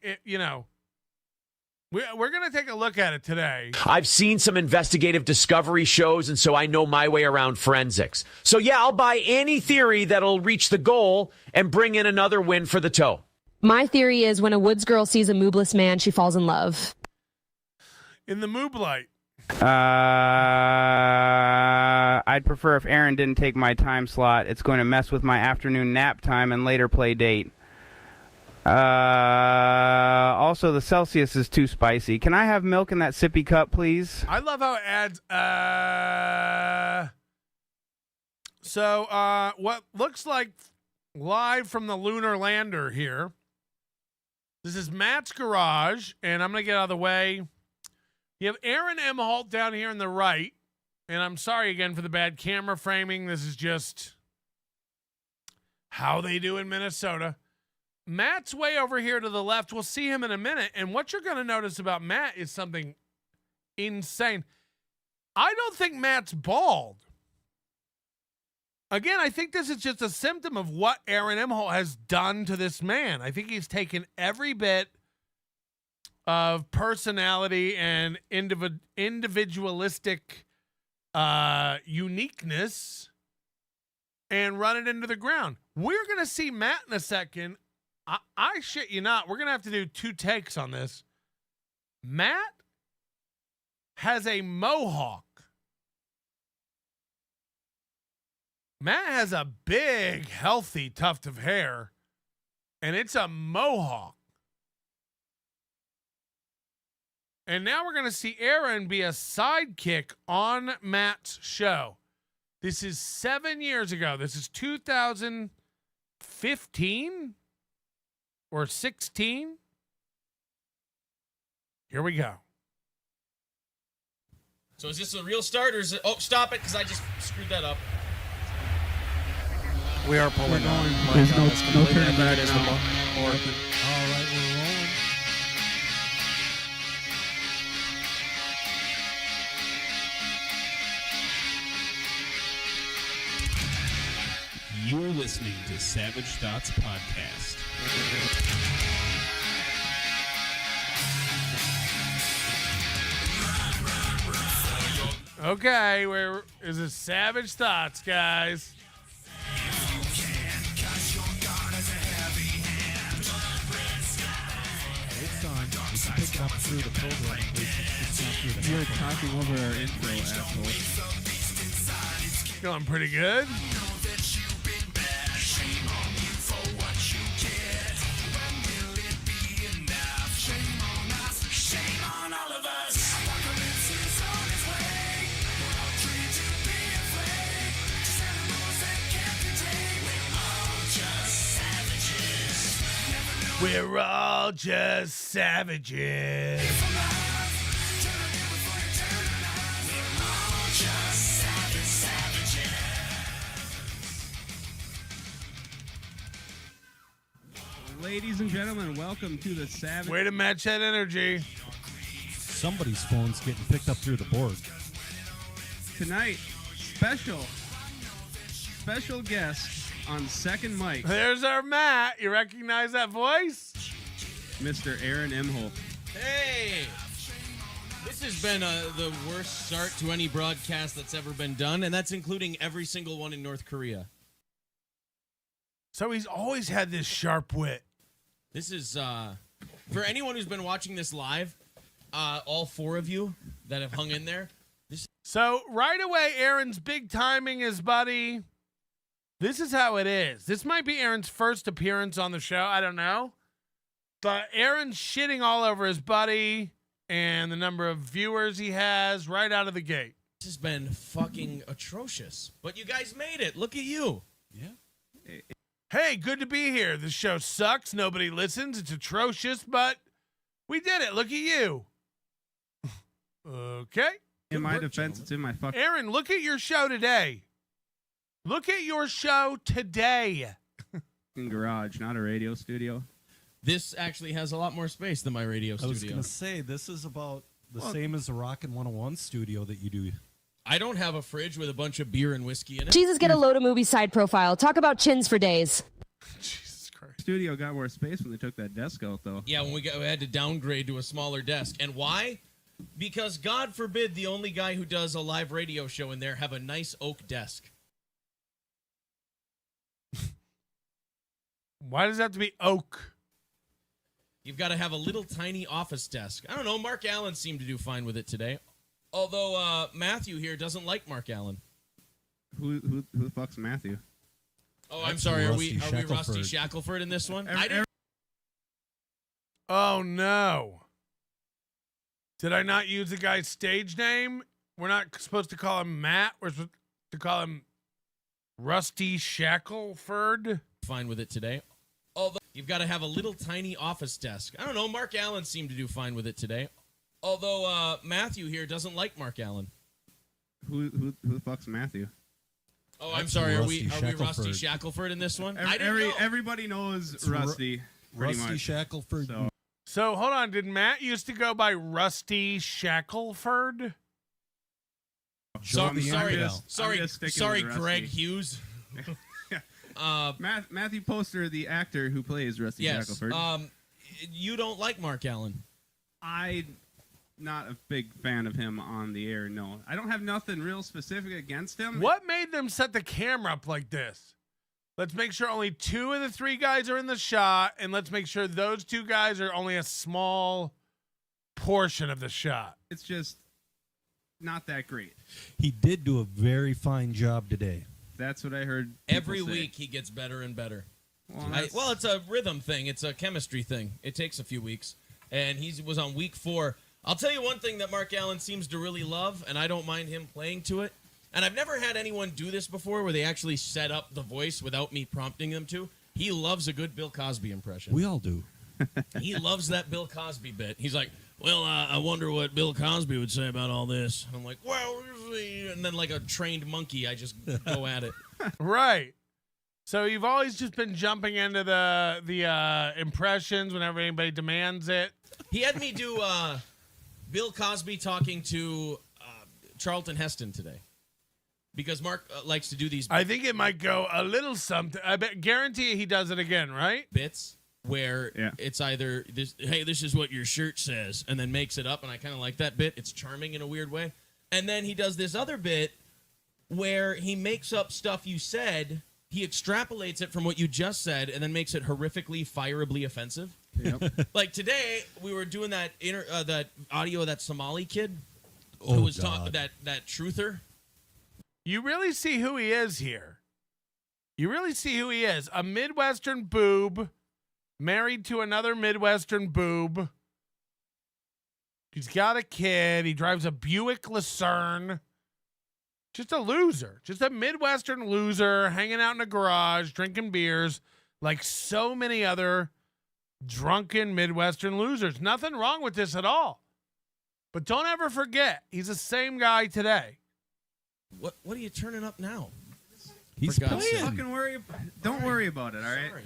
we're going to take a look at it today. I've seen some investigative discovery shows, and so I know my way around forensics. So yeah, I'll buy any theory that'll reach the goal and bring in another win for the toe. My theory is when a woods girl sees a moobless man, she falls in love. In the moob light. I'd prefer if Aaron didn't take my time slot. It's going to mess with my afternoon nap time and later play date. Also, the Celsius is too spicy. Can I have milk in that sippy cup, please? I love how it adds. So, what looks like live from the lunar lander here. This is Matt's garage, and I'm going to get out of the way. You have Aaron Imholte down here on the right, and I'm sorry again for the bad camera framing. This is just how they do in Minnesota. Matt's way over here to the left. We'll see him in a minute, and what you're going to notice about Matt is something insane. I don't think Matt's bald. Again, I think this is just a symptom of what Aaron Imholte has done to this man. I think he's taken every bit of personality and individualistic uniqueness and run it into the ground. We're going to see Matt in a second. I shit you not. We're going to have to do 2 takes on this. Matt has a mohawk. Matt has a big, healthy tuft of hair, and it's a mohawk. And now we're going to see Aaron be a sidekick on Matt's show. This is 7 years ago. This is 2015 or 16. Here we go. So is this a real start, or is it... Oh, stop it, because I just screwed that up. We are pulling on. There's no turning back now. All right, we're rolling. You're listening to Savage Thoughts Podcast. Okay, where is this Savage Thoughts, guys? It's on. You can pick it up through the program. It's not through the You're talking over our intro, asshole. Going pretty good. We're all just savages. Ladies and gentlemen, welcome to the Savage... Way to match that energy. Somebody's phone's getting picked up through the board. Tonight, special guest on second mic. There's our Matt. You recognize that voice? Mr. Aaron Imholte. Hey! This has been the worst start to any broadcast that's ever been done, and that's including every single one in North Korea. So he's always had this sharp wit. This is, for anyone who's been watching this live, all 4 of you that have hung in there. So right away, Aaron's big timing his buddy. This is how it is. This might be Aaron's first appearance on the show. I don't know. But Aaron's shitting all over his buddy and the number of viewers he has right out of the gate. This has been fucking atrocious. But you guys made it. Look at you. Yeah. Hey, good to be here. This show sucks. Nobody listens. It's atrocious, but we did it. Look at you. Okay. In my defense, it's in my fucking... Aaron, look at your show today. Look at your show today. Garage, not a radio studio. This actually has a lot more space than my radio studio. I was going to say, this is about the same as the Rockin' 101 studio that you do. I don't have a fridge with a bunch of beer and whiskey in it. Jesus, get a load of Mooby side profile. Talk about chins for days. Jesus Christ. Studio got more space when they took that desk out, though. Yeah, when we had to downgrade to a smaller desk. And why? Because God forbid the only guy who does a live radio show in there have a nice oak desk. Why does it have to be oak? You've got to have a little tiny office desk. I don't know. Mark Allen seemed to do fine with it today. Although Matthew here doesn't like Mark Allen. Who the fuck's Matthew? Oh, I'm sorry. Are we Rusty Shackelford in this one? Oh no! Did I not use the guy's stage name? We're not supposed to call him Matt. We're supposed to call him Rusty Shackelford. Fine with it today. Although you've got to have a little tiny office desk. I don't know. Mark Allen seemed to do fine with it today. Although Matthew here doesn't like Mark Allen. Who the fuck's Matthew? Oh, I'm sorry. Are we Rusty Shackelford in this one? Everybody knows Rusty. Rusty Shackelford. So hold on. Did Matt used to go by Rusty Shackelford? Sorry, Greg Hughes. Mathew Poster, the actor who plays Rusty Shackelford. You don't like Mark Allen. I'm not a big fan of him on the air, no. I don't have nothing real specific against him. What made them set the camera up like this? Let's make sure only 2 of the 3 guys are in the shot, and let's make sure those 2 guys are only a small portion of the shot. It's just not that great. He did do a very fine job today. That's what I heard. Every week he gets better and better. Well, it's a rhythm thing. It's a chemistry thing. It takes a few weeks. And he was on week 4. I'll tell you one thing that Mark Allen seems to really love, and I don't mind him playing to it. And I've never had anyone do this before where they actually set up the voice without me prompting them to. He loves a good Bill Cosby impression. We all do. He loves that Bill Cosby bit. He's like, well, I wonder what Bill Cosby would say about all this. And I'm like, well, and then like a trained monkey, I just go at it. Right. So you've always just been jumping into the impressions whenever anybody demands it. He had me do Bill Cosby talking to Charlton Heston today. Because Mark likes to do these. I think it might go a little something. I guarantee he does it again, right? Bits where it's either this, hey, this is what your shirt says, and then makes it up, and I kind of like that bit. It's charming in a weird way. And then he does this other bit where he makes up stuff you said, he extrapolates it from what you just said, and then makes it horrifically, fireably offensive. Yep. Like today, we were doing that that audio of that Somali kid who was talking that truther. You really see who he is here. You really see who he is. A Midwestern boob married to another Midwestern boob. He's got a kid. He drives a Buick Lucerne. Just a loser. Just a Midwestern loser hanging out in a garage, drinking beers like so many other drunken Midwestern losers. Nothing wrong with this at all. But don't ever forget, he's the same guy today. What are you turning up now? He's playing. Don't worry about it, all right? Sorry.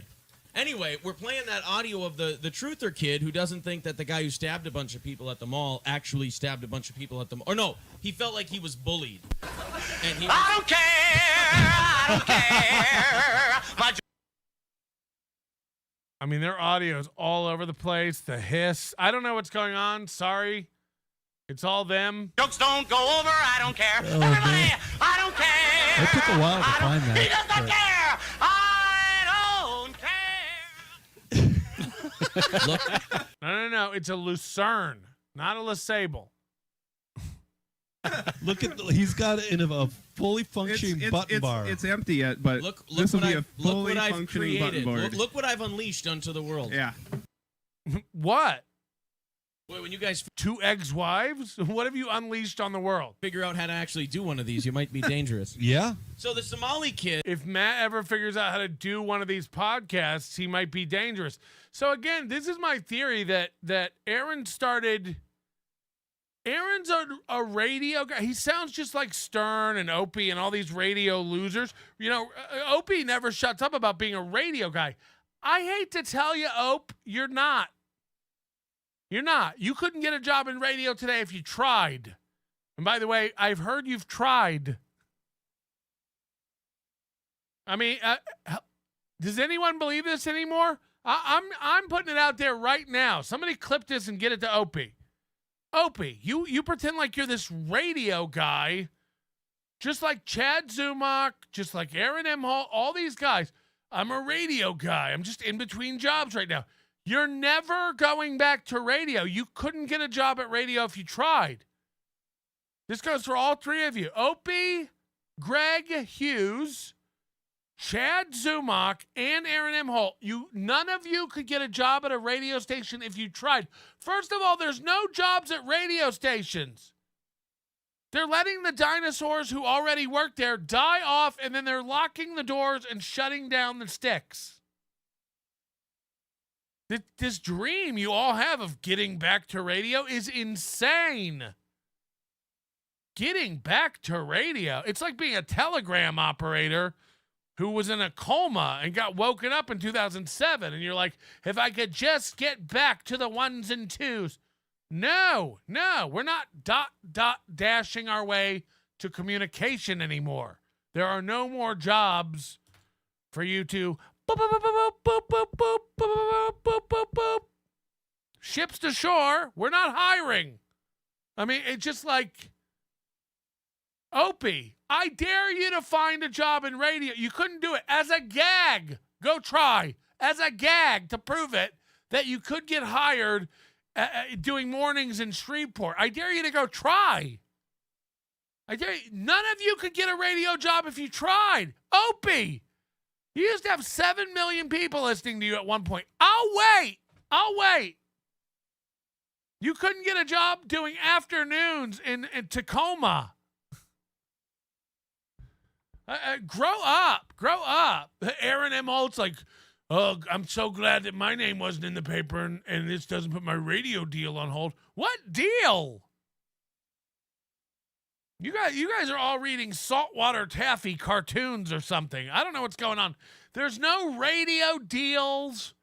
Anyway, we're playing that audio of the truther kid who doesn't think that the guy who stabbed a bunch of people at the mall actually stabbed a bunch of people at the mall. Or no, he felt like he was bullied. And he I don't care. I mean, their audio's all over the place. The hiss. I don't know what's going on. Sorry. It's all them. Jokes don't go over. I don't care. Everybody, I don't care. It took a while to find that. He does not care. I don't care. Look. No. It's a Lucerne, not a LeSable. Look at he's got it in a fully functioning button bar. It's empty yet, but this will be a fully functioning button board. Look what I've unleashed onto the world. Yeah. What? Wait, when you guys 2 ex-wives? What have you unleashed on the world? Figure out how to actually do one of these, you might be dangerous. Yeah. So the Somali kid. If Matt ever figures out how to do one of these podcasts, he might be dangerous. So again, this is my theory that Aaron started. Aaron's a radio guy. He sounds just like Stern and Opie and all these radio losers. You know, Opie never shuts up about being a radio guy. I hate to tell you, Ope, you're not. You're not. You couldn't get a job in radio today if you tried. And by the way, I've heard you've tried. I mean, does anyone believe this anymore? I'm putting it out there right now. Somebody clip this and get it to Opie. Opie, you pretend like you're this radio guy, just like Chad Zumach, just like Aaron Imholte, all these guys. I'm a radio guy. I'm just in between jobs right now. You're never going back to radio. You couldn't get a job at radio if you tried. This goes for all three of you. Opie, Greg Hughes, Chad Zumach, and Aaron Imholte. None of you could get a job at a radio station if you tried. First of all, there's no jobs at radio stations. They're letting the dinosaurs who already work there die off, and then they're locking the doors and shutting down the sticks. This dream you all have of getting back to radio is insane. Getting back to radio. It's like being a telegram operator who was in a coma and got woken up in 2007. And you're like, if I could just get back to the ones and twos. No, we're not dashing our way to communication anymore. There are no more jobs for you to boop, boop, boop, boop, boop, boop, boop, boop, boop, boop, boop. Ships to shore. We're not hiring. I mean, it's just like, Opie, I dare you to find a job in radio. You couldn't do it. As a gag, go try. As a gag to prove it that you could get hired doing mornings in Shreveport. I dare you to go try. I dare you. None of you could get a radio job if you tried. Opie, you used to have 7 million people listening to you at one point. I'll wait. You couldn't get a job doing afternoons in Tacoma. Grow up. Aaron Imholte's like, oh, I'm so glad that my name wasn't in the paper and this doesn't put my radio deal on hold. What deal? You guys are all reading Saltwater Taffy cartoons or something. I don't know what's going on. There's no radio deals.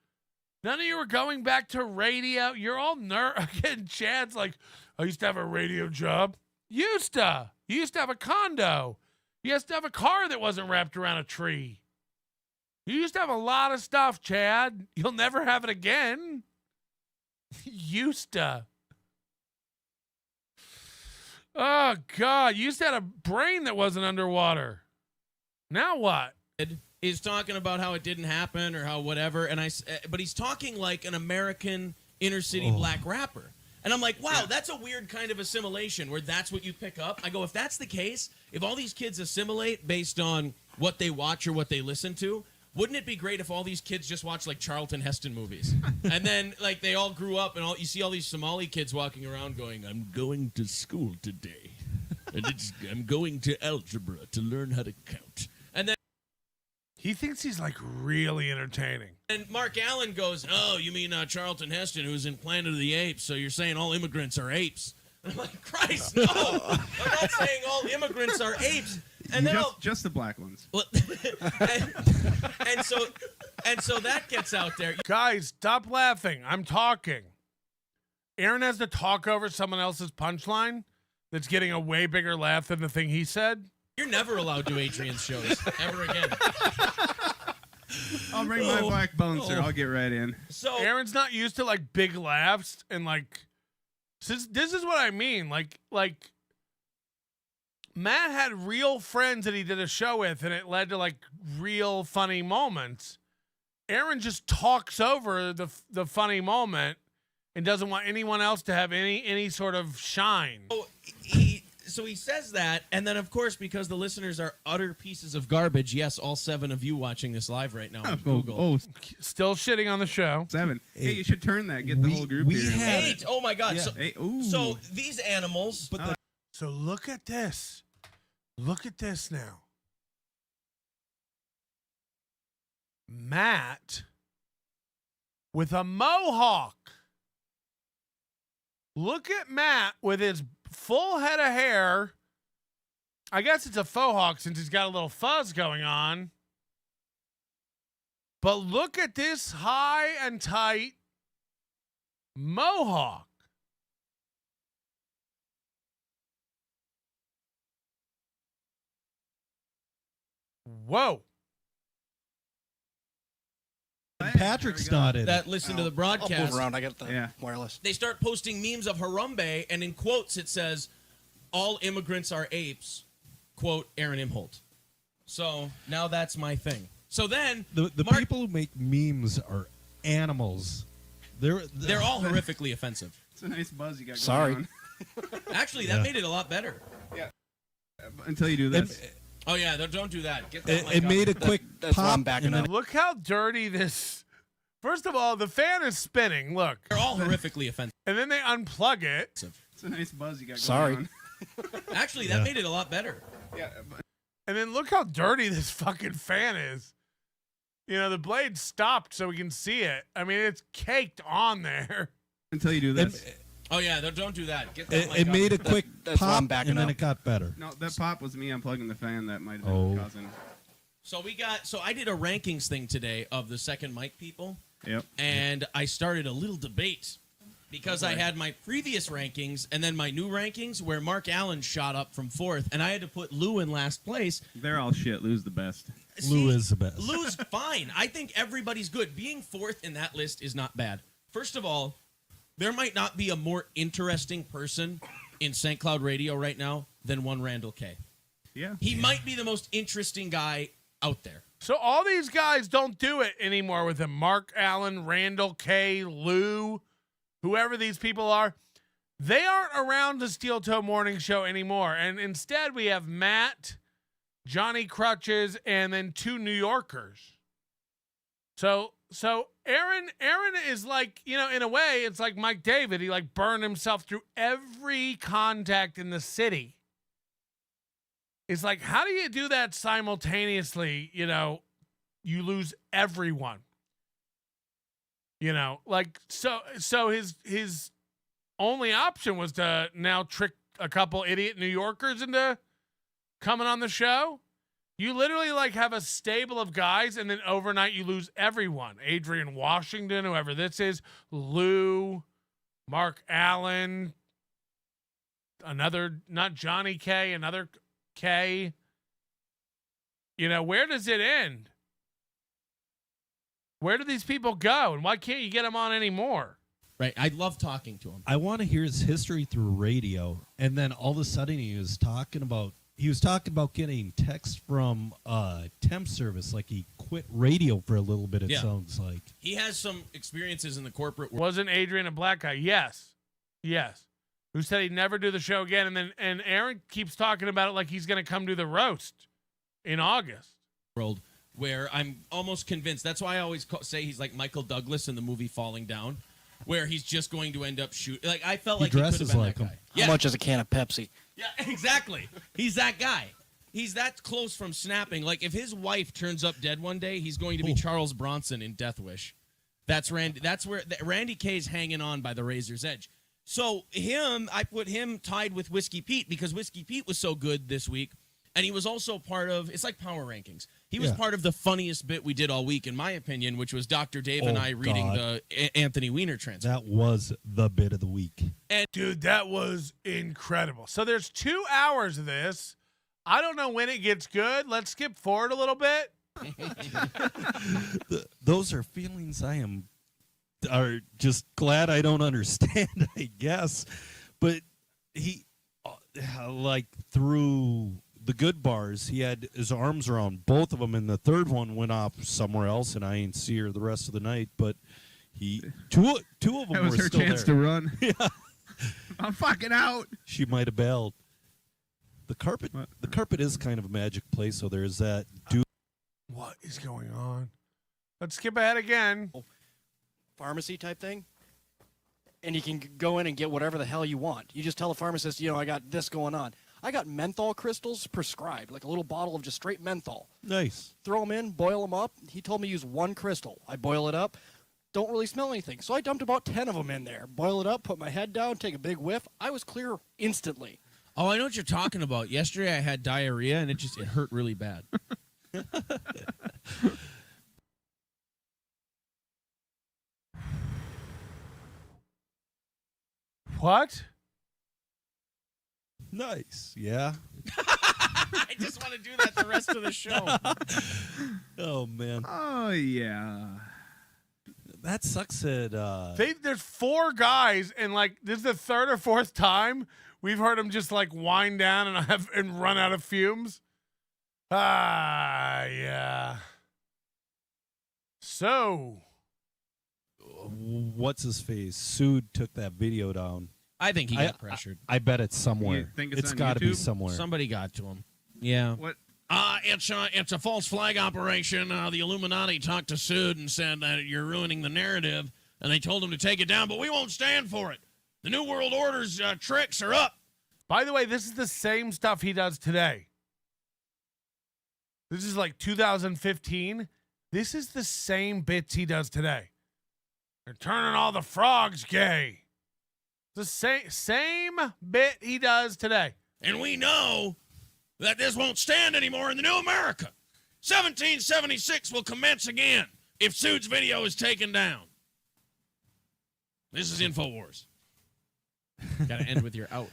None of you are going back to radio. You're all Again, Chad's like, I used to have a radio job. You used to have a condo. You used to have a car that wasn't wrapped around a tree. You used to have a lot of stuff, Chad. You'll never have it again. Used to. Oh, God. You used to have a brain that wasn't underwater. Now what? Is talking about how it didn't happen or how whatever, but he's talking like an American inner city black rapper. And I'm like, wow, that's a weird kind of assimilation where that's what you pick up. I go, if that's the case, if all these kids assimilate based on what they watch or what they listen to, wouldn't it be great if all these kids just watch like Charlton Heston movies? And then like they all grew up and you see all these Somali kids walking around going, I'm going to school today. And I'm going to algebra to learn how to count. And then he thinks he's like really entertaining. And Mark Allen goes, oh, you mean Charlton Heston, who's in Planet of the Apes, so you're saying all immigrants are apes. And I'm like, Christ, no. I'm not saying all immigrants are apes. And then just the black ones. and so that gets out there. Guys, stop laughing. I'm talking. Aaron has to talk over someone else's punchline that's getting a way bigger laugh than the thing he said. You're never allowed to Adrian's shows ever again. I'll bring my black bouncer. I'll get right in. So Aaron's not used to like big laughs and like. This is what I mean. Like Matt had real friends that he did a show with, and it led to like real funny moments. Aaron just talks over the funny moment and doesn't want anyone else to have any sort of shine. So he says that, and then, of course, because the listeners are utter pieces of garbage, yes, all 7 of you watching this live right now on Google. Still shitting on the show. 7. Hey, you should turn that. Get the whole group here. 8. Oh, my God. Yeah. So these animals. So look at this. Look at this now. Matt with a mohawk. Look at Matt with his full head of hair. I guess it's a faux hawk since he's got a little fuzz going on. But look at this high and tight mohawk. Whoa. Patrick's nodded. That listen to the broadcast. I'll move around. I got the wireless. They start posting memes of Harambe, and in quotes it says, all immigrants are apes, quote, Aaron Imholte. So now that's my thing. So then the people who make memes are animals. They're all horrifically offensive. It's a nice buzz you got going Sorry. on. Actually, that made it a lot better. Until you do this. Oh yeah, don't do that. Get that mic It up. made a quick That's why pop. I'm backing and then up. Look how dirty this. First of all, the fan is spinning. Look. They're all horrifically offensive. And then they unplug it. It's a nice buzz you got Sorry. going on. Actually, that made it a lot better. Yeah. And then look how dirty this fucking fan is. You know, the blade stopped so we can see it. I mean, it's caked on there. Until you do this. Oh yeah, don't do that. Get that mic it up. made a quick That's why I'm pop, backing and then up. it got better. No, that pop was me unplugging the fan. That might have been causing. So I did a rankings thing today of the second mic people. Yep. And I started a little debate because I had my previous rankings and then my new rankings where Mark Allen shot up from 4th and I had to put Lou in last place. They're all shit. Lou's the best. Lou is the best. Lou's fine. I think everybody's good. Being 4th in that list is not bad. First of all, there might not be a more interesting person in St. Cloud radio right now than one Randall K. Yeah. He might be the most interesting guy out there. So all these guys don't do it anymore with him. Mark Allen, Randall K, Lou, whoever these people are. They aren't around the Steel Toe Morning Show anymore. And instead we have Matt, Johnny Crutches, and then 2 New Yorkers. So Aaron is like, you know, in a way, it's like Mike David. He like burned himself through every contact in the city. It's like, how do you do that simultaneously? You know, you lose everyone. You know, like so his only option was to now trick a couple idiot New Yorkers into coming on the show. You literally like have a stable of guys and then overnight you lose everyone. Adrian Washington, whoever this is, Lou, Mark Allen, another, not Johnny K, another K. You know, where does it end? Where do these people go? And why can't you get them on anymore? Right. I love talking to him. I want to hear his history through radio, and then all of a sudden he was talking about getting text from temp service, like he quit radio for a little bit. It sounds like He has some experiences in the corporate world. Wasn't Adrian a black guy? Yes. Who said he'd never do the show again? And Aaron keeps talking about it like he's going to come do the roast in August. World where I'm almost convinced. That's why I always say he's like Michael Douglas in the movie Falling Down, where he's just going to end up shooting. Like I felt like he could have been that guy. How much is a can of Pepsi? Yeah, exactly. He's that guy. He's that close from snapping. Like if his wife turns up dead one day, he's going to be Charles Bronson in Death Wish. That's Randy. That's where Randy K's hanging on by the razor's edge. So I put him tied with Whiskey Pete because Whiskey Pete was so good this week, and he was also part of. It's like Power Rankings. He was part of the funniest bit we did all week, in my opinion, which was Dr. Dave and I reading the Anthony Weiner transcript. that was the bit of the week. And dude, that was incredible. So there's 2 hours of this. I don't know when it gets good. Let's skip forward a little bit. Those are feelings I are just glad I don't understand, I guess. But he, like, through the good bars, he had his arms around both of them, and the third one went off somewhere else, and I ain't see her the rest of the night. But two of them That was were her still chance there. to run. Yeah, I'm fucking out. she might have bailed. The carpet is kind of a magic place, so there's that. What is going on? Let's skip ahead again. Pharmacy type thing. And you can go in and get whatever the hell you want. You just tell the pharmacist, you know, I got this going on. I got menthol crystals prescribed, like a little bottle of just straight menthol. Nice. Throw them in, boil them up. He told me use 1 crystal. I boil it up. Don't really smell anything. So I dumped about 10 of them in there. Boil it up, put my head down, take a big whiff. I was clear instantly. Oh, I know what you're talking about. Yesterday I had diarrhea, and it hurt really bad. What? Nice. Yeah. I just want to do that the rest of the show. Oh, man. Oh, yeah. That sucks that There's 4 guys, and like this is the 3rd or 4th time we've heard them just like wind down and run out of fumes. Yeah. So, what's his face? Sood took that video down. I think he got pressured. I bet it's somewhere. You think it's on got to be YouTube? somewhere. Somebody got to him. Yeah. What? It's a false flag operation. The Illuminati talked to Sud and said that you're ruining the narrative, and they told him to take it down, but we won't stand for it. The New World Order's tricks are up. By the way, this is the same stuff he does today. This is like 2015. This is the same bits he does today. They're turning all the frogs gay. The same bit he does today. And we know that this won't stand anymore in the new America. 1776 will commence again if Sud's video is taken down. This is InfoWars. Got to end with your out.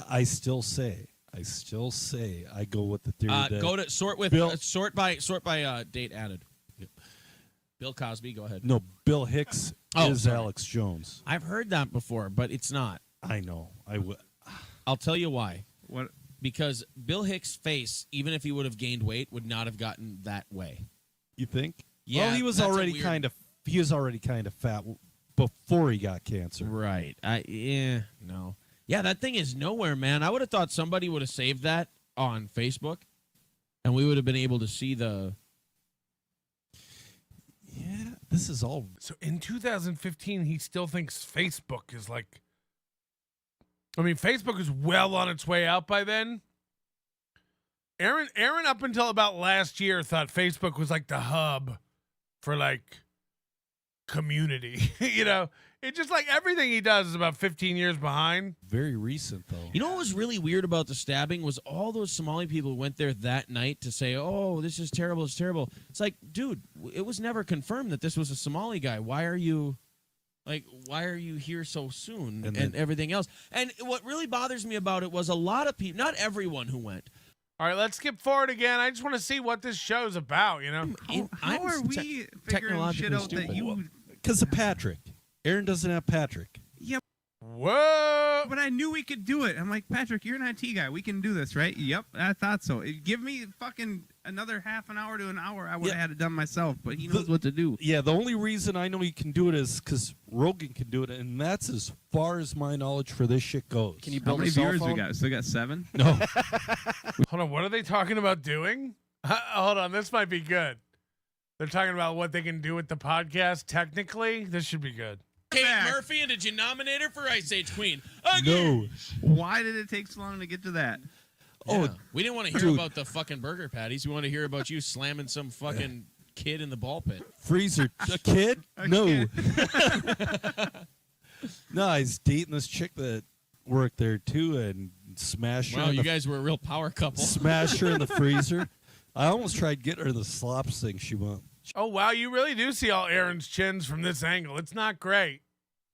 I still say I go with the theory that Go to sort with Bill, sort by date added. Yep. Bill Cosby, go ahead. No, Bill Hicks is Alex Jones. I've heard that before, but it's not. I know. I'll tell you why. What? Because Bill Hicks' face, even if he would have gained weight, would not have gotten that way. You think? Yeah. Well, he was already kind of fat before he got cancer. Right. No. Yeah, that thing is nowhere, man. I would have thought somebody would have saved that on Facebook, and we would have been able to see the... Yeah, this is all... So in 2015, he still thinks Facebook is like... I mean, Facebook is well on its way out by then. Aaron, up until about last year, thought Facebook was like the hub for like community. You know, it's just like everything he does is about 15 years behind. Very recent, though. You know what was really weird about the stabbing was all those Somali people who went there that night to say, oh, this is terrible, it's terrible. It's like, dude, it was never confirmed that this was a Somali guy. Why are you here so soon and everything else? And what really bothers me about it was a lot of people, not everyone who went. All right, let's skip forward again. I just want to see what this show's about, you know? How are we figuring shit out that you... Because of Patrick. Aaron doesn't have Patrick. Yep. Whoa! But I knew we could do it. I'm like, Patrick, you're an IT guy. We can do this, right? Yep, I thought so. Give me fucking another half an hour to an hour. I would have had it done myself, but he knows what to do. Yeah, the only reason I know he can do it is because Rogan can do it, and that's as far as my knowledge for this shit goes. Can you build How many viewers we got? Still got 7? No. Hold on, what are they talking about doing? Hold on, this might be good. They're talking about what they can do with the podcast. Technically, this should be good. Kate Murphy, and did you nominate her for Ice Age Queen? No. Why did it take so long to get to that? Yeah. We didn't want to hear about the fucking burger patties. We want to hear about you slamming some fucking kid in the ball pit. Freezer. A kid? No. No, he's dating this chick that worked there too and smashed her. Wow, you guys were a real power couple. Smashed her in the freezer. I almost tried getting her the slops thing she won't. Oh, wow, you really do see all Aaron's chins from this angle. It's not great.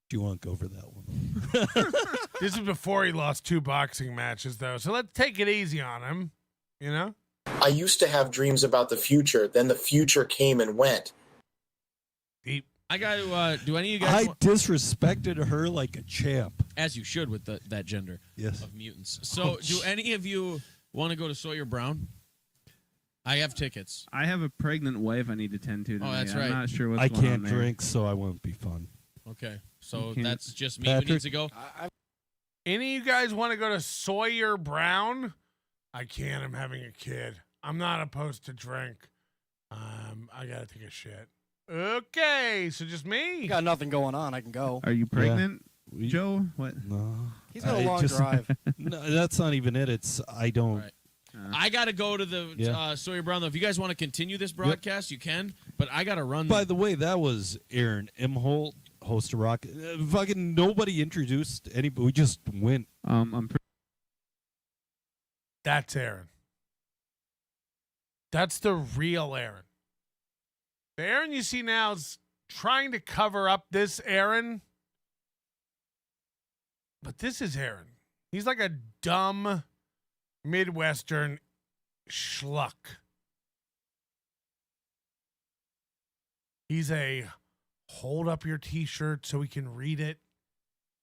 She won't go for that one. This is before he lost 2 boxing matches, though, so let's take it easy on him, you know? I used to have dreams about the future, then the future came and went. Deep. I got to, do any of you guys... I disrespected her like a champ. As you should with that gender of mutants. So, Oh, do any of you want to go to Sawyer Brown? I have tickets. I have a pregnant wife I need to tend to tonight. Oh, that's right. I'm not sure what's I going on can't there. drink, so I won't be fun. Okay, so can't- that's just me Patrick? who needs to go. Any of you guys want to go to Sawyer Brown? I can't. I'm having a kid. I'm not opposed to drink. I got to take a shit. Okay, so just me. Got nothing going on. I can go. Are you pregnant, Joe? What? No. He's got a long drive. No, that's not even it. It's I don't. Right. I got to go to the Sawyer Brown, though. If you guys want to continue this broadcast, you can, but I got to run. By the way, that was Aaron Imholte, host of Rock. Fucking nobody introduced anybody. We just went. That's Aaron. That's the real Aaron. The Aaron you see now is trying to cover up this Aaron. But this is Aaron. He's like a dumb midwestern schluck. He's a hold up your t-shirt so we can read it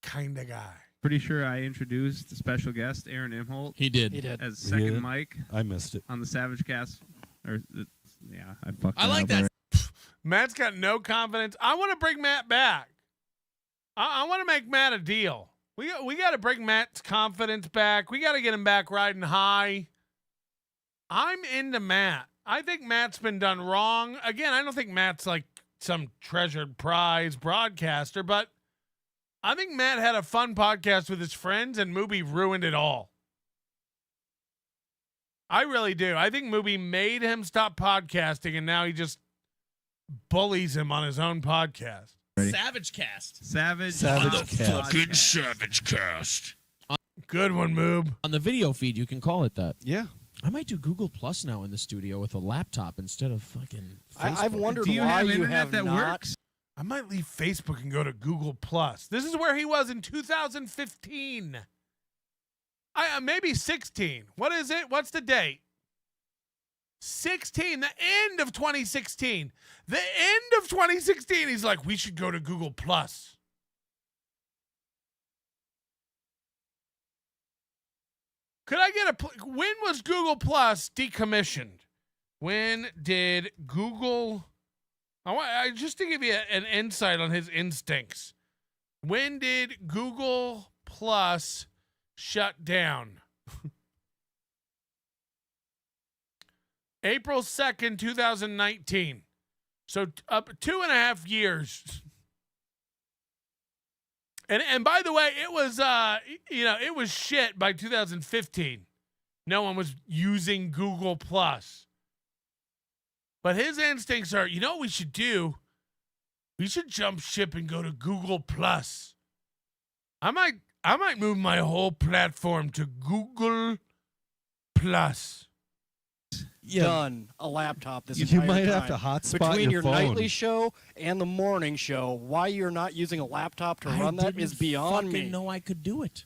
kind of guy. Pretty sure I introduced the special guest, Aaron Imholte. He did. As second Yeah. mic I missed it. on the Savage Cast. I fucked I like up that. Matt's got no confidence. I want to bring Matt back. I want to make Matt a deal. We got to bring Matt's confidence back. We got to get him back riding high. I'm into Matt. I think Matt's been done wrong. Again, I don't think Matt's like some treasured prize broadcaster, but I think Matt had a fun podcast with his friends and Mooby ruined it all. I really do. I think Mooby made him stop podcasting and now he just bullies him on his own podcast. Savage Cast. Savage Cast. Fucking Savage Cast. Good one, Moob. On the video feed, you can call it that. Yeah. I might do Google Plus now in the studio with a laptop instead of fucking Facebook. I've wondered Do you why have you internet have that not. works? I might leave Facebook and go to Google Plus. This is where he was in 2015. Maybe 16. What is it? What's the date? 16, the end of 2016. The end of 2016. He's like, we should go to Google Plus. Could I get when was Google Plus decommissioned? When did Google, just to give you an insight on his instincts. When did Google Plus shut down? April 2nd, 2019. So up 2.5 years. And by the way, it was it was shit by 2015. No one was using Google Plus. But his instincts are, you know what we should do? We should jump ship and go to Google Plus. I might move my whole platform to Google Plus. Yeah. Done. A laptop this You entire might time. have to hotspot Between your your phone. nightly show and the morning show, why you're not using a laptop to run that is beyond me. I know I could do it.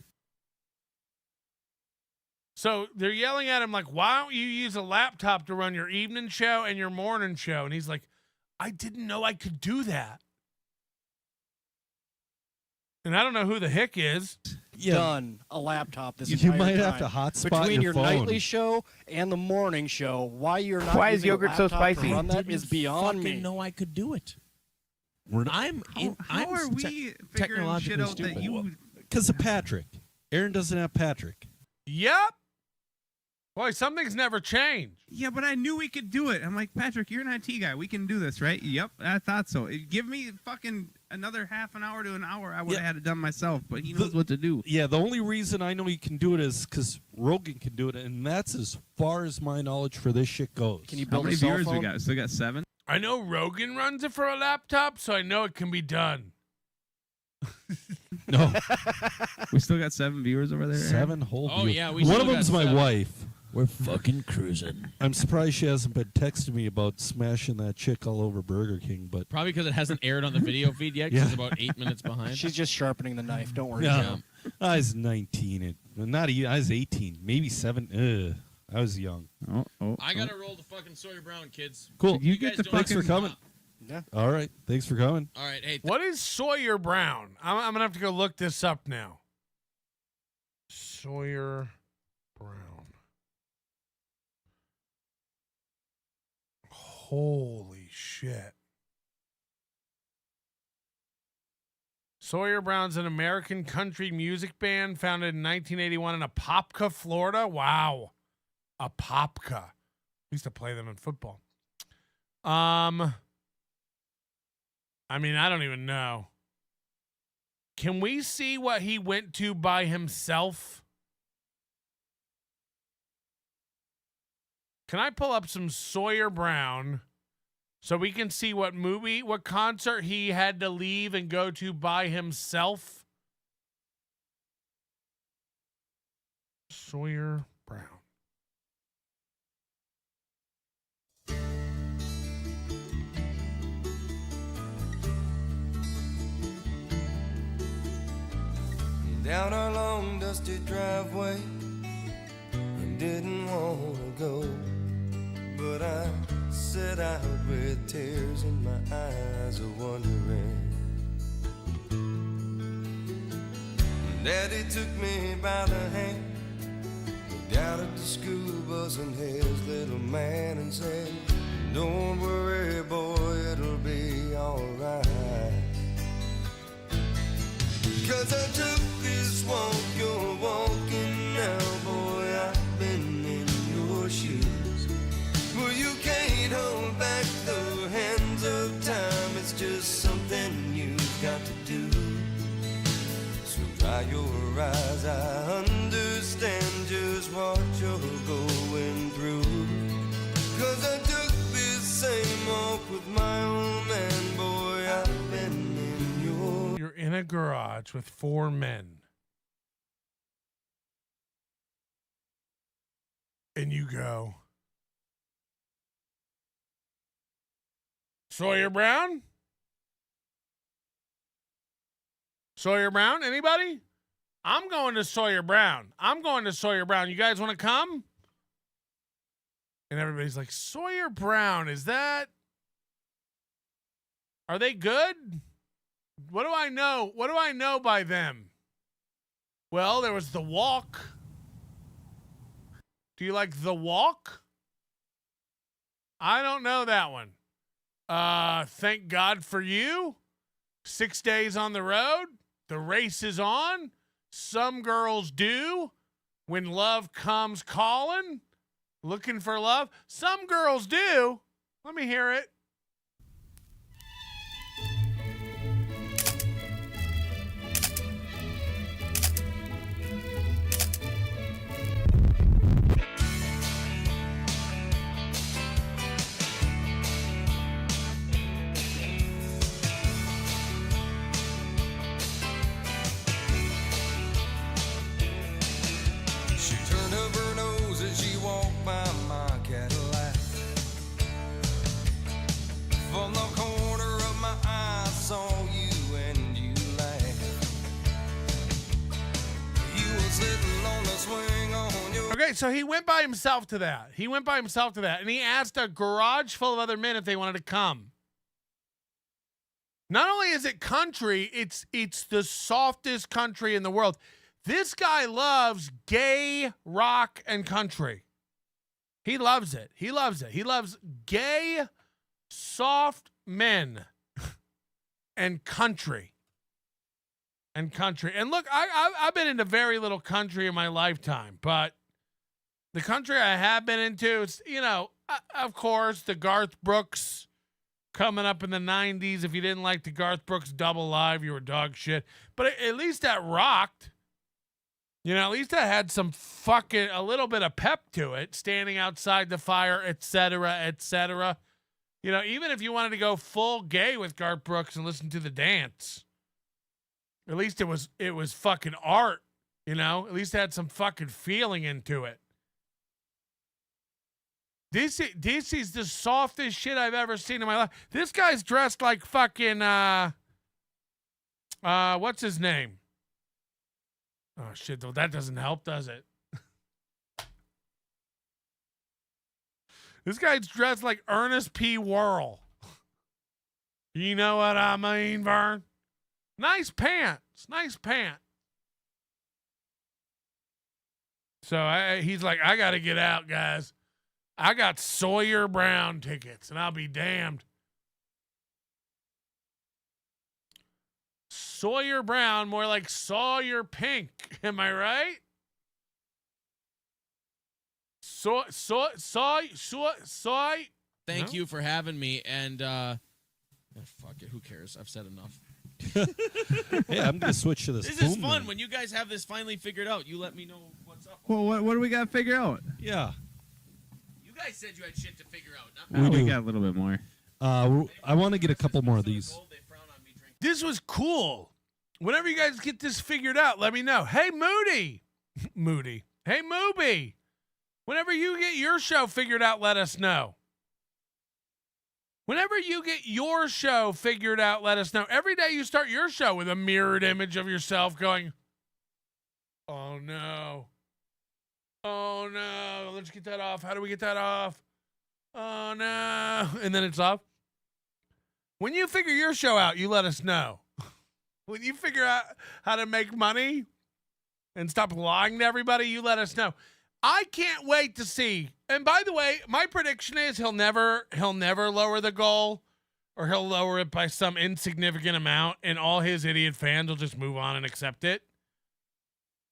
So they're yelling at him like, why don't you use a laptop to run your evening show and your morning show? And he's like, I didn't know I could do that. And I don't know who the hick is. Yeah. Done. A laptop this You entire might time. have to hotspot Between your your phone. nightly show and the morning show, why you're not Why is using yogurt a so laptop spicy? to run that is beyond fucking me. know I could do it. How are we figuring shit out that you... Because of Patrick. Aaron doesn't have Patrick. Yep. Boy, something's never changed. Yeah, but I knew we could do it. I'm like, Patrick, you're an IT guy. We can do this, right? Yep, I thought so. Give me fucking another half an hour to an hour. I would have had it done myself, but he knows what to do. Yeah, the only reason I know he can do it is because Rogan can do it, and that's as far as my knowledge for this shit goes. Can you How build many a cell viewers we phone? got? Still got 7? I know Rogan runs it for a laptop, so I know it can be done. No. We still got 7 viewers over there? 7 whole Oh, viewers. yeah, we One still of them's got my 7. wife. We're fucking cruising. I'm surprised she hasn't been texting me about smashing that chick all over Burger King, but Probably because it hasn't aired on the video feed yet, 'cause Yeah. it's about 8 minutes behind. She's just sharpening the knife. Don't worry. no. I was 19. I was 18, maybe 7. I was young. I gotta roll the fucking Sawyer Brown, kids. Cool. You guys get the don't Thanks for have to coming. stop. Yeah. All right. Thanks for coming. All right, hey, What is Sawyer Brown? I'm going to have to go look this up now. Sawyer Brown. Holy shit. Sawyer Brown's an American country music band founded in 1981 in Apopka, Florida. Wow. Apopka. Used to play them in football. I mean, I don't even know. Can we see what he went to by himself? Can I pull up some Sawyer Brown so we can see what concert he had to leave and go to by himself? Sawyer Brown. Down our long dusty driveway, I didn't want to go, but I set out with tears in my eyes of wondering. Daddy took me by the hand, looked out at the school bus and his little man and said, "Don't worry, boy, it'll be 'Cause I took this walk you're walking now, boy, I've been in your shoes. Well, you can't hold back the hands of time, it's just something you've got to do. So dry your eyes, I understand just what you're going through. 'Cause I took this same walk with my old man, boy, I've been in your... You're in a garage with 4 men. And you go, Sawyer Brown? Sawyer Brown? Anybody? I'm going to Sawyer Brown. I'm going to Sawyer Brown. You guys want to come? And everybody's like, Sawyer Brown, is that... Are they good? What do I know? What do I know by them? Well, there was The Walk. Do you like The Walk? I don't know that one. Thank God for You. 6 Days on the Road. The Race is On. Some Girls Do. When Love Comes Calling. Looking for Love. Some Girls Do. Let me hear it. She turned up her nose as she walked by my Cadillac. From the corner of my eye, I saw you and you laughed. You were sitting on the swing on your... Okay, so he went by himself to that. And he asked a garage full of other men if they wanted to come. Not only is it country, it's the softest country in the world. This guy loves gay rock and country. He loves it. He loves it. He loves gay, soft men and country. And look, I've been into very little country in my lifetime, but the country I have been into, it's, of course, the Garth Brooks coming up in the 90s. If you didn't like the Garth Brooks Double Live, you were dog shit. But at least that rocked. At least I had some a little bit of pep to it, standing outside the fire, etc., etc. Even if you wanted to go full gay with Garth Brooks and listen to The Dance, at least it was fucking art, At least it had some fucking feeling into it. This is the softest shit I've ever seen in my life. This guy's dressed like fucking, what's his name? Oh, shit, though. That doesn't help, does it? This guy's dressed like Ernest P. Worrell. You know what I mean, Vern? Nice pants. So he's like, I got to get out, guys. I got Sawyer Brown tickets, and I'll be damned. Sawyer Brown, more like Sawyer Pink. Am I right? Soy. Thank you for having me. And fuck it. Who cares? I've said enough. Hey, I'm gonna switch to this. This is fun. When you guys have this finally figured out, you let me know what's up. Well, what do we got to figure out? Yeah. You guys said you had shit to figure out. We got a little bit more. I want to get a couple more of these. This was cool. Whenever you guys get this figured out, let me know. Hey, Moody. Hey, Mooby. Whenever you get your show figured out, let us know. Whenever you get your show figured out, let us know. Every day you start your show with a mirrored image of yourself going, oh, no. Oh, no. Let's get that off. How do we get that off? Oh, no. And then it's off. When you figure your show out, you let us know. When you figure out how to make money and stop lying to everybody, you let us know. I can't wait to see. And by the way, my prediction is he'll never lower the goal or he'll lower it by some insignificant amount, and all his idiot fans will just move on and accept it.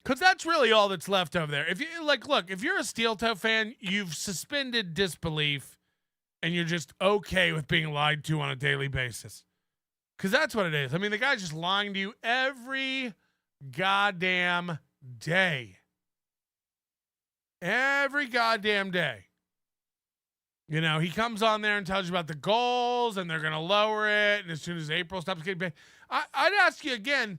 Because that's really all that's left over there. If you look, if you're a Steel Toe fan, you've suspended disbelief, and you're just okay with being lied to on a daily basis. Because that's what it is. I mean, the guy's just lying to you every goddamn day. Every goddamn day. You know, he comes on there and tells you about the goals, and they're going to lower it, and as soon as April stops getting paid. I'd ask you again,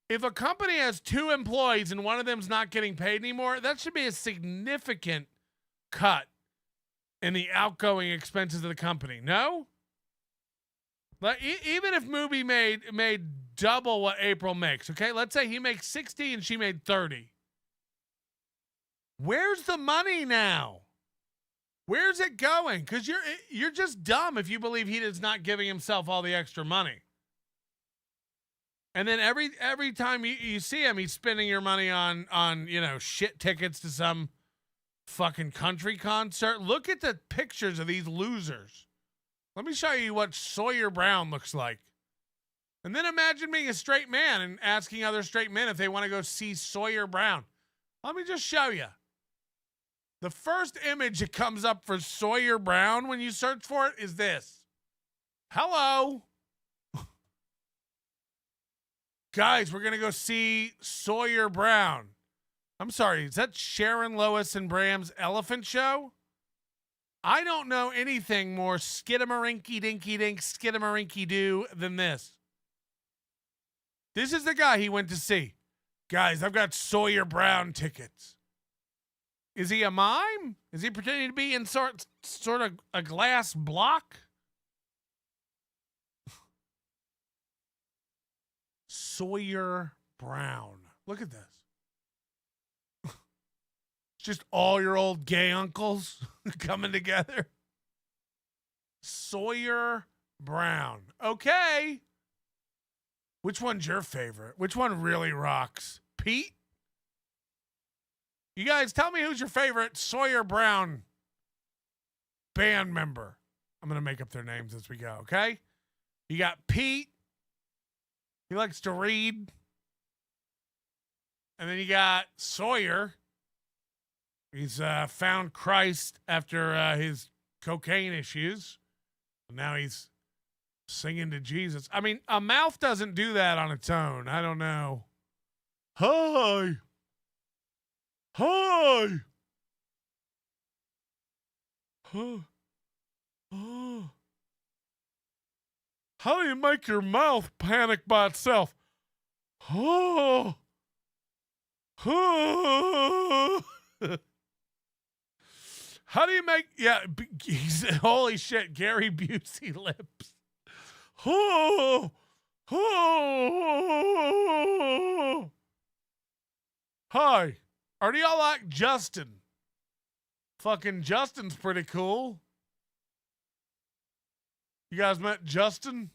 if a company has 2 employees and one of them's not getting paid anymore, that should be a significant cut in the outgoing expenses of the company. No? Like, even if Mooby made double what April makes, okay? Let's say he makes 60 and she made 30. Where's the money now? Where's it going? Because you're just dumb if you believe he is not giving himself all the extra money. And then every time you see him, he's spending your money on shit tickets to some fucking country concert. Look at the pictures of these losers. Let me show you what Sawyer Brown looks like. And then imagine being a straight man and asking other straight men if they want to go see Sawyer Brown. Let me just show you. The first image that comes up for Sawyer Brown when you search for it is this. Hello. Guys, we're going to go see Sawyer Brown. I'm sorry, is that Sharon Lois and Bram's Elephant Show? I don't know anything more skidamarinky-dinky-dink, skidamarinky-doo than this. This is the guy he went to see. Guys, I've got Sawyer Brown tickets. Is he a mime? Is he pretending to be in sort of a glass block? Sawyer Brown. Look at this. It's just all your old gay uncles coming together. Sawyer Brown. Okay. Which one's your favorite? Which one really rocks? Pete? You guys tell me who's your favorite Sawyer Brown band member. I'm going to make up their names as we go, okay? You got Pete. He likes to read. And then you got Sawyer. He's found Christ after his cocaine issues. And now he's singing to Jesus. I mean, a mouth doesn't do that on its own. I don't know. Hi. Hi. Huh. Oh. How do you make your mouth panic by itself? Oh. Oh. How do you make, holy shit, Gary Busey lips. Oh. Oh. Hi. Or do y'all like Justin? Fucking Justin's pretty cool. You guys met Justin?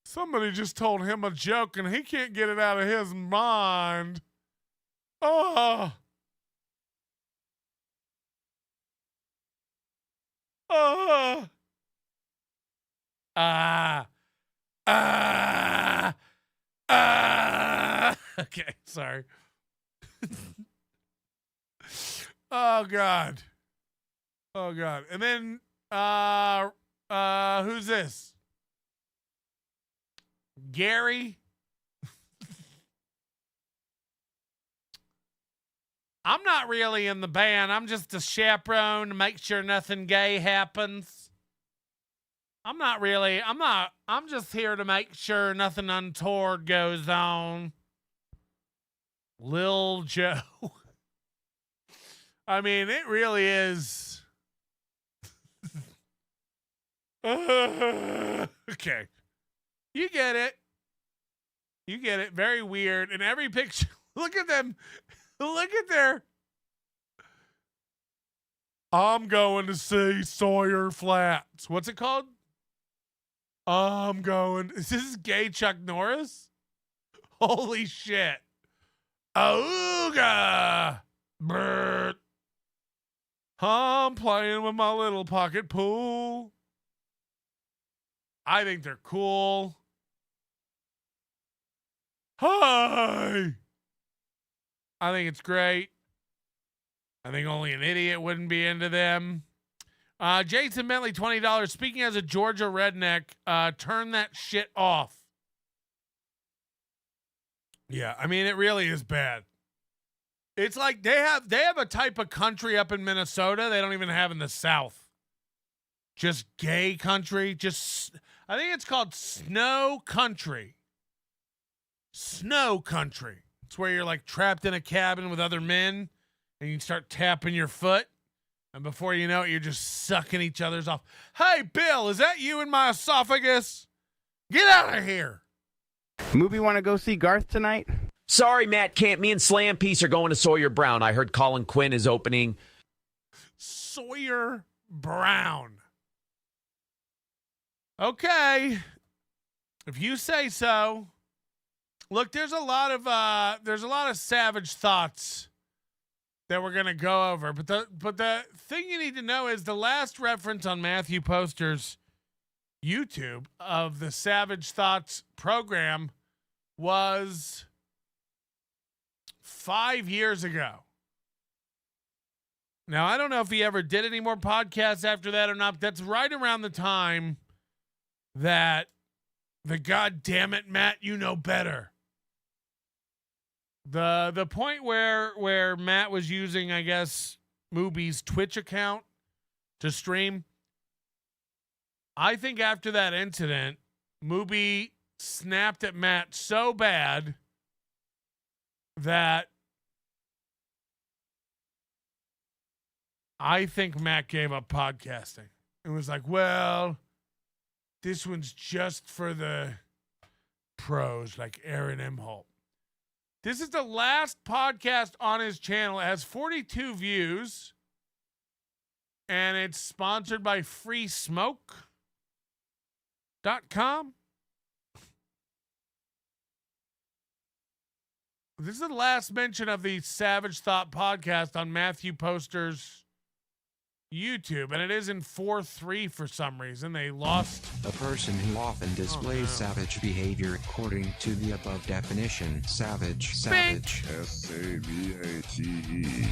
Somebody just told him a joke and he can't get it out of his mind. Oh. Oh. Okay, sorry. Oh God. Oh God. And then who's this? Gary. I'm not really in the band. I'm just a chaperone to make sure nothing gay happens. I'm just here to make sure nothing untoward goes on. Lil Joe. I mean, it really is. Okay. You get it. You get it. Very weird. In every picture, look at them. Look at their. I'm going to see Sawyer Flats. What's it called? Is this gay Chuck Norris? Holy shit. Ooga. Brr. I'm playing with my little pocket pool. I think they're cool. Hi. I think it's great. I think only an idiot wouldn't be into them. Jason Bentley, $20. Speaking as a Georgia redneck, turn that shit off. Yeah, I mean, it really is bad. It's like they have a type of country up in Minnesota they don't even have in the South. Just gay country. I think it's called snow country. Snow country. It's where you're like trapped in a cabin with other men and you start tapping your foot. And before you know it, you're just sucking each other's off. Hey, Bill, is that you in my esophagus? Get out of here. Mooby, want to go see Garth tonight? Sorry, Matt, can't. Me and Slam Piece are going to Sawyer Brown. I heard Colin Quinn is opening. Sawyer Brown. Okay. If you say so. Look, there's a lot of savage thoughts that we're gonna go over, but the thing you need to know is the last reference on Mathew Poster's YouTube of the Savage Thoughts program was 5 years ago. Now, I don't know if he ever did any more podcasts after that or not, but that's right around the time that the goddamn it, Matt, you know better. The point where Matt was using, I guess, Mooby's Twitch account to stream, I think after that incident, Mooby snapped at Matt so bad that I think Matt gave up podcasting. It was like, well, this one's just for the pros like Aaron Imholte. This is the last podcast on his channel. It has 42 views. And it's sponsored by freesmoke.com. This is the last mention of the Savage Thought podcast on Mathew Poster's YouTube, and it is in 4:3 for some reason. They lost a person who often displays savage behavior according to the above definition. Savage. S-A-V-A-T-E.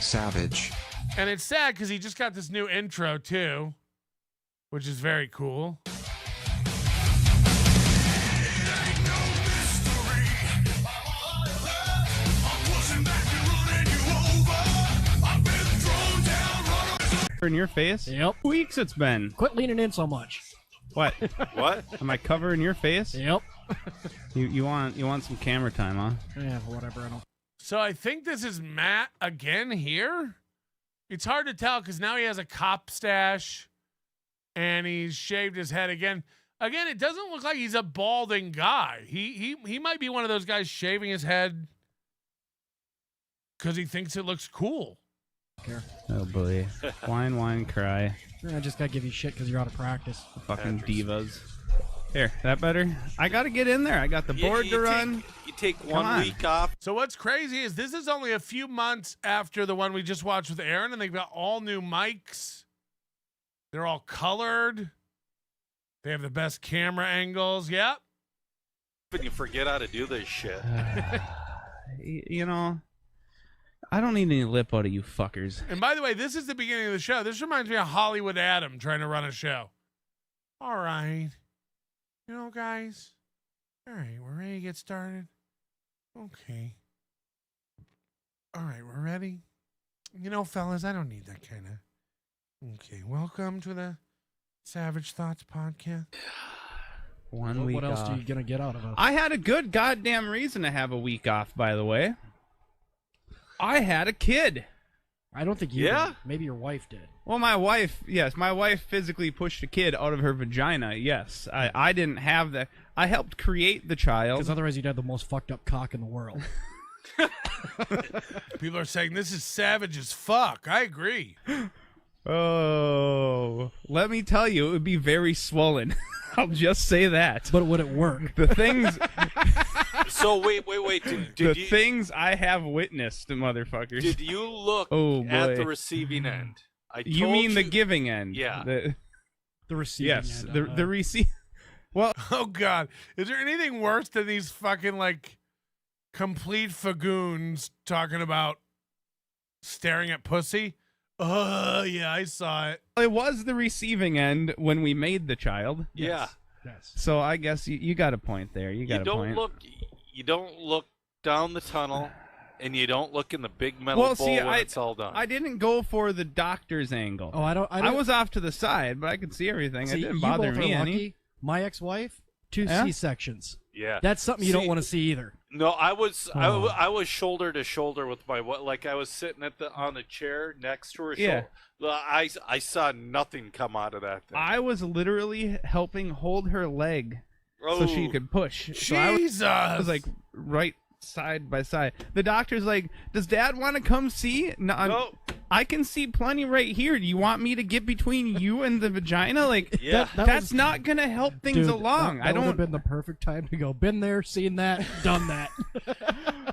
Savage. And it's sad because he just got this new intro too, which is very cool. In your face? Yep. Weeks it's been. Quit leaning in so much. What? What? Am I covering your face? Yep. You want some camera time, huh? Yeah, whatever. I don't. So I think this is Matt again here. It's hard to tell because now he has a cop stash and he's shaved his head again. Again, it doesn't look like he's a balding guy. He might be one of those guys shaving his head because he thinks it looks cool. Oh boy. Whine, cry. I just gotta give you shit because you're out of practice. Fucking divas. Here, that better? I gotta get in there. I got the board to run. You take 1 week off. So what's crazy is this is only a few months after the one we just watched with Aaron, and they've got all new mics. They're all colored. They have the best camera angles. Yep. But you forget how to do this shit. You know, I don't need any lip out of you fuckers. And by the way, this is the beginning of the show. This reminds me of Hollywood Adam trying to run a show. All right. You know, guys. All right, we're ready to get started. Okay. All right, we're ready. You know, fellas, I don't need that kind of. Okay, welcome to the Savage Thoughts podcast. One week What else off. are you gonna get out of it? I had a good goddamn reason to have a week off, by the way. I had a kid. I don't think you did. Maybe your wife did. Well, my wife physically pushed a kid out of her vagina. Yes, I didn't have that. I helped create the child. Because otherwise you'd have the most fucked up cock in the world. People are saying this is savage as fuck. I agree. Oh, let me tell you, it would be very swollen. I'll just say that. But would it work? The things. So wait. Did you, things I have witnessed, motherfuckers. Did you look at the receiving end? You mean the giving end? Yeah. The receiving end. The receive. Well, oh God, is there anything worse than these fucking like complete fagoons talking about staring at pussy? Oh yeah, I saw it. It was the receiving end when we made the child. Yeah. Yes. So I guess you got a point there. You got a point. You don't look down the tunnel, and you don't look in the big metal bowl when it's all done. I didn't go for the doctor's angle. Oh, I don't. I was off to the side, but I could see everything. See, it didn't you bother both are me lucky. any. My ex-wife, 2 Yeah? C-sections. Yeah. That's something you don't want to see either. No, I was Oh. I was shoulder to shoulder with my like I was sitting on the chair next to her. Yeah. I saw nothing come out of that thing. I was literally helping hold her leg so she Oh. could push. So Jesus! I was like right side by side. The doctor's like, "Does Dad want to come see?" No, I can see plenty right here. Do you want me to get between you and the vagina? Like, Yeah. that's not gonna help things Dude, along. That I would have don't. been the perfect time to go. Been there, seen that, done that.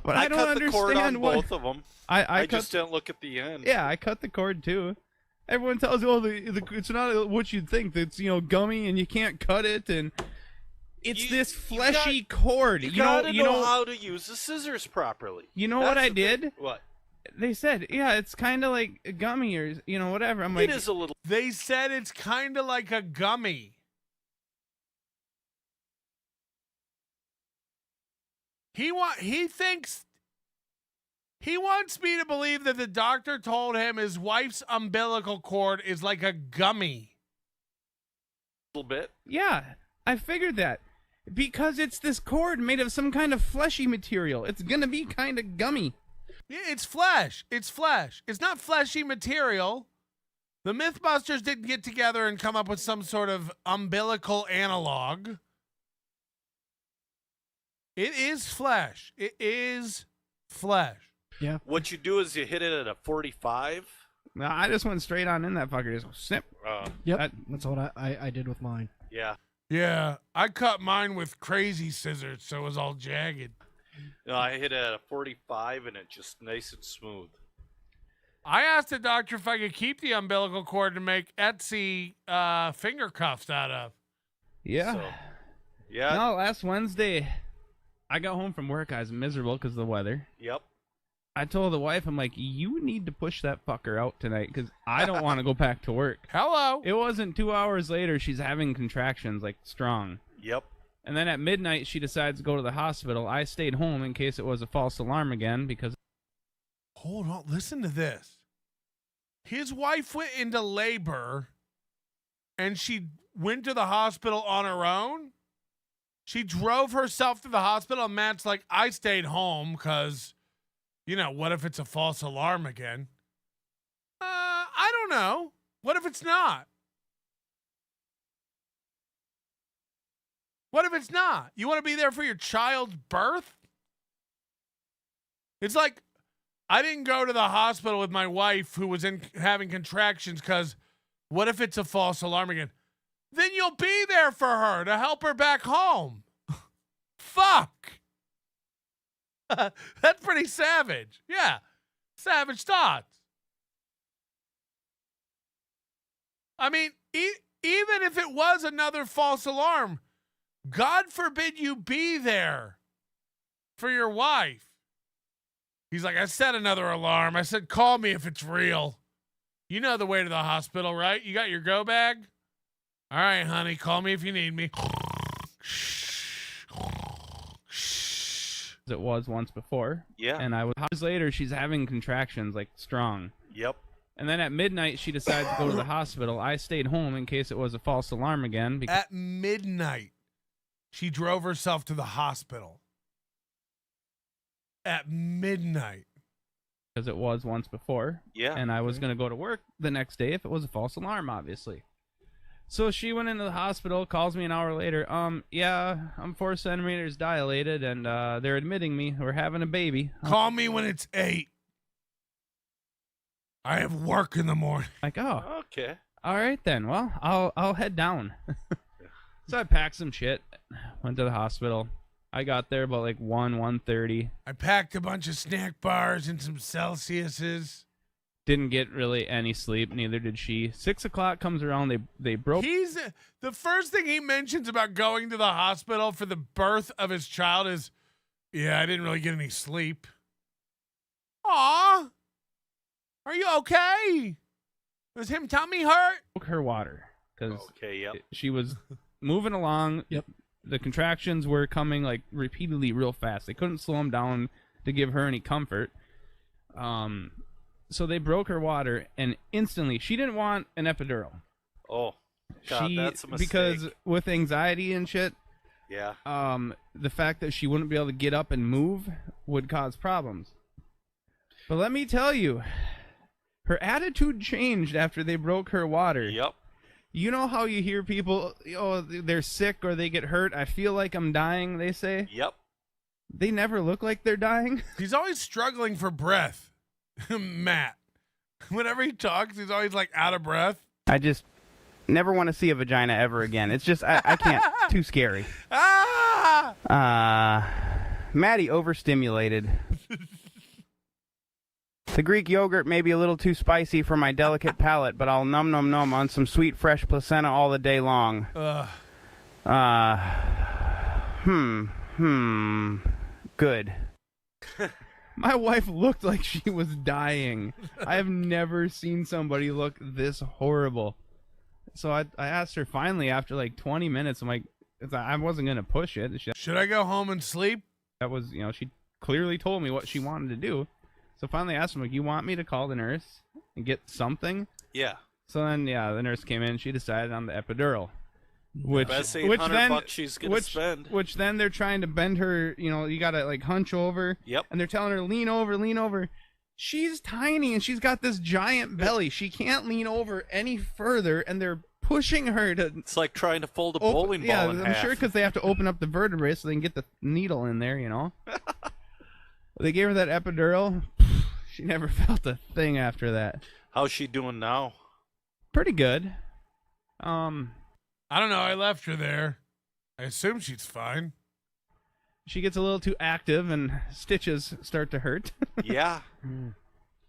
But I don't cut the cord on understand what. both of them. I cut, just didn't look at the end. Yeah, I cut the cord too. Everyone tells you, "Oh, it's not what you'd think. It's gummy and you can't cut it, and it's this fleshy cord." You You gotta know, know how to use the scissors properly. You know what That's I the thing. did? What? They said, "Yeah, it's kind of like a gummy or whatever." I'm like, It is a little. They said it's kind of like a gummy. He thinks he wants me to believe that the doctor told him his wife's umbilical cord is like a gummy. Little bit. "Yeah, I figured that because it's this cord made of some kind of fleshy material. It's gonna be kind of gummy." Yeah, it's flesh. It's flesh. It's not fleshy material. The Mythbusters didn't get together and come up with some sort of umbilical analog. It is flesh. It is flesh. Yeah. What you do is you hit it at a 45. No, I just went straight on in that fucker. Just snip. Yep. That's what I did with mine. Yeah. Yeah, I cut mine with crazy scissors, so it was all jagged. No, I hit it at a 45, and it's just nice and smooth. I asked the doctor if I could keep the umbilical cord to make Etsy finger cuffs out of. Yeah. So, yeah. No, last Wednesday, I got home from work. I was miserable because of the weather. Yep. I told the wife, I'm like, "You need to push that fucker out tonight because I don't want to go back to work." Hello. It wasn't 2 hours later. She's having contractions, like strong. Yep. And then at midnight, she decides to go to the hospital. I stayed home in case it was a false alarm again because. Hold on. Listen to this. His wife went into labor and she went to the hospital on her own. She drove herself to the hospital, and Matt's like, "I stayed home because, what if it's a false alarm again?" I don't know. What if it's not? What if it's not? You want to be there for your child's birth? It's like, I didn't go to the hospital with my wife who was having contractions because what if it's a false alarm again? Then you'll be there for her to help her back home. Fuck. That's pretty savage. Yeah. Savage thoughts. I mean, even if it was another false alarm, God forbid you be there for your wife. He's like, "I set another alarm. I said, call me if it's real. You know the way to the hospital, right? You got your go bag? All right, honey, call me if you need me." It was once before. Yeah. And hours later, she's having contractions, like strong. Yep. And then at midnight, she decides to go to the hospital. I stayed home in case it was a false alarm again. Because At midnight, she drove herself to the hospital. At midnight. Because it was once before. Yeah. And I was going to go to work the next day if it was a false alarm, obviously. So she went into the hospital, calls me an hour later. Yeah, I'm 4 centimeters dilated, and they're admitting me. We're having a baby. Call me when it's 8. I have work in the morning. Like, oh. Okay. All right then. Well, I'll head down. So I packed some shit, went to the hospital. I got there about like 1:30. I packed a bunch of snack bars and some Celsiuses. Didn't get really any sleep. Neither did she. 6 o'clock comes around. They broke. He's the first thing he mentions about going to the hospital for the birth of his child is, yeah, I didn't really get any sleep. Aw, are you okay? Was him tummy hurt? Broke her water because yep. she was moving along. Yep. The contractions were coming like repeatedly real fast. They couldn't slow them down to give her any comfort. So they broke her water, and instantly she didn't want an epidural. Oh, God, that's a mistake. Because with anxiety and shit, yeah. The fact that she wouldn't be able to get up and move would cause problems. But let me tell you, her attitude changed after they broke her water. Yep. You know how you hear people, oh, they're sick or they get hurt. I feel like I'm dying, they say. Yep. They never look like they're dying. He's always struggling for breath. Matt. Whenever he talks, he's always like out of breath. I just never want to see a vagina ever again. It's just, I can't. Too scary. Maddie overstimulated. The Greek yogurt may be a little too spicy for my delicate palate, but I'll num on some sweet fresh placenta all the day long. Good. My wife looked like she was dying. I have never seen somebody look this horrible. So I asked her finally after like 20 minutes. I'm like, I wasn't going to push it. Should I go home and sleep? That was, she clearly told me what she wanted to do. So finally I asked him, like, you want me to call the nurse and get something? Yeah. So then, the nurse came in. She decided on the epidural. Which $800 she's going to spend. Which then they're trying to bend her, you got to like hunch over. Yep. And they're telling her, lean over. She's tiny and she's got this giant belly. She can't lean over any further, and they're pushing her to... It's like trying to fold a bowling ball in I'm half. sure because they have to open up the vertebrae so they can get the needle in there, They gave her that epidural. She never felt a thing after that. How's she doing now? Pretty good. I don't know. I left her there. I assume she's fine. She gets a little too active and stitches start to hurt. Yeah.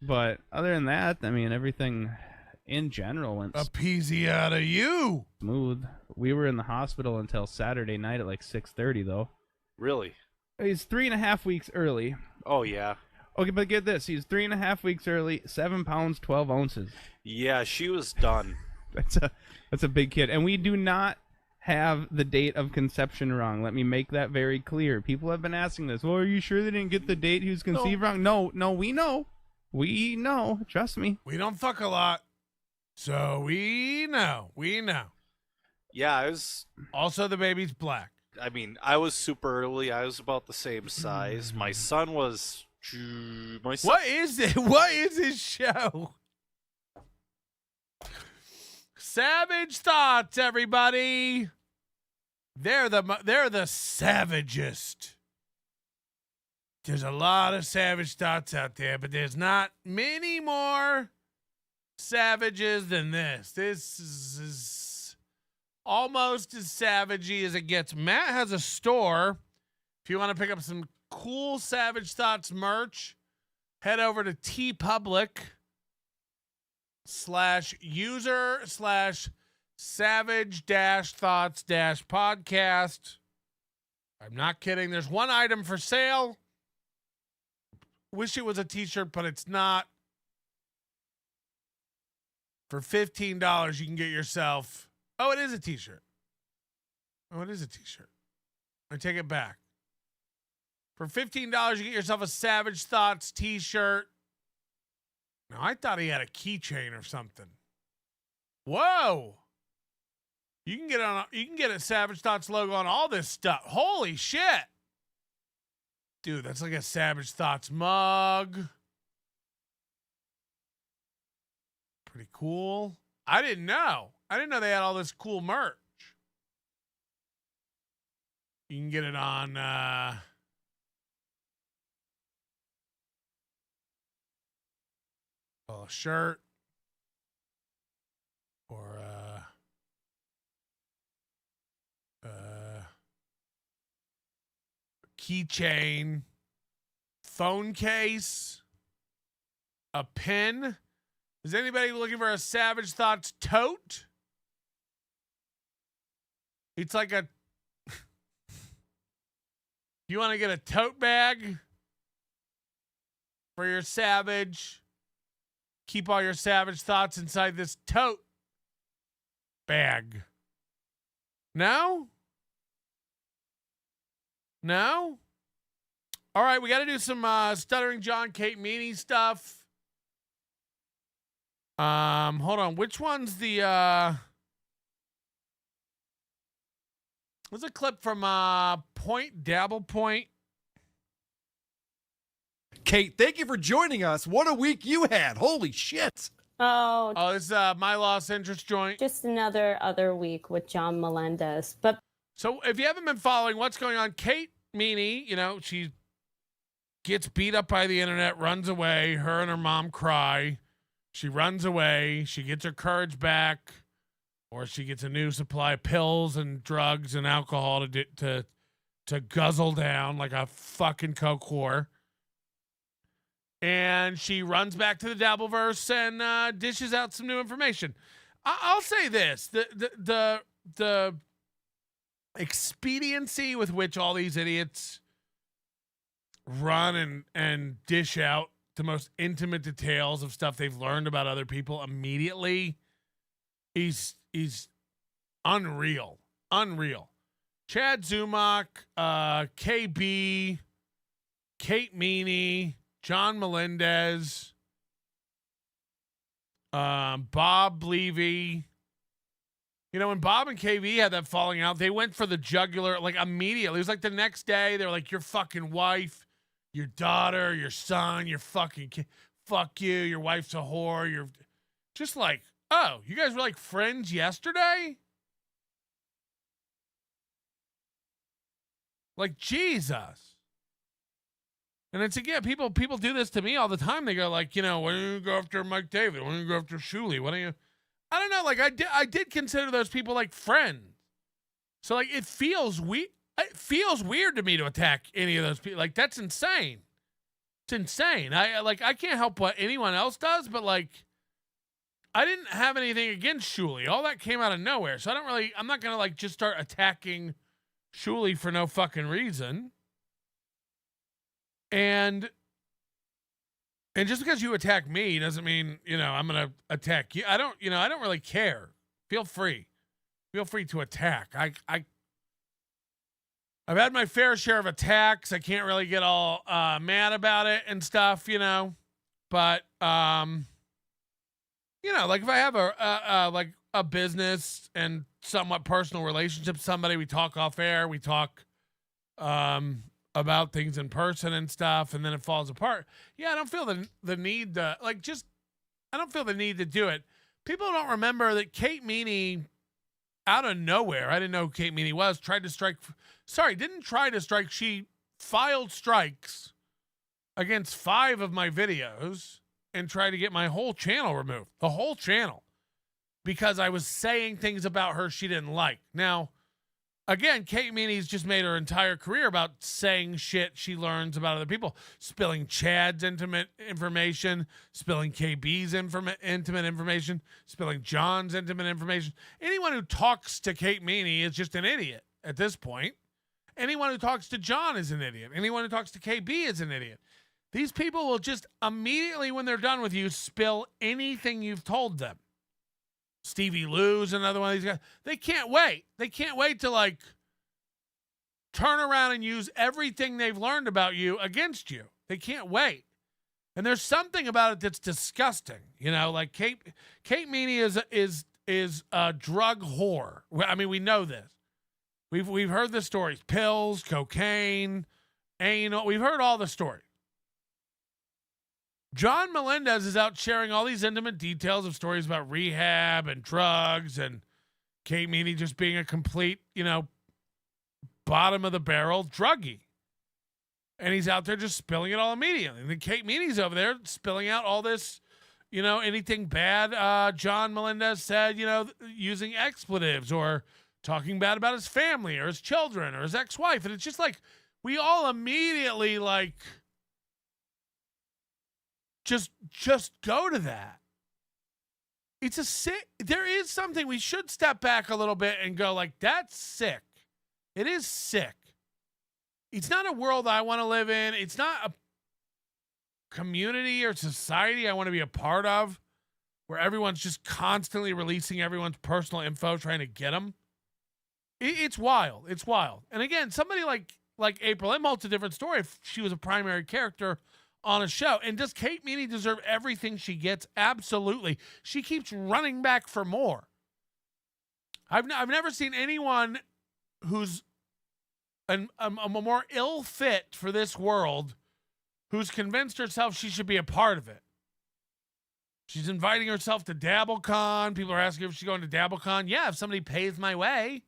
But other than that, I mean, everything in general went a peasy out of you. Smooth. We were in the hospital until Saturday night at like 6:30, though. Really? He's 3.5 weeks early. Oh, yeah. Okay, but get this. He's 3.5 weeks early, 7 pounds, 12 ounces. Yeah, she was done. That's a big kid. And we do not have the date of conception wrong. Let me make that very clear. People have been asking this. Well, are you sure they didn't get the date he was conceived wrong? No, we know. We know. Trust me. We don't fuck a lot. So we know. Yeah, I was... Also, the baby's black. I mean, I was super early. I was about the same size. My son was... What is it? What is this show? Savage thoughts, everybody. They're the savagest. There's a lot of savage thoughts out there, but there's not many more savages than this. This is almost as savagey as it gets. Matt has a store. If you want to pick up some cool Savage Thoughts merch, head over to tpublic/user/savage-thoughts-podcast. I'm not kidding. There's one item for sale. Wish it was a t-shirt, but it's not. For $15, you can get yourself... Oh, it is a t-shirt. I take it back. For $15, you get yourself a Savage Thoughts t-shirt. Now, I thought he had a keychain or something. Whoa! You can get a Savage Thoughts logo on all this stuff. Holy shit! Dude, that's like a Savage Thoughts mug. Pretty cool. I didn't know they had all this cool merch. You can get it on a shirt or keychain, phone case, a pin. Is anybody looking for a Savage Thoughts tote? It's like a... You want to get a tote bag for your Savage? Keep all your Savage thoughts inside this tote bag. No? No? All right, we got to do some Stuttering John, Kate Meany stuff. Hold on. Which one's the what's a clip from Point Dabble Point? Kate, thank you for joining us. What a week you had. Holy shit. Oh, this is My Lost Interest joint. Just another other week with John Melendez. But so if you haven't been following what's going on, Kate Meany, you know, she gets beat up by the internet, runs away. Her and her mom cry. She runs away. She gets her courage back, or she gets a new supply of pills and drugs and alcohol to guzzle down like a fucking coke whore. And she runs back to the Dabbleverse and dishes out some new information. I'll say this: the expediency with which all these idiots run and dish out the most intimate details of stuff they've learned about other people immediately is unreal. Chad Zumach, KB, Kate Meany, John Melendez, Bob Levy. You know, when Bob and KB had that falling out, they went for the jugular like immediately. It was like the next day. They were like, your fucking wife, your daughter, your son, your fucking kid. Fuck you. Your wife's a whore. You're just like, oh, you guys were like friends yesterday? Like, Jesus. And it's, again, people do this to me all the time. They go like, you know, why don't you go after Mike David? Why don't you go after Shuley? Why don't you? I don't know. Like, I did consider those people like friends. So like, it feels weird. It feels weird to me to attack any of those people. Like, that's insane. It's insane. I can't help what anyone else does, but like, I didn't have anything against Shuley. All that came out of nowhere. So I'm not going to like just start attacking Shuley for no fucking reason. And just because you attack me doesn't mean, you know, I'm going to attack you. I don't really care. Feel free to attack. I've had my fair share of attacks. I can't really get all mad about it and stuff, you know. But you know, like if I have a business and somewhat personal relationship with somebody, we talk off air, we talk about things in person and stuff, and then it falls apart. Yeah, I don't feel the need to I don't feel the need to do it. People don't remember that Kate Meany, out of nowhere, I didn't know who Kate Meany was, didn't try to strike. She filed strikes against 5 of my videos and tried to get my whole channel removed. The whole channel. Because I was saying things about her she didn't like. Now, again, Kate Meany's just made her entire career about saying shit she learns about other people. Spilling Chad's intimate information, spilling KB's intimate information, spilling John's intimate information. Anyone who talks to Kate Meany is just an idiot at this point. Anyone who talks to John is an idiot. Anyone who talks to KB is an idiot. These people will just immediately, when they're done with you, spill anything you've told them. Stevie Lou's another one of these guys. They can't wait. They can't wait to like turn around and use everything they've learned about you against you. They can't wait. And there's something about it that's disgusting. You know, like Kate Meany is a drug whore. I mean, we know this. We've heard the stories. Pills, cocaine, anal. We've heard all the stories. John Melendez is out sharing all these intimate details of stories about rehab and drugs, and Kate Meany just being a complete, you know, bottom of the barrel druggie. And he's out there just spilling it all immediately. And then Kate Meany's over there spilling out all this, you know, anything bad John Melendez said, you know, using expletives or talking bad about his family or his children or his ex-wife. And it's just like, we all immediately like, just go to that. It's a sick. There is something we should step back a little bit and go like, that's sick. It is sick. It's not a world I want to live in. It's not a community or society I want to be a part of where everyone's just constantly releasing everyone's personal info trying to get them. It's wild. It's wild. And again, somebody like April Imholt's a different story if she was a primary character on a show. And does Kate Meany deserve everything she gets? Absolutely. She keeps running back for more. I've never seen anyone who's a more ill fit for this world who's convinced herself she should be a part of it. She's inviting herself to DabbleCon. People are asking if she's going to DabbleCon. Yeah, if somebody pays my way,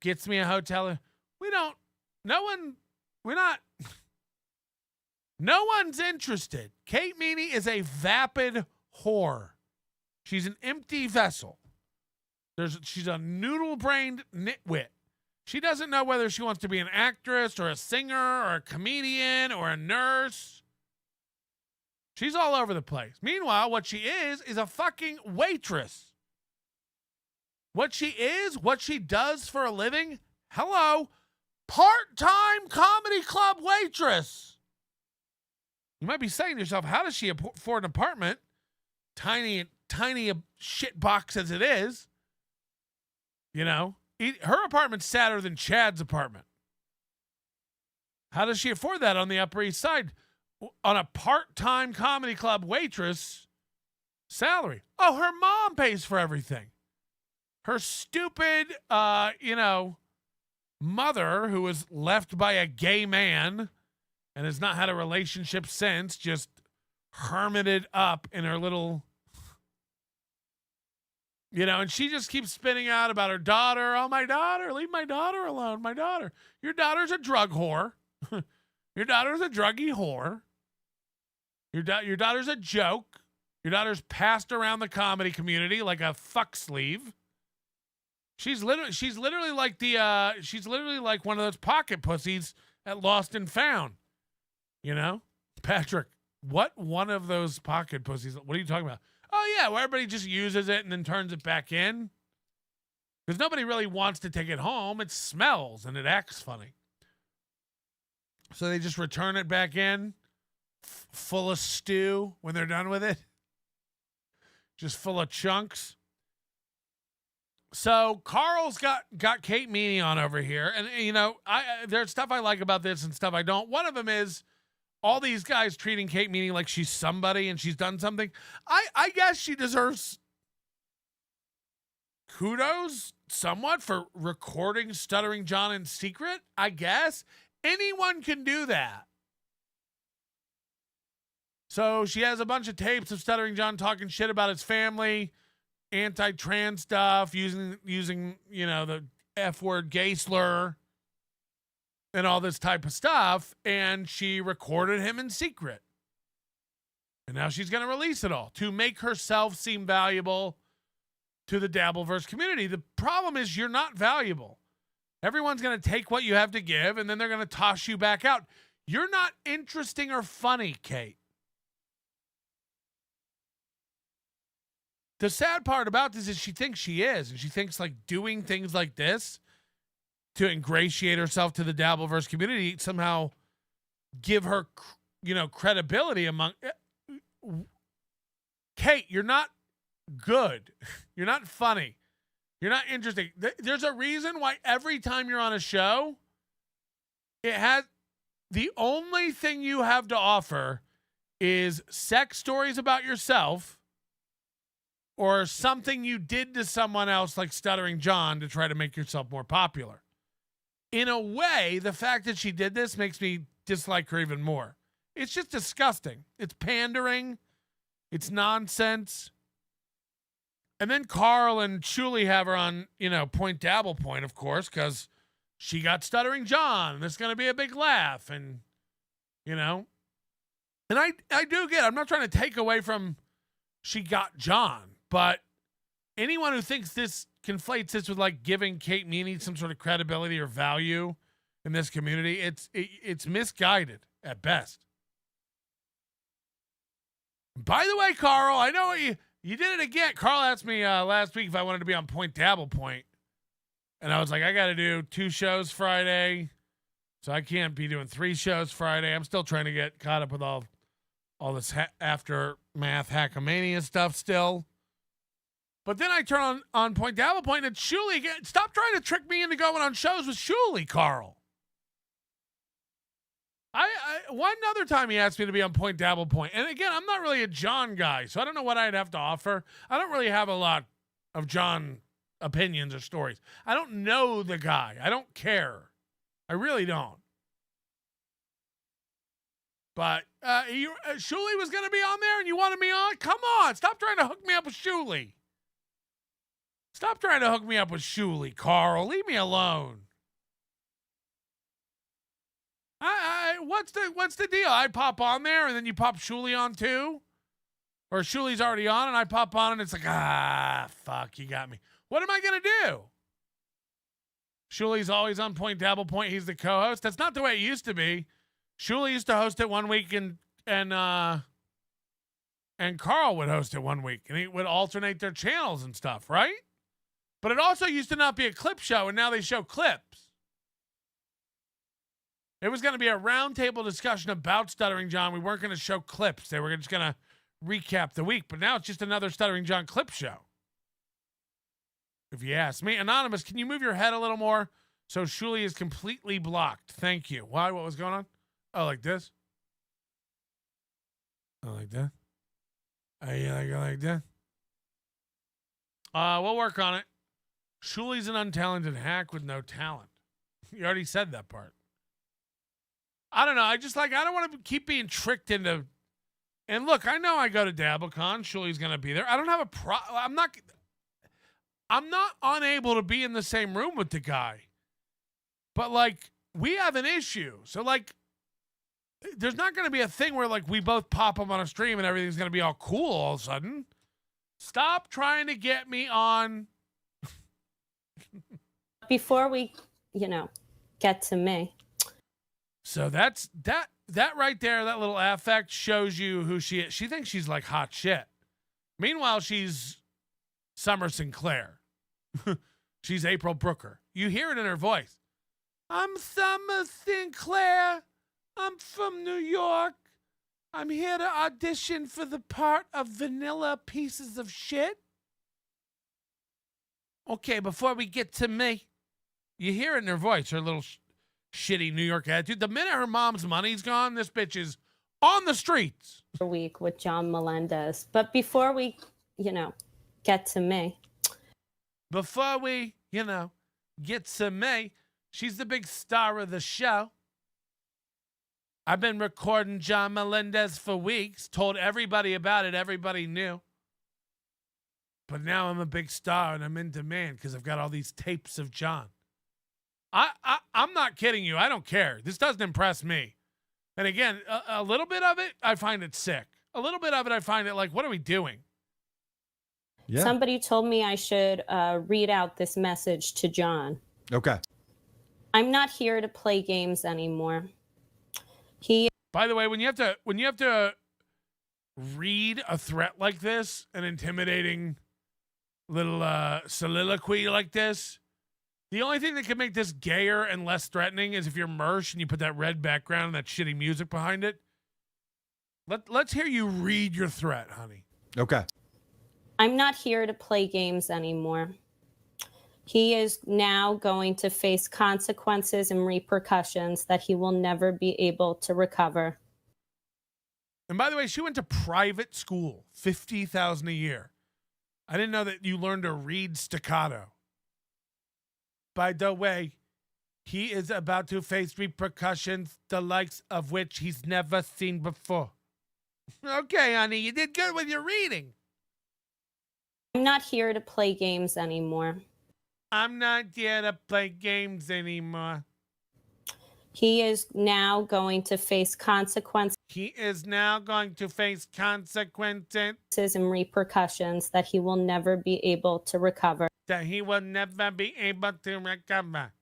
gets me a hotel. No one's interested. Kate Meany is a vapid whore. She's an empty vessel. She's a noodle-brained nitwit. She doesn't know whether she wants to be an actress or a singer or a comedian or a nurse. She's all over the place. Meanwhile, what she is a fucking waitress. What she does for a living, hello, part-time comedy club waitress. You might be saying to yourself, how does she afford an apartment? Tiny a shit box as it is. You know, her apartment's sadder than Chad's apartment. How does she afford that on the Upper East Side on a part-time comedy club waitress salary? Oh, her mom pays for everything. Her stupid, mother, who was left by a gay man and has not had a relationship since, just hermited up in her little, and she just keeps spinning out about her daughter. Oh, my daughter, leave my daughter alone. My daughter. Your daughter's a drug whore. Your daughter's a druggy whore. Your daughter's a joke. Your daughter's passed around the comedy community like a fuck sleeve. She's literally like one of those pocket pussies at Lost and Found. Patrick, what one of those pocket pussies? What are you talking about? Oh yeah, where everybody just uses it and then turns it back in. Because nobody really wants to take it home. It smells and it acts funny. So they just return it back in, full of stew when they're done with it. Just full of chunks. So Carl's got Kate Meany on over here. And, there's stuff I like about this and stuff I don't. One of them is all these guys treating Kate Meany like she's somebody and she's done something. I guess she deserves kudos somewhat for recording Stuttering John in secret, I guess. Anyone can do that. So she has a bunch of tapes of Stuttering John talking shit about his family, anti-trans stuff, using the F-word gay slur and all this type of stuff, and she recorded him in secret. And now she's going to release it all to make herself seem valuable to the Dabbleverse community. The problem is you're not valuable. Everyone's going to take what you have to give, and then they're going to toss you back out. You're not interesting or funny, Kate. The sad part about this is she thinks she is, and she thinks like doing things like this to ingratiate herself to the Dabbleverse community somehow give her, credibility among. Kate, you're not good. You're not funny. You're not interesting. There's a reason why every time you're on a show, it has the only thing you have to offer is sex stories about yourself or something you did to someone else like Stuttering John to try to make yourself more popular. In a way, the fact that she did this makes me dislike her even more. It's just disgusting. It's pandering. It's nonsense. And then Carl and Shuli have her on, Point Dabble Point, of course, because she got Stuttering John. There's going to be a big laugh. And, and I do get it. I'm not trying to take away from she got John, but anyone who thinks this conflates this with like giving Kate Meany some sort of credibility or value in this community, it's misguided at best. By the way, Carl, I know You did it again. Carl asked me last week if I wanted to be on Point Dabble Point. And I was like, I got to do 2 shows Friday. So I can't be doing 3 shows Friday. I'm still trying to get caught up with all this aftermath hackamania stuff still. But then I turn on Point Dabble Point and it's Shuli again. Stop trying to trick me into going on shows with Shuli, Carl. One other time he asked me to be on Point Dabble Point. And again, I'm not really a John guy, so I don't know what I'd have to offer. I don't really have a lot of John opinions or stories. I don't know the guy. I don't care. I really don't. But Shuli was going to be on there and you wanted me on? Come on. Stop trying to hook me up with Shuli. Stop trying to hook me up with Shuli, Carl. Leave me alone. What's the deal? I pop on there and then you pop Shuli on too? Or Shuli's already on and I pop on and it's like, fuck, you got me. What am I going to do? Shuli's always on Point Dabble Point. He's the co-host. That's not the way it used to be. Shuli used to host it one week and Carl would host it one week and he would alternate their channels and stuff, right? But it also used to not be a clip show and now they show clips. It was going to be a roundtable discussion about Stuttering John. We weren't going to show clips. They were just going to recap the week. But now it's just another Stuttering John clip show. If you ask me. Anonymous, can you move your head a little more so Shuli is completely blocked? Thank you. Why? What was going on? Oh, like this? Oh, like that? Oh, yeah, like that? We'll work on it. Shuli's an untalented hack with no talent. You already said that part. I don't know. I don't want to keep being tricked into. And look, I know I go to DabbleCon. Shuli's going to be there. I don't have a I'm not unable to be in the same room with the guy. But like, we have an issue. So like, there's not going to be a thing where like we both pop up on a stream and everything's going to be all cool all of a sudden. Stop trying to get me on. Before we, get to me. So that's that right there, that little affect shows you who she is. She thinks she's like hot shit. Meanwhile, she's Summer Sinclair. She's April Brooker. You hear it in her voice. I'm Summer Sinclair. I'm from New York. I'm here to audition for the part of Vanilla Pieces of Shit. Okay, before we get to me, you hear it in her voice, her little shitty New York attitude. The minute her mom's money's gone, this bitch is on the streets. A week with John Melendez. But before we, get to me. Before we, get to me, she's the big star of the show. I've been recording John Melendez for weeks, told everybody about it, everybody knew. But now I'm a big star and I'm in demand because I've got all these tapes of John. I'm not kidding you. I don't care. This doesn't impress me. And again, a little bit of it, I find it sick. A little bit of it, I find it like, what are we doing? Yeah. Somebody told me I should read out this message to John. Okay. I'm not here to play games anymore. By the way, when you have to read a threat like this, an intimidating little soliloquy like this, the only thing that can make this gayer and less threatening is if you're Mersh and you put that red background and that shitty music behind it. Let's hear you read your threat, honey. Okay. I'm not here to play games anymore. He is now going to face consequences and repercussions that he will never be able to recover. And by the way, she went to private school, $50,000 a year. I didn't know that you learned to read staccato. By the way, he is about to face repercussions, the likes of which he's never seen before. Okay, honey, you did good with your reading. I'm not here to play games anymore. I'm not here to play games anymore. He is now going to face consequences. He is now going to face consequences and repercussions that he will never be able to recover. That he will never be able to recover.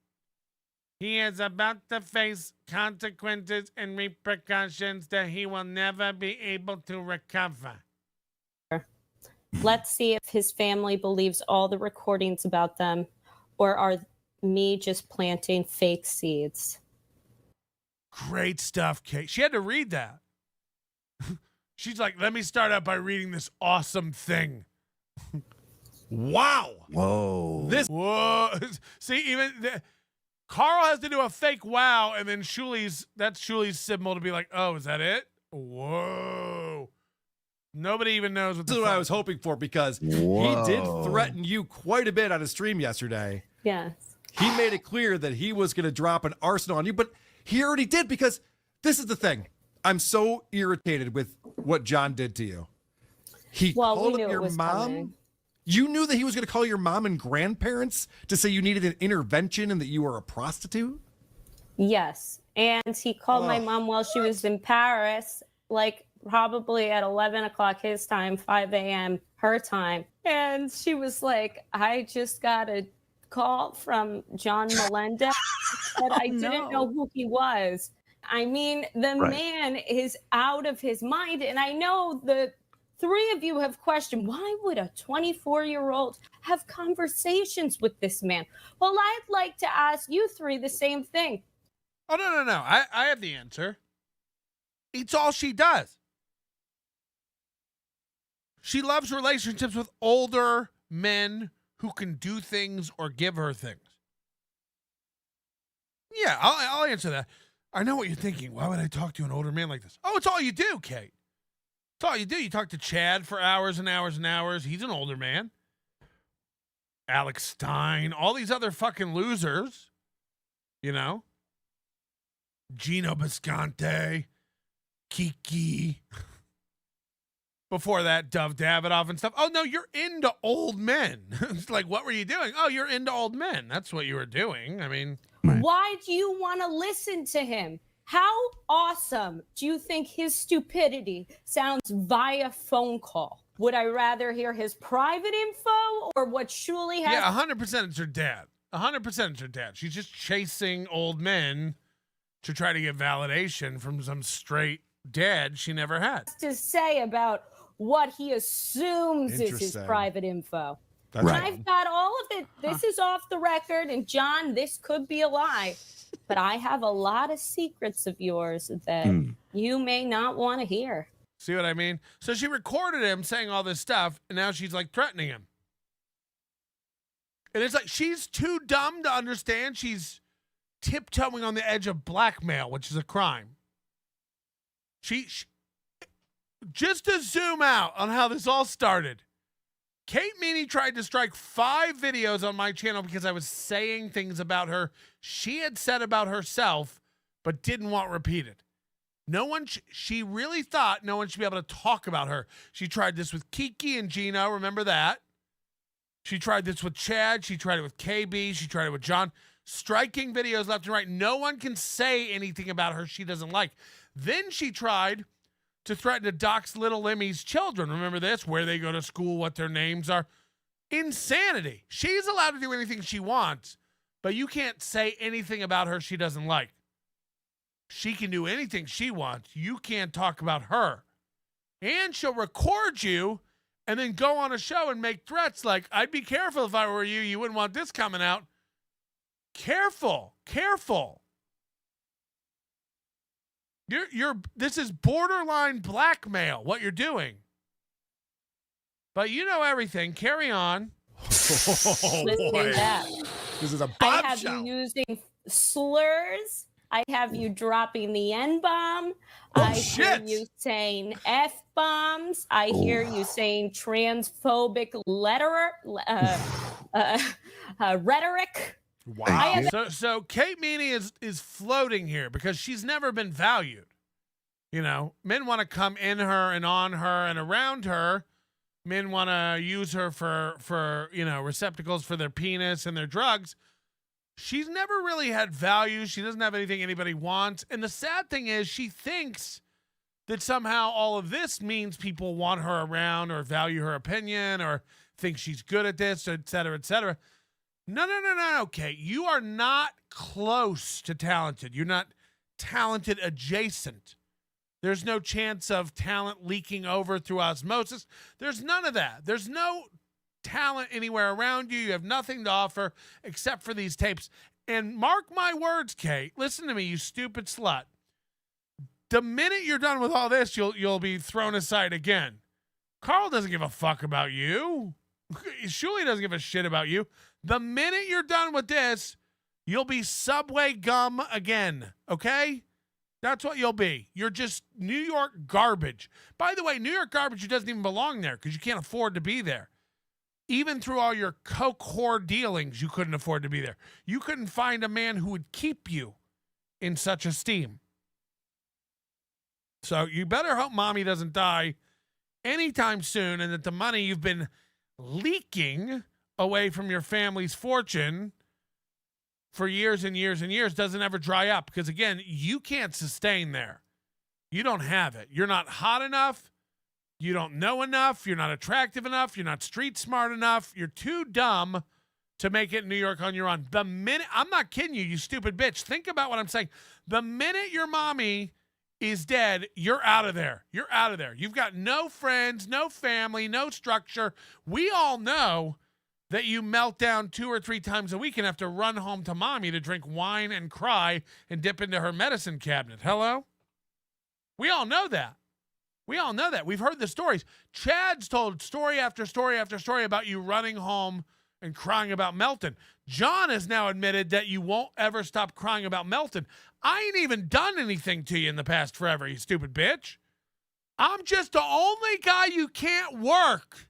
He is about to face consequences and repercussions that he will never be able to recover. Let's see if his family believes all the recordings about them, or are me just planting fake seeds. Great stuff, Kate. She had to read that. She's like, let me start out by reading this awesome thing. Wow. Whoa. Whoa. See, Carl has to do a fake wow, and then that's Shuli's symbol to be like, oh, is that it? Whoa. Nobody even knows what this is what I was hoping for, because he did threaten you quite a bit on his stream yesterday. Yes. He made it clear that he was going to drop an arsenal on you, but he already did, because this is the thing. I'm so irritated with what John did to you. He called up your mom. Coming. You knew that he was going to call your mom and grandparents to say you needed an intervention and that you were a prostitute? Yes. And he called my mom while she was in Paris, like probably at 11 o'clock his time, 5 a.m. her time. And she was like, I just got a call from John Melendez, but I didn't know who he was. I mean, the man is out of his mind. And I know the three of you have questioned, why would a 24-year-old have conversations with this man? Well, I'd like to ask you three the same thing. Oh, no. I have the answer. It's all she does. She loves relationships with older men who can do things or give her things. Yeah, I'll answer that. I know what you're thinking. Why would I talk to an older man like this? Oh, it's all you do, Kate. It's all you do. You talk to Chad for hours and hours and hours. He's an older man. Alex Stein, all these other fucking losers, you know? Gino Bisconte, Kiki. Before that, Dove Davidoff and stuff. Oh, no, you're into old men. It's like, what were you doing? Oh, you're into old men. That's what you were doing. I mean, why do you want to listen to him? How awesome do you think his stupidity sounds via phone call? Would I rather hear his private info or what Shuli has? Yeah, 100% it's her dad. 100% it's her dad. She's just chasing old men to try to get validation from some straight dad she never had. To say about what he assumes is his private info. That's right. I've got all of it. This is off the record. And John, this could be a lie. But I have a lot of secrets of yours that you may not want to hear. See what I mean? So she recorded him saying all this stuff, and now she's like threatening him. And it's like she's too dumb to understand she's tiptoeing on the edge of blackmail, which is a crime. She just to zoom out on how this all started. Kate Meany tried to strike 5 videos on my channel because I was saying things about her she had said about herself, but didn't want repeated. She really thought no one should be able to talk about her. She tried this with Kiki and Gino. Remember that? She tried this with Chad. She tried it with KB. She tried it with John. Striking videos left and right. No one can say anything about her she doesn't like. Then she tried to threaten to dox little Limmy's children. Remember this? Where they go to school, what their names are. Insanity. She's allowed to do anything she wants, but you can't say anything about her she doesn't like. She can do anything she wants. You can't talk about her. And she'll record you and then go on a show and make threats like, I'd be careful if I were you. You wouldn't want this coming out. Careful. This is borderline blackmail, what you're doing. But you know everything. Carry on. Listen to that. This is a I have bombshell. you using slurs. I have you dropping the N-bomb. I hear you saying F-bombs. I hear you saying transphobic rhetoric. Wow. So Kate Meany is floating here because she's never been valued. You know, men want to come in her and on her and around her. Men want to use her for receptacles for their penis and their drugs. She's never really had value. She doesn't have anything anybody wants. And the sad thing is she thinks that somehow all of this means people want her around or value her opinion or think she's good at this, et cetera, et cetera. No, Kate. You are not close to talented. You're not talented adjacent. There's no chance of talent leaking over through osmosis. There's none of that. There's no talent anywhere around you. You have nothing to offer except for these tapes. And mark my words, Kate. Listen to me, you stupid slut. The minute you're done with all this, you'll be thrown aside again. Carl doesn't give a fuck about you. Shuli doesn't give a shit about you. The minute you're done with this, you'll be Subway gum again, okay? That's what you'll be. You're just New York garbage. By the way, New York garbage, you doesn't even belong there because you can't afford to be there. Even through all your coke whore dealings, you couldn't afford to be there. You couldn't find a man who would keep you in such esteem. So you better hope mommy doesn't die anytime soon and that the money you've been leaking away from your family's fortune for years and years and years doesn't ever dry up. Because, again, you can't sustain there. You don't have it. You're not hot enough. You don't know enough. You're not attractive enough. You're not street smart enough. You're too dumb to make it in New York on your own. The minute, I'm not kidding you, you stupid bitch. Think about what I'm saying. The minute your mommy is dead, you're out of there. You're out of there. You've got no friends, no family, no structure. We all know that you melt down 2 or 3 times a week and have to run home to mommy to drink wine and cry and dip into her medicine cabinet. Hello? We all know that. We all know that. We've heard the stories. Chad's told story after story after story about you running home and crying about Melton. John has now admitted that you won't ever stop crying about Melton. I ain't even done anything to you in the past forever, you stupid bitch. I'm just the only guy you can't work.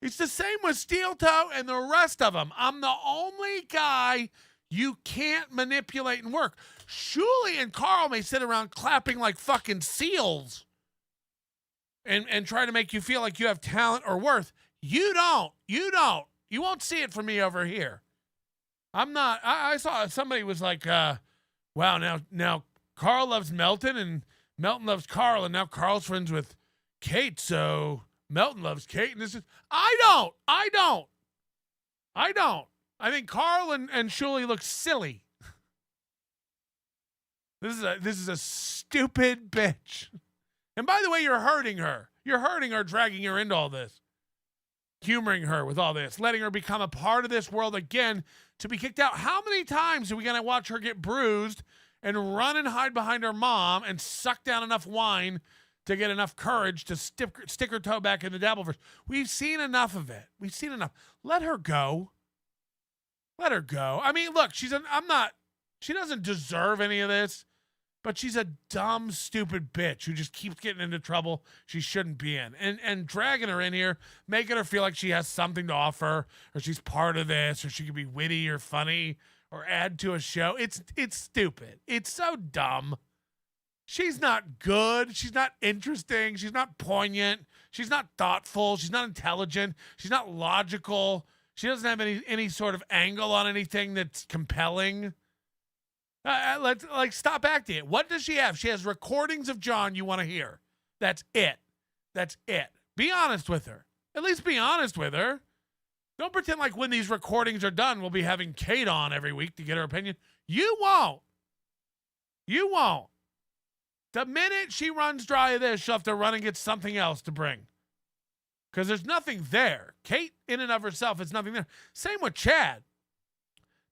It's the same with Steel Toe and the rest of them. I'm the only guy you can't manipulate and work. Shuli and Carl may sit around clapping like fucking seals and try to make you feel like you have talent or worth. You don't. You don't. You won't see it from me over here. I'm not. I saw somebody was like, wow, now Carl loves Melton and Melton loves Carl, and now Carl's friends with Kate, so Melton loves Kate. And this is, I don't. I think Carl and Shuli look silly. This is a stupid bitch. And by the way, you're hurting her. You're hurting her, dragging her into all this. Humoring her with all this. Letting her become a part of this world again to be kicked out. How many times are we going to watch her get bruised and run and hide behind her mom and suck down enough wine to get enough courage to stick her toe back in the Dabbleverse? We've seen enough of it. We've seen enough. Let her go. Let her go. I mean, look, she doesn't deserve any of this. But she's a dumb, stupid bitch who just keeps getting into trouble she shouldn't be in. And dragging her in here, making her feel like she has something to offer, or she's part of this, or she could be witty or funny, or add to a show. It's stupid. It's so dumb. She's not good. She's not interesting. She's not poignant. She's not thoughtful. She's not intelligent. She's not logical. She doesn't have any sort of angle on anything that's compelling. Let's stop acting it. What does she have? She has recordings of John you want to hear. That's it. That's it. Be honest with her. At least be honest with her. Don't pretend like when these recordings are done, we'll be having Kate on every week to get her opinion. You won't. You won't. The minute she runs dry of this, she'll have to run and get something else to bring. Because there's nothing there. Kate, in and of herself, is nothing there. Same with Chad.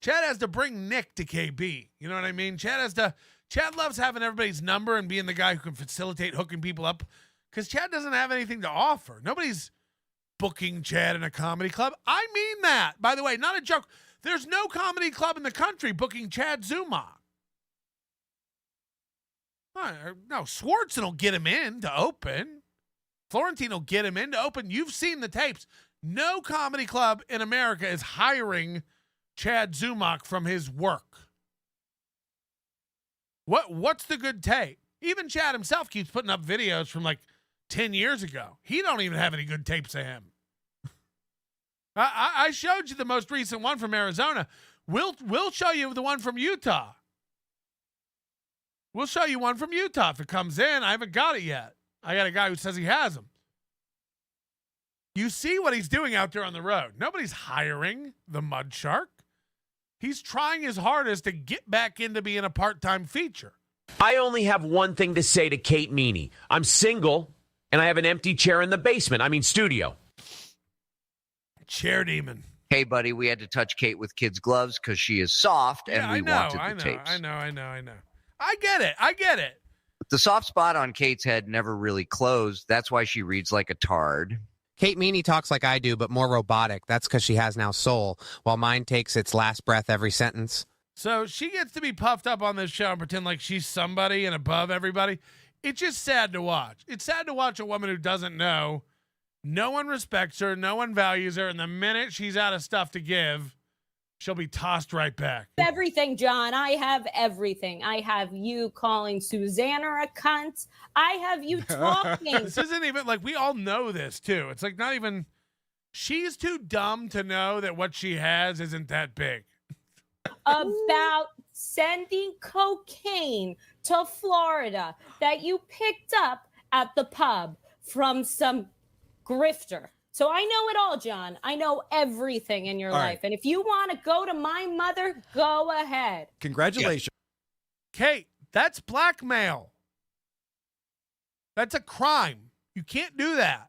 Chad has to bring Nick to KB. You know what I mean? Chad loves having everybody's number and being the guy who can facilitate hooking people up because Chad doesn't have anything to offer. Nobody's booking Chad in a comedy club. I mean that. By the way, not a joke. There's no comedy club in the country booking Chad Zumach. No, Swartzen will get him in to open. Florentine will get him in to open. You've seen the tapes. No comedy club in America is hiring Chad Zumach from his work. What's the good tape? Even Chad himself keeps putting up videos from like 10 years ago. He don't even have any good tapes of him. I showed you the most recent one from Arizona. We'll show you the one from Utah. We'll show you one from Utah if it comes in. I haven't got it yet. I got a guy who says he has them. You see what he's doing out there on the road. Nobody's hiring the Mud Shark. He's trying his hardest to get back into being a part-time feature. I only have one thing to say to Kate Meany. I'm single, and I have an empty chair in the basement. I mean, studio. Chair demon. Hey, buddy, we had to touch Kate with kids' gloves because she is soft, and we wanted the tapes. I know. I get it. The soft spot on Kate's head never really closed. That's why she reads like a tard. Kate Meany talks like I do, but more robotic. That's because she has now soul, while mine takes its last breath every sentence. So she gets to be puffed up on this show and pretend like she's somebody and above everybody. It's just sad to watch. It's sad to watch a woman who doesn't know. No one respects her. No one values her. And the minute she's out of stuff to give, she'll be tossed right back. Everything, John. I have everything. I have you calling Susanna a cunt. I have you talking. This isn't even like we all know this too. It's like not even. She's too dumb to know that what she has isn't that big. About sending cocaine to Florida that you picked up at the pub from some grifter. So I know it all, John. I know everything in your All life. right. And if you want to go to my mother, go ahead. Congratulations. Kate, that's blackmail. That's a crime. You can't do that.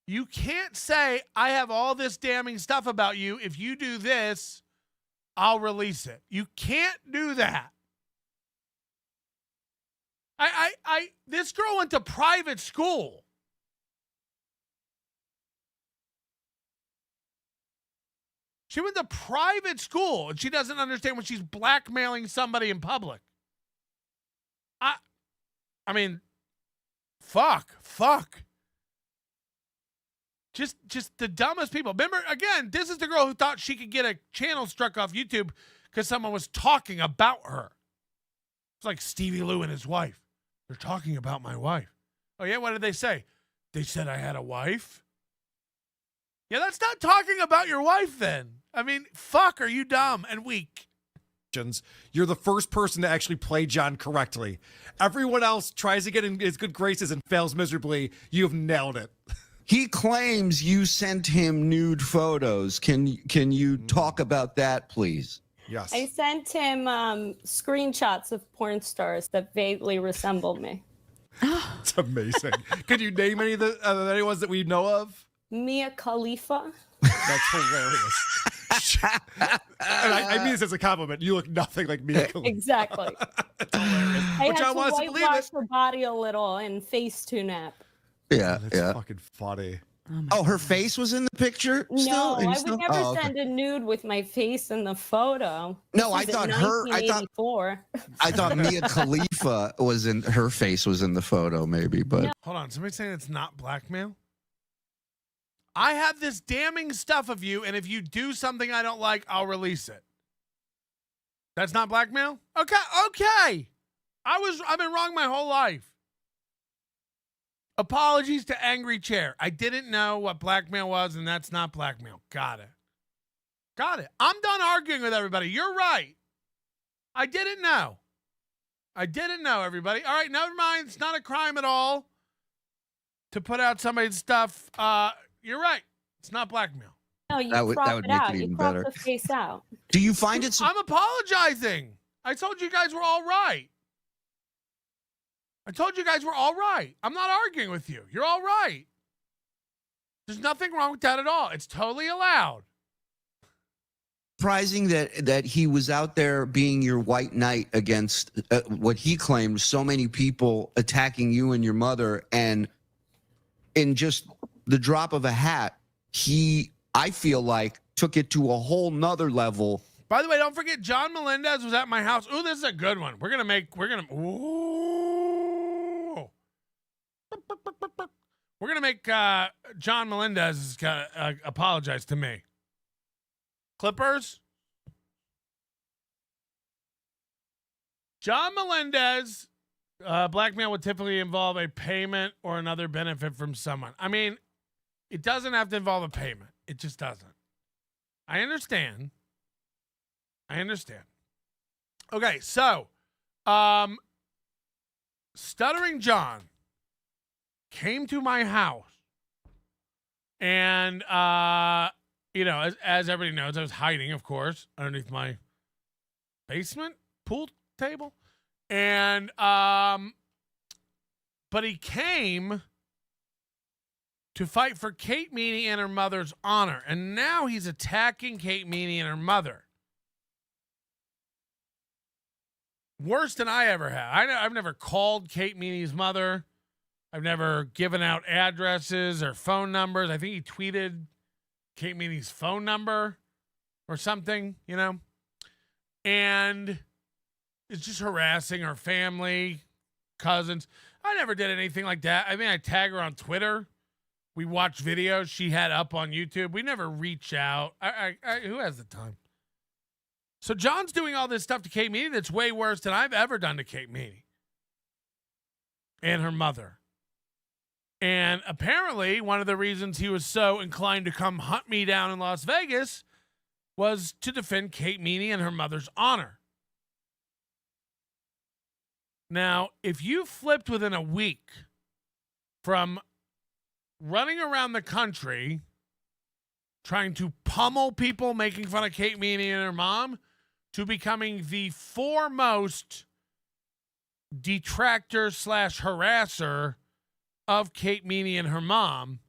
You can't say, I have all this damning stuff about you. If you do this, I'll release it. You can't do that. This girl went to private school. She went to private school and she doesn't understand when she's blackmailing somebody in public. I mean, fuck. Just the dumbest people. Remember, again, this is the girl who thought she could get a channel struck off YouTube because someone was talking about her. It's like Stevie Lou and his wife. They're talking about my wife. Oh, yeah? What did they say? They said I had a wife? Yeah, that's not talking about your wife then. I mean, fuck, are you dumb and weak? You're the first person to actually play John correctly. Everyone else tries to get in his good graces and fails miserably. You've nailed it. He claims you sent him nude photos. Can you talk about that, please? Yes. I sent him screenshots of porn stars that vaguely resemble me. It's amazing. Could you name any of the any ones that we know of? Mia Khalifa. That's hilarious. And I mean this as a compliment. You look nothing like Mia Khalifa. Exactly. I had to whitewash her body a little and face tune up. Yeah, That's fucking funny. Oh, her face was in the picture? No, I would Still? never Oh, okay. send a nude with my face in the photo. No, This I was in thought her. I thought Mia Khalifa was in her face was in the photo, maybe, but Hold on. Somebody's saying it's not blackmail? I have this damning stuff of you, and if you do something I don't like, I'll release it. That's not blackmail? Okay. I've been wrong my whole life. Apologies to Angry Chair. I didn't know what blackmail was, and that's not blackmail. Got it. I'm done arguing with everybody. You're right. I didn't know, everybody. All right, never mind. It's not a crime at all to put out somebody's stuff. You're right. It's not blackmail. No, you That would crop it make out. it You even crop better. the face out. do you find it? I'm apologizing. I told you guys we're all right. I'm not arguing with you. You're all right. There's nothing wrong with that at all. It's totally allowed. Surprising that he was out there being your white knight against what he claimed so many people attacking you and your mother, and in just the drop of a hat, I feel like took it to a whole nother level. By the way, don't forget John Melendez was at my house. Ooh, this is a good one. We're gonna make John Melendez apologize to me. Clippers. John Melendez, blackmail would typically involve a payment or another benefit from someone. I mean, it doesn't have to involve a payment. It just doesn't. I understand. Okay, so, Stuttering John came to my house, and as everybody knows, I was hiding, of course, underneath my basement pool table. And but he came to fight for Kate Meany and her mother's honor. And now he's attacking Kate Meany and her mother. Worse than I ever have. I've never called Kate Meany's mother. I've never given out addresses or phone numbers. I think he tweeted Kate Meany's phone number or something, you know? And it's just harassing her family, cousins. I never did anything like that. I mean, I tag her on Twitter. We watch videos she had up on YouTube. We never reach out. Who has the time? So John's doing all this stuff to Kate Meany that's way worse than I've ever done to Kate Meany and her mother. And apparently one of the reasons he was so inclined to come hunt me down in Las Vegas was to defend Kate Meany and her mother's honor. Now, if you flipped within a week from running around the country trying to pummel people making fun of Kate Meany and her mom to becoming the foremost detractor / harasser of Kate Meany and her mom,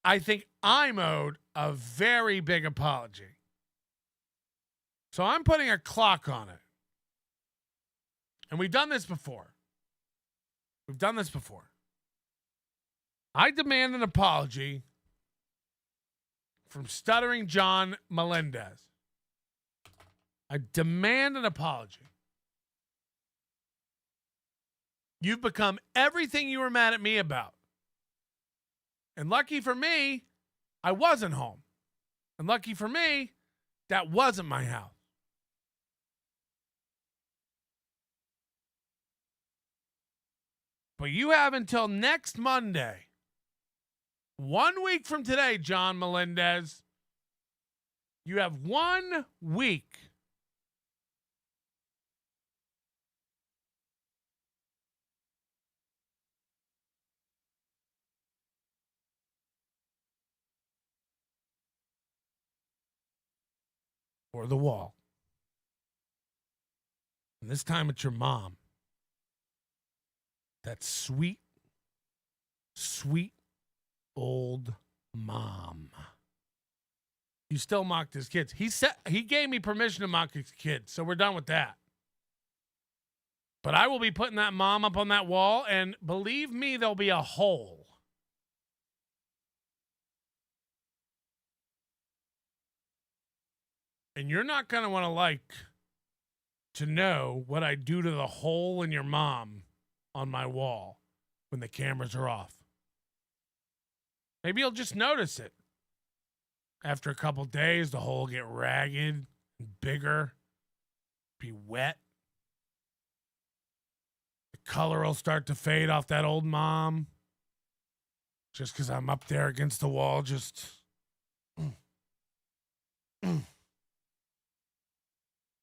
I think I'm owed a very big apology. So I'm putting a clock on it. And we've done this before. I demand an apology from Stuttering John Melendez. I demand an apology. You've become everything you were mad at me about. And lucky for me, I wasn't home. And lucky for me, that wasn't my house. But you have until next Monday, 1 week from today, John Melendez. You have 1 week for the wall. And this time it's your mom. That sweet, sweet old mom. You still mocked his kids. He gave me permission to mock his kids, so we're done with that. But I will be putting that mom up on that wall, and believe me, there'll be a hole. And you're not going to want to know what I do to the hole in your mom on my wall when the cameras are off. Maybe you'll just notice it. After a couple days, the hole will get ragged and bigger, be wet. The color will start to fade off that old mom. Just because I'm up there against the wall, just...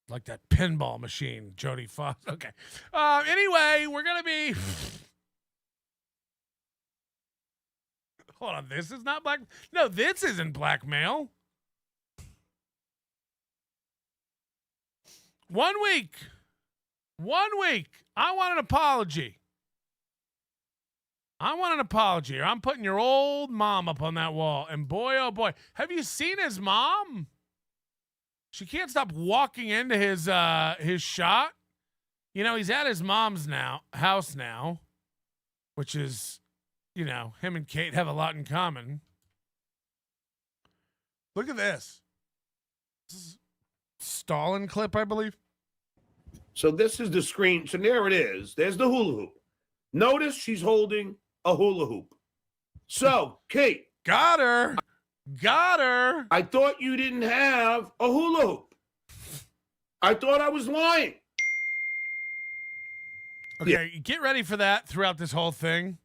like that pinball machine, Jodie Foster. Okay. Anyway, we're going to be... Hold on, this is not black... No, this isn't blackmail. 1 week. 1 week. I want an apology. Or I'm putting your old mom up on that wall. And boy, oh boy, have you seen his mom? She can't stop walking into his shot. You know, he's at his mom's house now, which is, you know, him and Kate have a lot in common. Look at this. This is Stalin clip, I believe. So this is the screen. So there it is. There's the hula hoop. Notice she's holding a hula hoop. So, Kate. Got her. I thought you didn't have a hula hoop. I thought I was lying. Okay, get ready for that throughout this whole thing.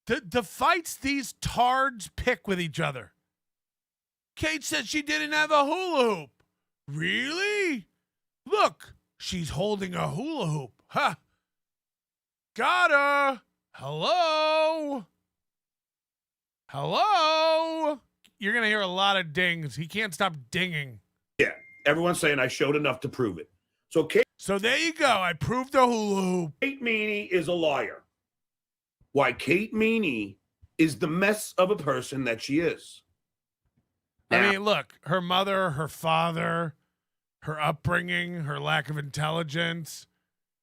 The fights these tards pick with each other. Kate said she didn't have a hula hoop. Really? Look, she's holding a hula hoop. Ha! Got her. Hello? You're going to hear a lot of dings. He can't stop dinging. Yeah. Everyone's saying I showed enough to prove it. So Kate. So there you go. I proved the hula hoop. Kate Meany is a liar. Why Kate Meany is the mess of a person that she is. I mean, look, her mother, her father, her upbringing, her lack of intelligence,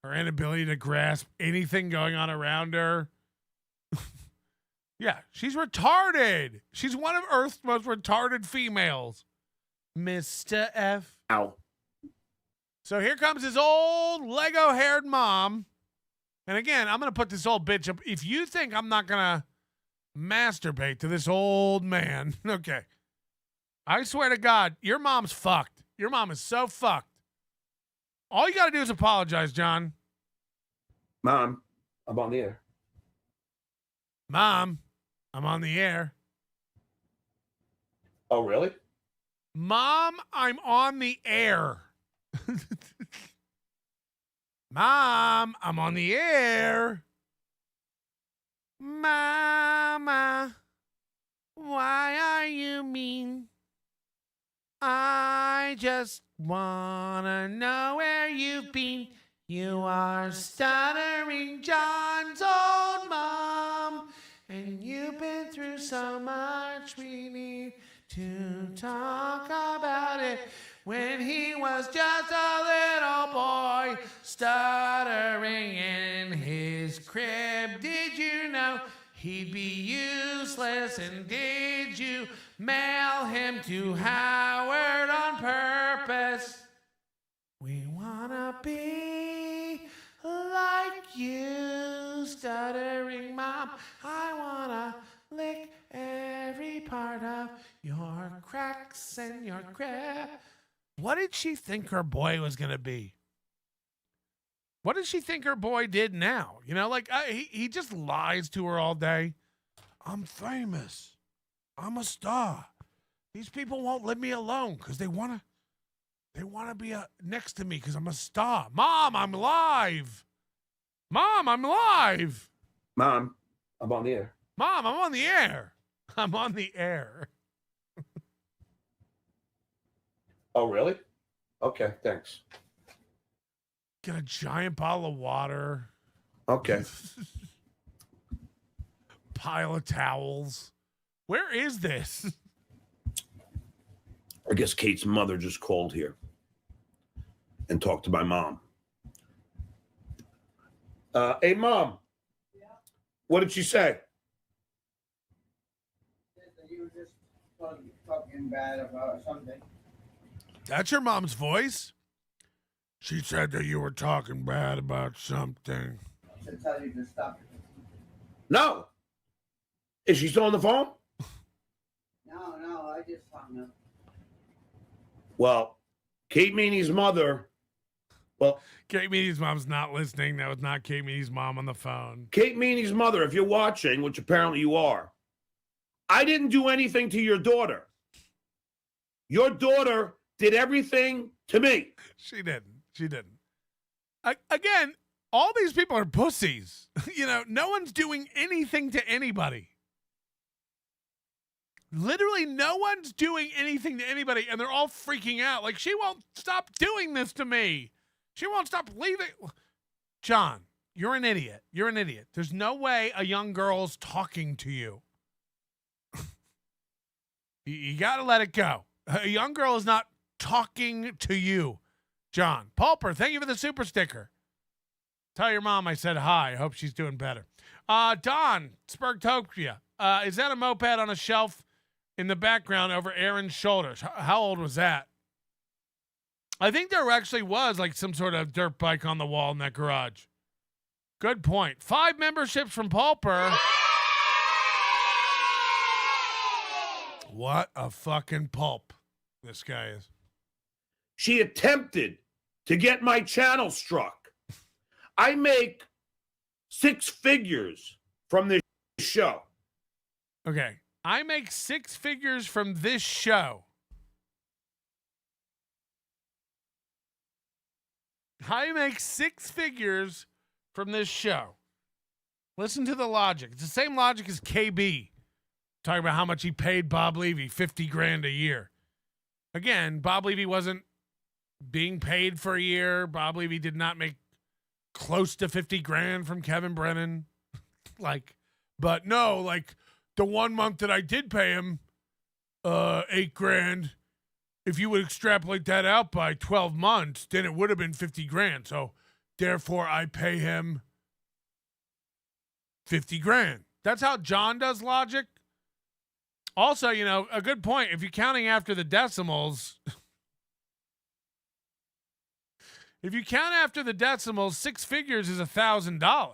her inability to grasp anything going on around her. Yeah, she's retarded. She's one of Earth's most retarded females. Mr. F. Ow. So here comes his old Lego-haired mom. And again, I'm going to put this old bitch up. If you think I'm not going to masturbate to this old man, okay. I swear to God, your mom's fucked. Your mom is so fucked. All you got to do is apologize, John. Mom, I'm on the air. Mom, I'm on the air. Oh, really? Mom, I'm on the air. Mom, I'm on the air. Mama, why are you mean? I just wanna know where you've been. You are stuttering John's old mom, and you've been through so much. We need to talk about it. When he was just a little boy, stuttering in his crib, did you know he'd be useless? And did you mail him to Howard on purpose? We wanna be like you, stuttering mom. I wanna lick every part of your cracks and your crib. What did she think her boy was going to be? What did she think her boy did now? You know, like he just lies to her all day. I'm famous. I'm a star. These people won't leave me alone because they want to be next to me because I'm a star. Mom, I'm live. Mom, I'm live. Mom, I'm on the air. Mom, I'm on the air. I'm on the air. Oh, really? Okay, thanks. Get a giant bottle of water. Okay. Pile of towels. Where is this? I guess Kate's mother just called here and talked to my mom. Hey, Mom. Yeah? What did she say? You were just talking bad about something. That's your mom's voice? She said that you were talking bad about something. I should tell you to stop it. No. Is she still on the phone? No, I just hung up. Well, Kate Meany's mother. Well, Kate Meany's mom's not listening. That was not Kate Meany's mom on the phone. Kate Meany's mother, if you're watching, which apparently you are, I didn't do anything to your daughter. Your daughter did everything to me. She didn't. Again, all these people are pussies. You know, no one's doing anything to anybody. Literally, no one's doing anything to anybody, and they're all freaking out. Like, she won't stop doing this to me. She won't stop leaving. John, you're an idiot. You're an idiot. There's no way a young girl's talking to you. You got to let it go. A young girl is not talking to you, John. Pulper, thank you for the super sticker. Tell your mom I said hi. I hope she's doing better. Don, Spurgtopia, is that a moped on a shelf in the background over Aaron's shoulders? How old was that? I think there actually was like some sort of dirt bike on the wall in that garage. Good point. 5 memberships from Pulper. What a fucking pulp this guy is. She attempted to get my channel struck. I make 6 figures from this show. Okay. I make 6 figures from this show. I make 6 figures from this show. Listen to the logic. It's the same logic as KB. Talking about how much he paid Bob Levy, $50,000 a year. Again, Bob Levy wasn't being paid for a year. Probably he did not make close to 50 grand from Kevin Brennan. But no, like the 1 month that I did pay him 8 grand, if you would extrapolate that out by 12 months, then it would have been 50 grand. So therefore I pay him 50 grand. That's how John does logic. Also, a good point. If you're counting after the decimals, 6 figures is $1,000.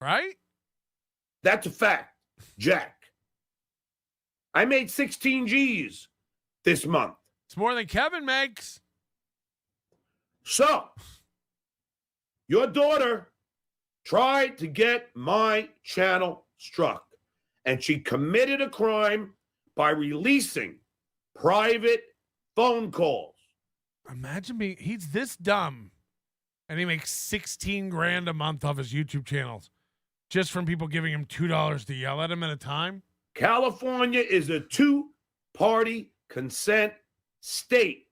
Right? That's a fact, Jack. I made 16 G's this month. It's more than Kevin makes. So, your daughter tried to get my channel struck, and she committed a crime by releasing private phone calls. Imagine he's this dumb, and he makes 16 grand a month off his YouTube channels just from people giving him $2 to yell at him at a time. California is a 2-party consent state.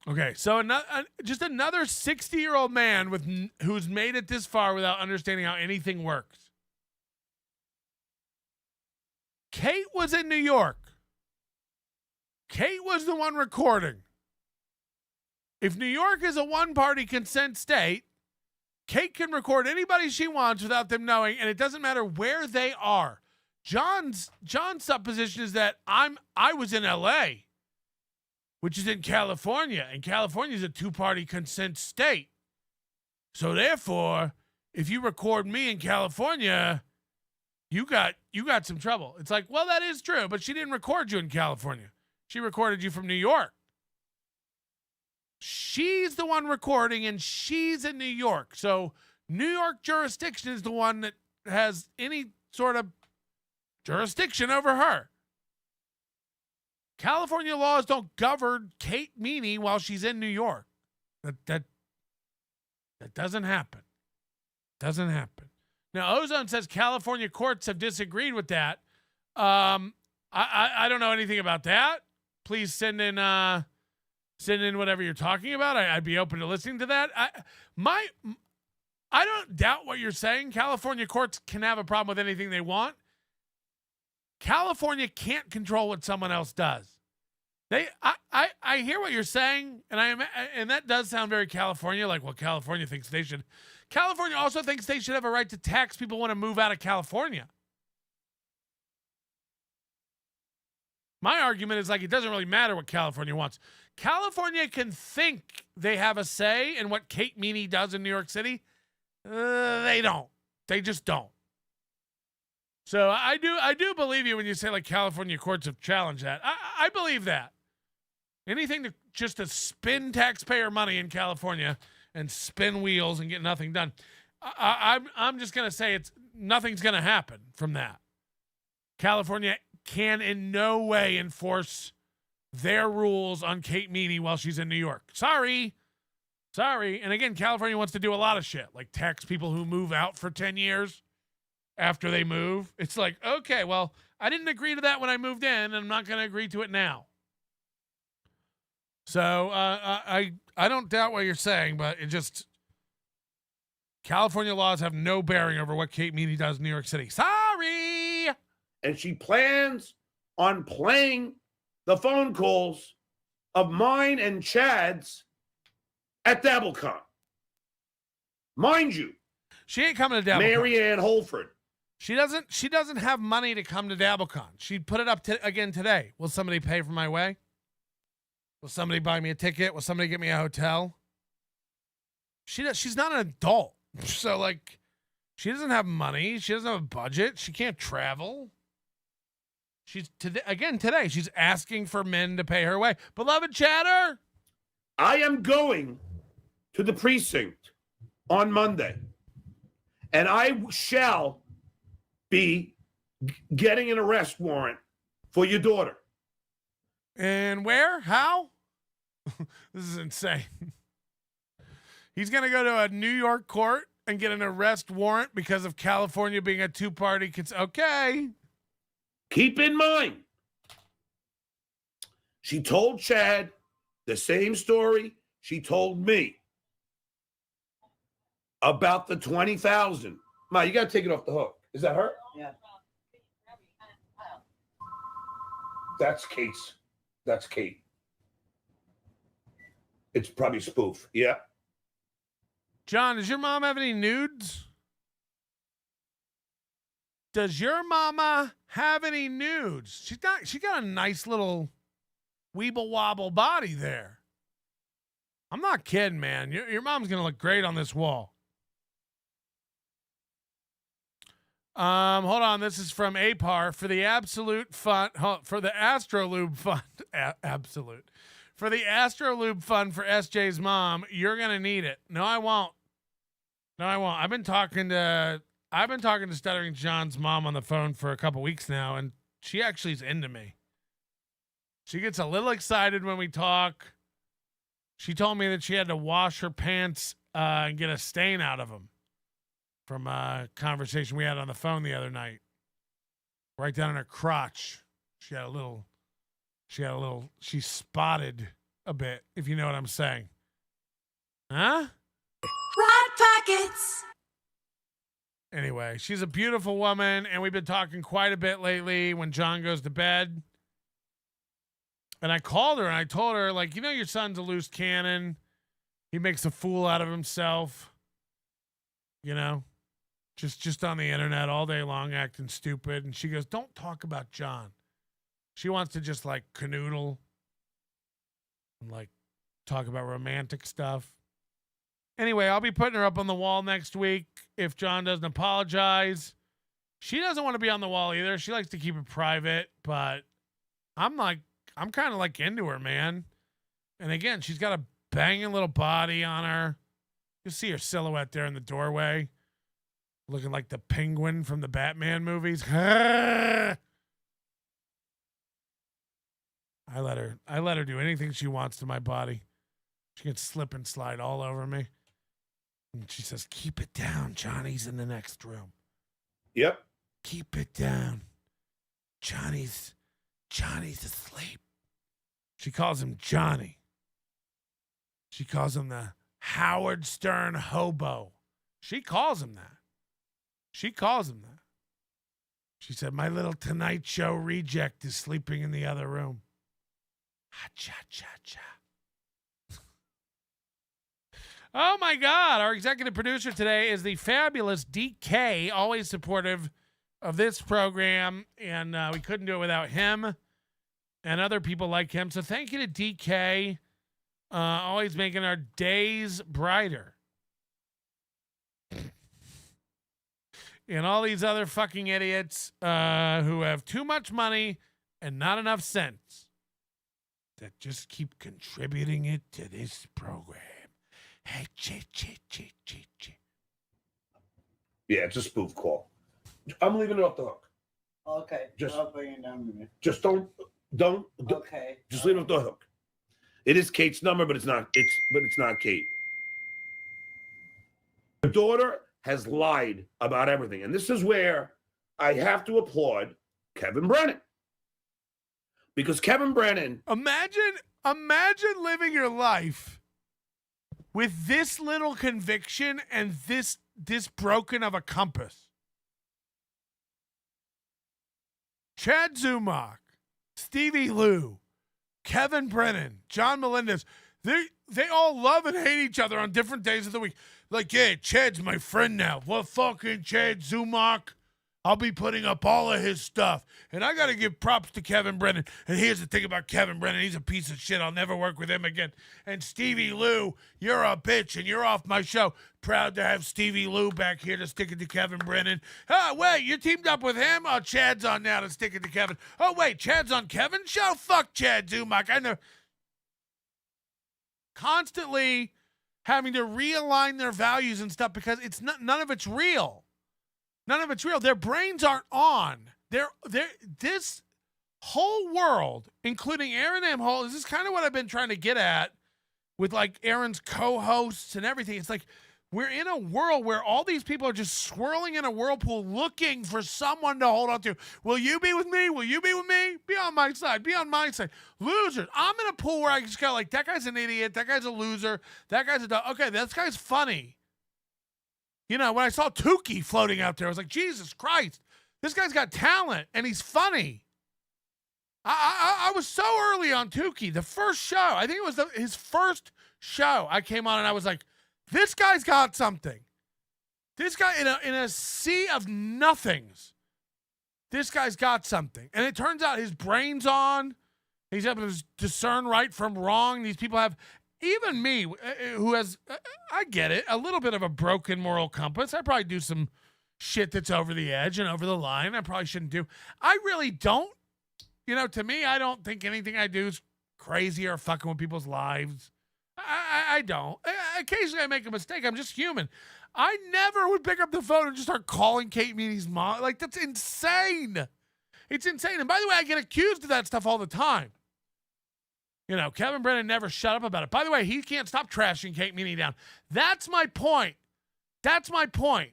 Okay, so another 60-year-old man who's made it this far without understanding how anything works. Kate was in New York. Kate was the one recording. If New York is a 1-party consent state, Kate can record anybody she wants without them knowing, and it doesn't matter where they are. John's supposition is that I was in LA, which is in California, and California is a 2-party consent state. So therefore, if you record me in California, you got some trouble. It's like, well, that is true, but she didn't record you in California. She recorded you from New York. She's the one recording, and she's in New York. So New York jurisdiction is the one that has any sort of jurisdiction over her. California laws don't govern Kate Meany while she's in New York. That doesn't happen. Doesn't happen. Now, Ozone says California courts have disagreed with that. I don't know anything about that. Please send in whatever you're talking about. I'd be open to listening to that. I don't doubt what you're saying. California courts can have a problem with anything they want. California can't control what someone else does. I hear what you're saying, and that does sound very California, like, well, California thinks they should. California also thinks they should have a right to tax people who want to move out of California. My argument is, like, it doesn't really matter what California wants. California can think they have a say in what Kate Meany does in New York City. They don't. They just don't. So I do believe you when you say, like, California courts have challenged that. I believe that. Anything to spin taxpayer money in California and spin wheels and get nothing done. I'm just gonna say nothing's gonna happen from that. California can in no way enforce their rules on Kate Meany while she's in New York. Sorry. And again, California wants to do a lot of shit, like tax people who move out for 10 years after they move. It's like, okay, well, I didn't agree to that when I moved in, and I'm not going to agree to it now. So I don't doubt what you're saying, but California laws have no bearing over what Kate Meany does in New York City. Sorry. And she plans on playing the phone calls of mine and Chad's at DabbleCon. Mind you, she ain't coming to DabbleCon. Marianne Holford. She doesn't have money to come to DabbleCon. She put it up again today. Will somebody pay for my way? Will somebody buy me a ticket? Will somebody get me a hotel? She's not an adult. So, like, she doesn't have money. She doesn't have a budget. She can't travel. Today, she's asking for men to pay her way. Beloved chatter, I am going to the precinct on Monday, and I shall be getting an arrest warrant for your daughter. And where? How? This is insane. He's going to go to a New York court and get an arrest warrant because of California being a 2-party. Okay. Keep in mind, she told Chad the same story she told me about the 20,000. Ma, you got to take it off the hook. Is that her? Yeah. That's Kate's. That's Kate. It's probably spoof. Yeah. John, does your mom have any nudes? Does your mama have any nudes? She got a nice little weeble wobble body there. I'm not kidding, man. Your mom's gonna look great on this wall. Hold on. This is from APAR for the Absolute Fund for the Astrolube Fund. Absolute. For the Astrolube Fund for SJ's mom, you're gonna need it. No, I won't. No, I won't. I've been talking to Stuttering John's mom on the phone for a couple weeks now, and she actually is into me. She gets a little excited when we talk. She told me that she had to wash her pants and get a stain out of them from a conversation we had on the phone the other night. Right down in her crotch. She spotted a bit, if you know what I'm saying. Huh? Hot Pockets. Anyway, she's a beautiful woman, and we've been talking quite a bit lately when John goes to bed. And I called her, and I told her, like, you know, your son's a loose cannon. He makes a fool out of himself. You know? Just on the internet all day long acting stupid. And she goes, don't talk about John. She wants to just, like, canoodle and, like, talk about romantic stuff. Anyway, I'll be putting her up on the wall next week if John doesn't apologize. She doesn't want to be on the wall either. She likes to keep it private, but I'm kind of like into her, man. And again, she's got a banging little body on her. You'll see her silhouette there in the doorway, looking like the penguin from the Batman movies. I let her do anything she wants to my body. She can slip and slide all over me. And she says, keep it down. Johnny's in the next room. Yep. Keep it down. Johnny's asleep. She calls him Johnny. She calls him the Howard Stern hobo. She calls him that. She said, my little Tonight Show reject is sleeping in the other room. Ha-cha-cha-cha. Oh, my God. Our executive producer today is the fabulous DK, always supportive of this program, and we couldn't do it without him and other people like him. So thank you to DK, always making our days brighter. And all these other fucking idiots who have too much money and not enough sense that just keep contributing it to this program. Hey, Yeah, it's a spoof call. I'm leaving it off the hook. Okay. Just- I'll bring it down a minute. Just don't. Okay. Just leave it off the hook. It is Kate's number, but it's not. It's not Kate. The daughter has lied about everything, and this is where I have to applaud Kevin Brennan, because Kevin Brennan. Imagine living your life with this little conviction and this broken of a compass. Chad Zumach, Stevie Lou, Kevin Brennan, John Melendez, they all love and hate each other on different days of the week. Like, yeah, Chad's my friend now. Well, fucking Chad Zumach, I'll be putting up all of his stuff. And I got to give props to Kevin Brennan. And here's the thing about Kevin Brennan. He's a piece of shit. I'll never work with him again. And Stevie Lou, you're a bitch and you're off my show. Proud to have Stevie Lou back here to stick it to Kevin Brennan. Oh, wait, you teamed up with him? Oh, Chad's on now to stick it to Kevin. Oh, wait, Chad's on Kevin's show? Fuck Chad Zumach. I know. Constantly having to realign their values and stuff because it's none of it's real. None of it's real. Their brains aren't on. This whole world, including Aaron Imholte, this is kind of what I've been trying to get at with like Aaron's co-hosts and everything. It's like We're in a world where all these people are just swirling in a whirlpool looking for someone to hold on to. Will you be with me? Will you be with me? Be on my side. Be on my side. Losers. I'm in a pool where I just go like, that guy's an idiot. That guy's a loser. That guy's a dog. Okay, this guy's funny. You know, when I saw Tukey floating out there, I was like, Jesus Christ. This guy's got talent, and he's funny. I was so early on Tukey. The first show, I think it was his first show I came on, and I was like, this guy's got something. This guy, in a sea of nothings, this guy's got something. And it turns out his brain's on. He's able to discern right from wrong. These people have, even me, who has, I get it, a little bit of a broken moral compass. I probably do some shit that's over the edge and over the line I probably shouldn't do. I really don't. You know, to me, I don't think anything I do is crazy or fucking with people's lives. I don't. Occasionally I make a mistake. I'm just human. I never would pick up the phone and just start calling Kate Meany's mom. Like, that's insane. It's insane. And by the way, I get accused of that stuff all the time. You know, Kevin Brennan never shut up about it. By the way, he can't stop trashing Kate Meany down. That's my point. That's my point.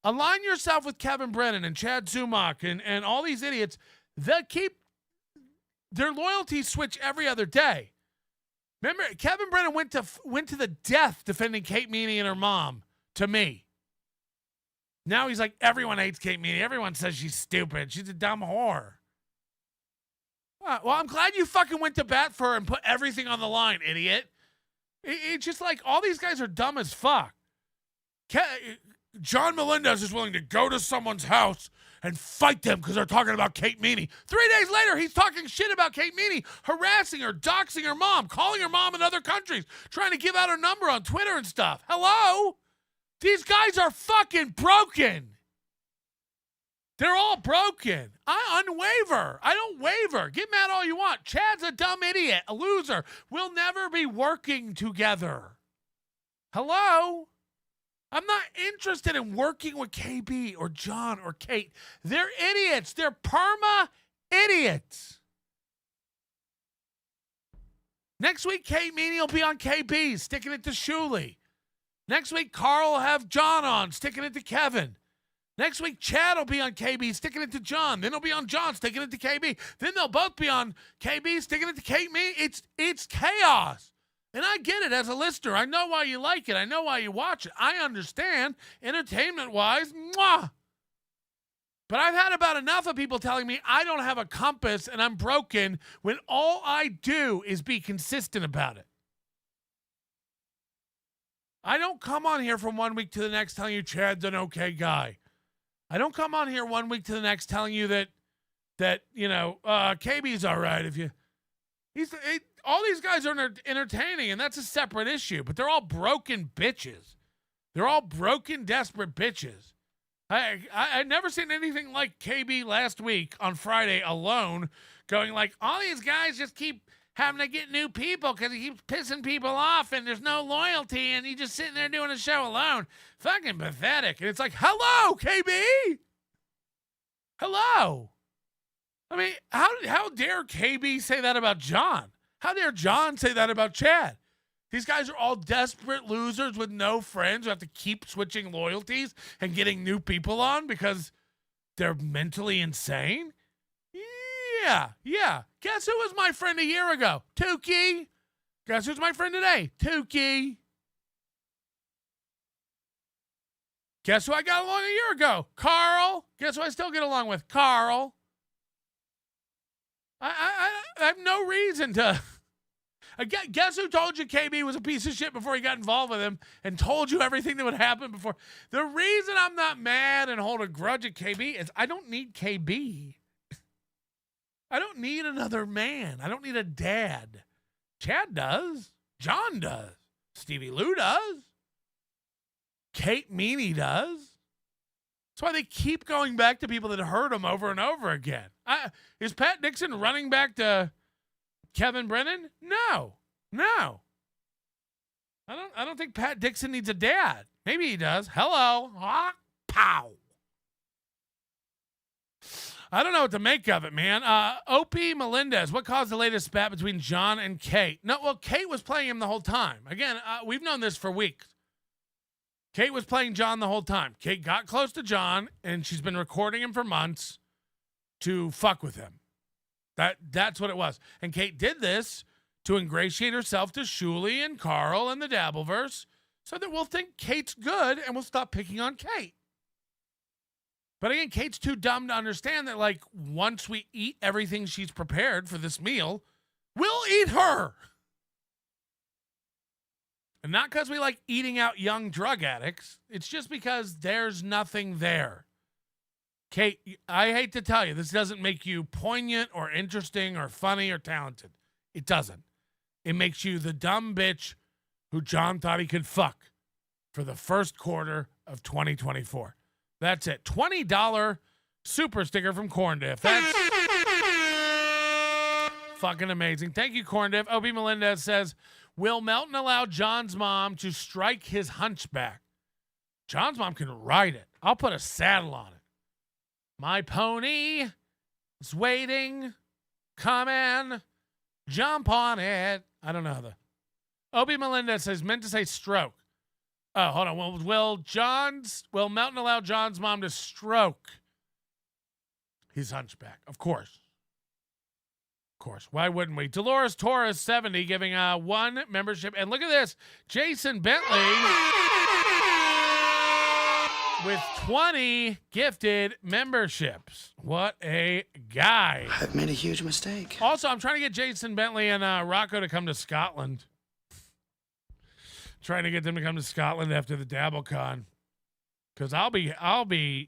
Align yourself with Kevin Brennan and Chad Zumach and all these idiots that keep their loyalties switch every other day. Remember, Kevin Brennan went to the death defending Kate Meany and her mom to me. Now he's like, everyone hates Kate Meany. Everyone says she's stupid. She's a dumb whore. Well, I'm glad you fucking went to bat for her and put everything on the line, idiot. It's just like all these guys are dumb as fuck. John Melendez is willing to go to someone's house and fight them because they're talking about Kate Meany. 3 days later, he's talking shit about Kate Meany, harassing her, doxing her mom, calling her mom in other countries, trying to give out her number on Twitter and stuff. Hello? These guys are fucking broken. They're all broken. I unwaver. I don't waver. Get mad all you want. Chad's a dumb idiot, a loser. We'll never be working together. Hello? I'm not interested in working with KB or John or Kate. They're idiots. They're perma-idiots. Next week, Kate Meany will be on KB, sticking it to Shuley. Next week, Carl will have John on, sticking it to Kevin. Next week, Chad will be on KB, sticking it to John. Then he'll be on John, sticking it to KB. Then they'll both be on KB, sticking it to Kate Meany. It's chaos. And I get it as a listener. I know why you like it. I know why you watch it. I understand, entertainment-wise, mwah. But I've had about enough of people telling me I don't have a compass and I'm broken when all I do is be consistent about it. I don't come on here from 1 week to the next telling you Chad's an okay guy. I don't come on here 1 week to the next telling you that KB's all right if you... all these guys are entertaining, and that's a separate issue, but they're all broken bitches. They're all broken, desperate bitches. I'd never seen anything like KB last week on Friday alone going like, all these guys just keep having to get new people because he keeps pissing people off and there's no loyalty and he's just sitting there doing a show alone. Fucking pathetic. And it's like, hello, KB. Hello. I mean, how dare KB say that about John? How dare John say that about Chad? These guys are all desperate losers with no friends who have to keep switching loyalties and getting new people on because they're mentally insane? Yeah. Guess who was my friend a year ago? Tukey. Guess who's my friend today? Tukey. Guess who I got along a year ago? Carl. Guess who I still get along with? Carl. I have no reason to... Guess who told you KB was a piece of shit before he got involved with him and told you everything that would happen before? The reason I'm not mad and hold a grudge at KB is I don't need KB. I don't need another man. I don't need a dad. Chad does. John does. Stevie Lou does. Kate Meany does. That's why they keep going back to people that hurt him over and over again. Is Pat Nixon running back to Kevin Brennan? No. I don't think Pat Dixon needs a dad. Maybe he does. Hello. Pow. I don't know what to make of it, man. O.P. Melendez, what caused the latest spat between John and Kate? No, well, Kate was playing him the whole time. Again, we've known this for weeks. Kate was playing John the whole time. Kate got close to John, and she's been recording him for months to fuck with him. That's what it was. And Kate did this to ingratiate herself to Shuli and Carl and the Dabbleverse so that we'll think Kate's good and we'll stop picking on Kate. But again, Kate's too dumb to understand that, like, once we eat everything she's prepared for this meal, we'll eat her. And not because we like eating out young drug addicts. It's just because there's nothing there. Kate, I hate to tell you, this doesn't make you poignant or interesting or funny or talented. It doesn't. It makes you the dumb bitch who John thought he could fuck for the first quarter of 2024. That's it. $20 super sticker from Corndiff. That's fucking amazing. Thank you, Corndiff. Opie Melendez says, will Melton allow John's mom to strike his hunchback? John's mom can ride it. I'll put a saddle on it. My pony is waiting. Come in. Jump on it. I don't know the. Opie Melendez says, meant to say stroke. Oh, hold on. Will Melton allow John's mom to stroke his hunchback? Of course. Of course. Why wouldn't we? Dolores Torres 70 giving 1 membership. And look at this. Jason Bentley with 20 gifted memberships. What a guy. I've made a huge mistake. Also, I'm trying to get Jason Bentley and Rocco to come to Scotland. Trying to get them to come to Scotland after the DabbleCon. Because I'll be, I'll be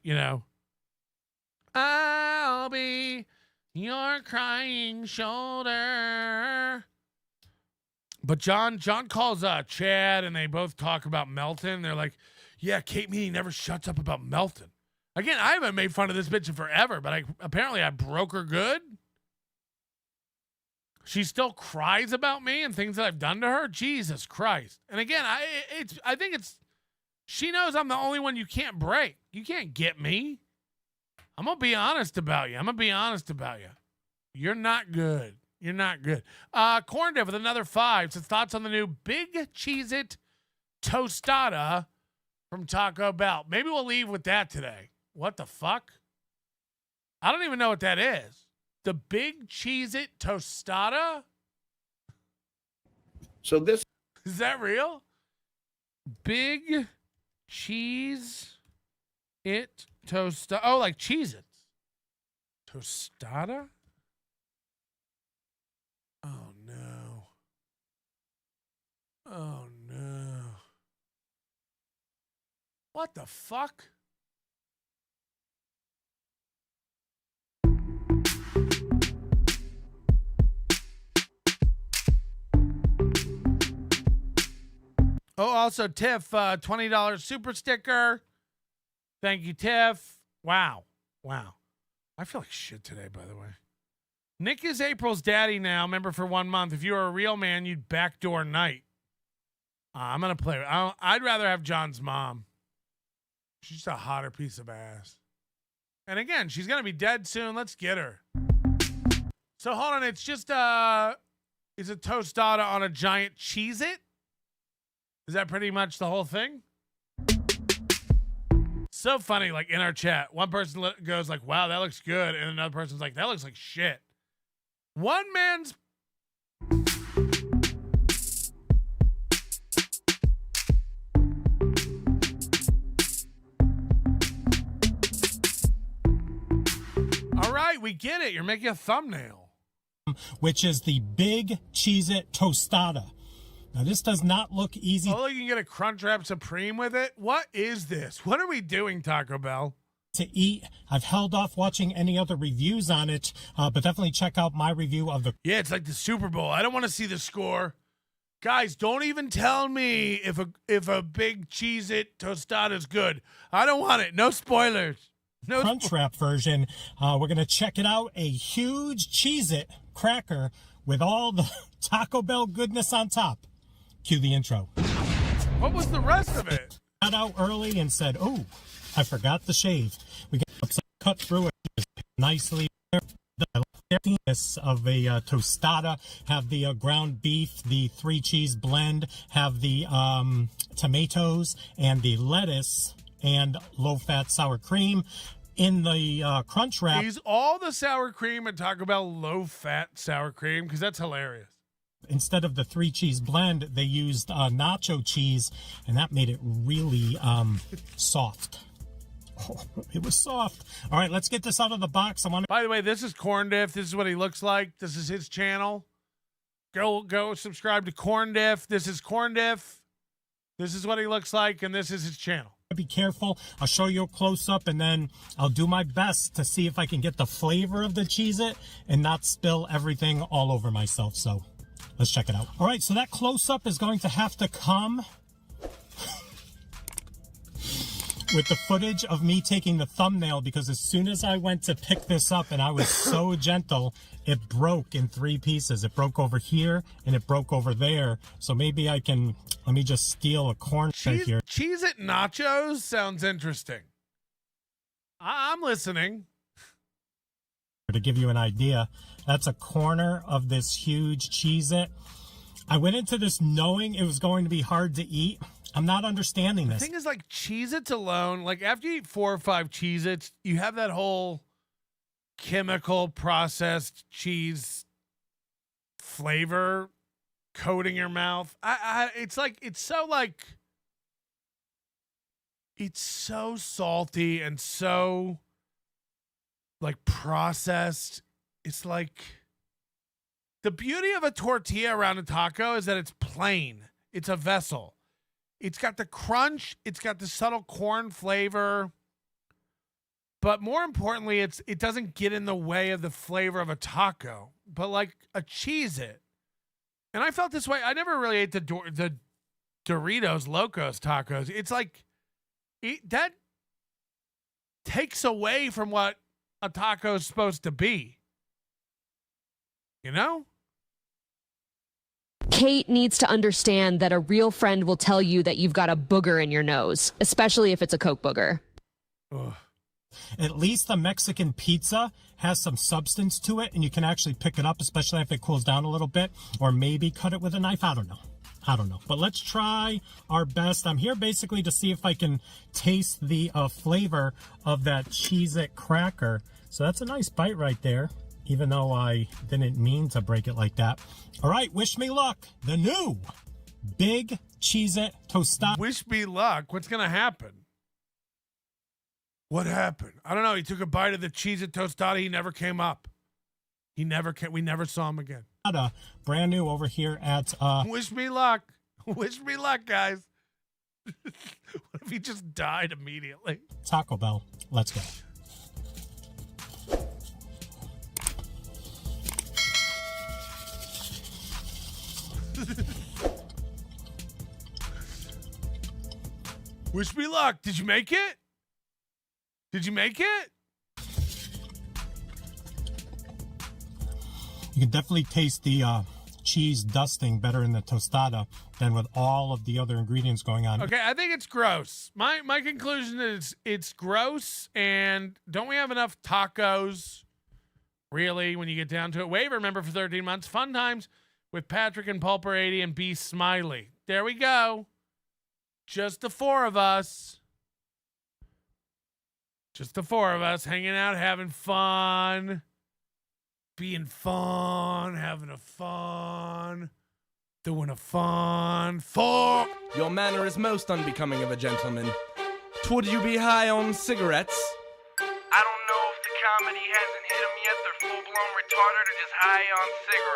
your crying shoulder. But John calls Chad, and they both talk about Melton. They're like, yeah, Kate Meany never shuts up about Melton. Again, I haven't made fun of this bitch in forever, but apparently I broke her good. She still cries about me and things that I've done to her. Jesus Christ. And again, I think she knows I'm the only one you can't break. You can't get me. I'm going to be honest about you. You're not good. You're not good. Corn Dev with another 5. So thoughts on the new Big Cheez-It Tostada from Taco Bell. Maybe we'll leave with that today. What the fuck? I don't even know what that is. The Big Cheez-It Tostada? So this... Is that real? Big Cheez-It Tostada. Oh, like Cheez-Its. Tostada? Oh, no. Oh, no. What the fuck? Oh, also, Tiff, $20 super sticker. Thank you, Tiff. Wow. I feel like shit today, by the way. Nick is April's daddy now, member for 1 month. If you were a real man, you'd backdoor Night. I'm going to play. I'd rather have John's mom. She's just a hotter piece of ass. And again, she's going to be dead soon. Let's get her. So hold on. It's just it's a tostada on a giant Cheez-It? Is that pretty much the whole thing? So funny, like in our chat, one person goes like, wow, that looks good. And another person's like, that looks like shit. One man's... All right, we get it. You're making a thumbnail. Which is the Big Cheez-It Tostada. Now, this does not look easy. Oh, you can get a Crunchwrap Supreme with it? What is this? What are we doing, Taco Bell? To eat. I've held off watching any other reviews on it, but definitely check out my review of the... Yeah, it's like the Super Bowl. I don't want to see the score. Guys, don't even tell me if a Big Cheez-It Tostada is good. I don't want it. No spoilers. No Crunchwrap version. We're going to check it out. A huge Cheez-It cracker with all the Taco Bell goodness on top. Cue the intro. What was the rest of it? Got out early and said, oh, I forgot the shave. We got some cut through it nicely. thickness of a tostada, have the ground beef, the 3-cheese blend, have the tomatoes and the lettuce and low-fat sour cream. In the crunch wrap, Use all the sour cream and Taco Bell low-fat sour cream because that's hilarious. instead of the 3-cheese blend, they used nacho cheese, and that made it really soft. Oh, it was soft. All right, let's get this out of the box. By the way, this is Corn Diff. This is what he looks like. This is his channel. Go subscribe to Corn Diff. This is Corn Diff. This is what he looks like, and this is his channel. Be careful. I'll show you a close-up, and then I'll do my best to see if I can get the flavor of the Cheez-It and not spill everything all over myself. So let's check it out. All right, so that close-up is going to have to come with the footage of me taking the thumbnail, because as soon as I went to pick this up and I was so gentle, it broke in 3 pieces. It broke over here and it broke over there. So maybe I can, let me just steal a corn right here. Cheez-It nachos sounds interesting. I'm listening. To give you an idea, that's a corner of this huge Cheez-It. I went into this knowing it was going to be hard to eat. I'm not understanding this. The thing is, like, Cheez-Its alone, like, after you eat 4 or 5 Cheez-Its, you have that whole chemical processed cheese flavor coating your mouth. It's like, it's so salty and so, like, processed. It's like, the beauty of a tortilla around a taco is that it's plain. It's a vessel. It's got the crunch. It's got the subtle corn flavor. But more importantly, it doesn't get in the way of the flavor of a taco. But like a Cheez-It. And I felt this way. I never really ate the Doritos Locos tacos. It's like, that takes away from what a taco is supposed to be. You know? Kate needs to understand that a real friend will tell you that you've got a booger in your nose, especially if it's a Coke booger. Ugh. At least the Mexican pizza has some substance to it, and you can actually pick it up, especially if it cools down a little bit, or maybe cut it with a knife. I don't know. But let's try our best. I'm here basically to see if I can taste the flavor of that Cheez-It cracker. So that's a nice bite right there, even though I didn't mean to break it like that. All right, wish me luck. The new big Cheez-It tostada. Wish me luck. What's going to happen? What happened? I don't know. He took a bite of the Cheez-It tostada. He never came up. We never saw him again. Brand new over here at... Wish me luck. Wish me luck, guys. What if he just died immediately? Taco Bell. Let's go. Wish me luck. Did you make it? Did you make it? You can definitely taste the cheese dusting better in the tostada than with all of the other ingredients going on. Okay, I think it's gross. My conclusion is it's gross, and don't we have enough tacos, really, when you get down to it? Waiver member for 13 months. Fun times with Patrick and Pulper 80 and B Smiley. There we go. Just the 4 of us. Just the 4 of us hanging out, having fun. Being fun, having a fun. Doing a fun. 4. Your manner is most unbecoming of a gentleman. Would you be high on cigarettes? I don't know if the comedy hasn't hit them yet. They're full-blown retarded or just high on cigarettes.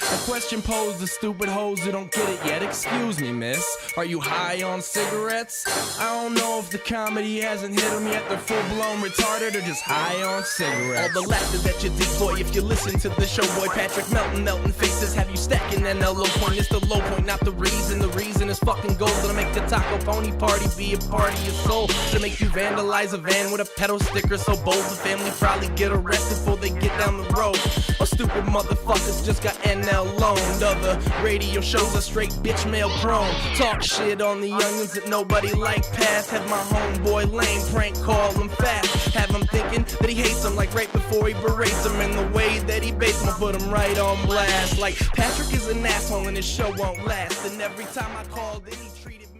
A question posed to stupid hoes who don't get it yet. Excuse me, miss. Are you high on cigarettes? I don't know if the comedy hasn't hit them yet. They're full-blown retarded or just high on cigarettes. All the laughter that you dig, boy, if you listen to the show, boy. Patrick melting faces have you stacking that low point. It's the low point, not the reason. The reason is fucking gold. Gonna make the taco pony party be a party of soul. To make you vandalize a van with a pedal sticker so bold. The family probably get arrested before they get down the road. Or stupid motherfuckers just got NL loaned. Other radio shows are straight bitch mail prone. Talk shit on the youngins that nobody like past. Have my homeboy lame prank call him fast. Have him thinking that he hates him like right before he berates him. And the way that he baits him, put him right on blast. Like Patrick is an asshole and his show won't last. And every time I call, then he treated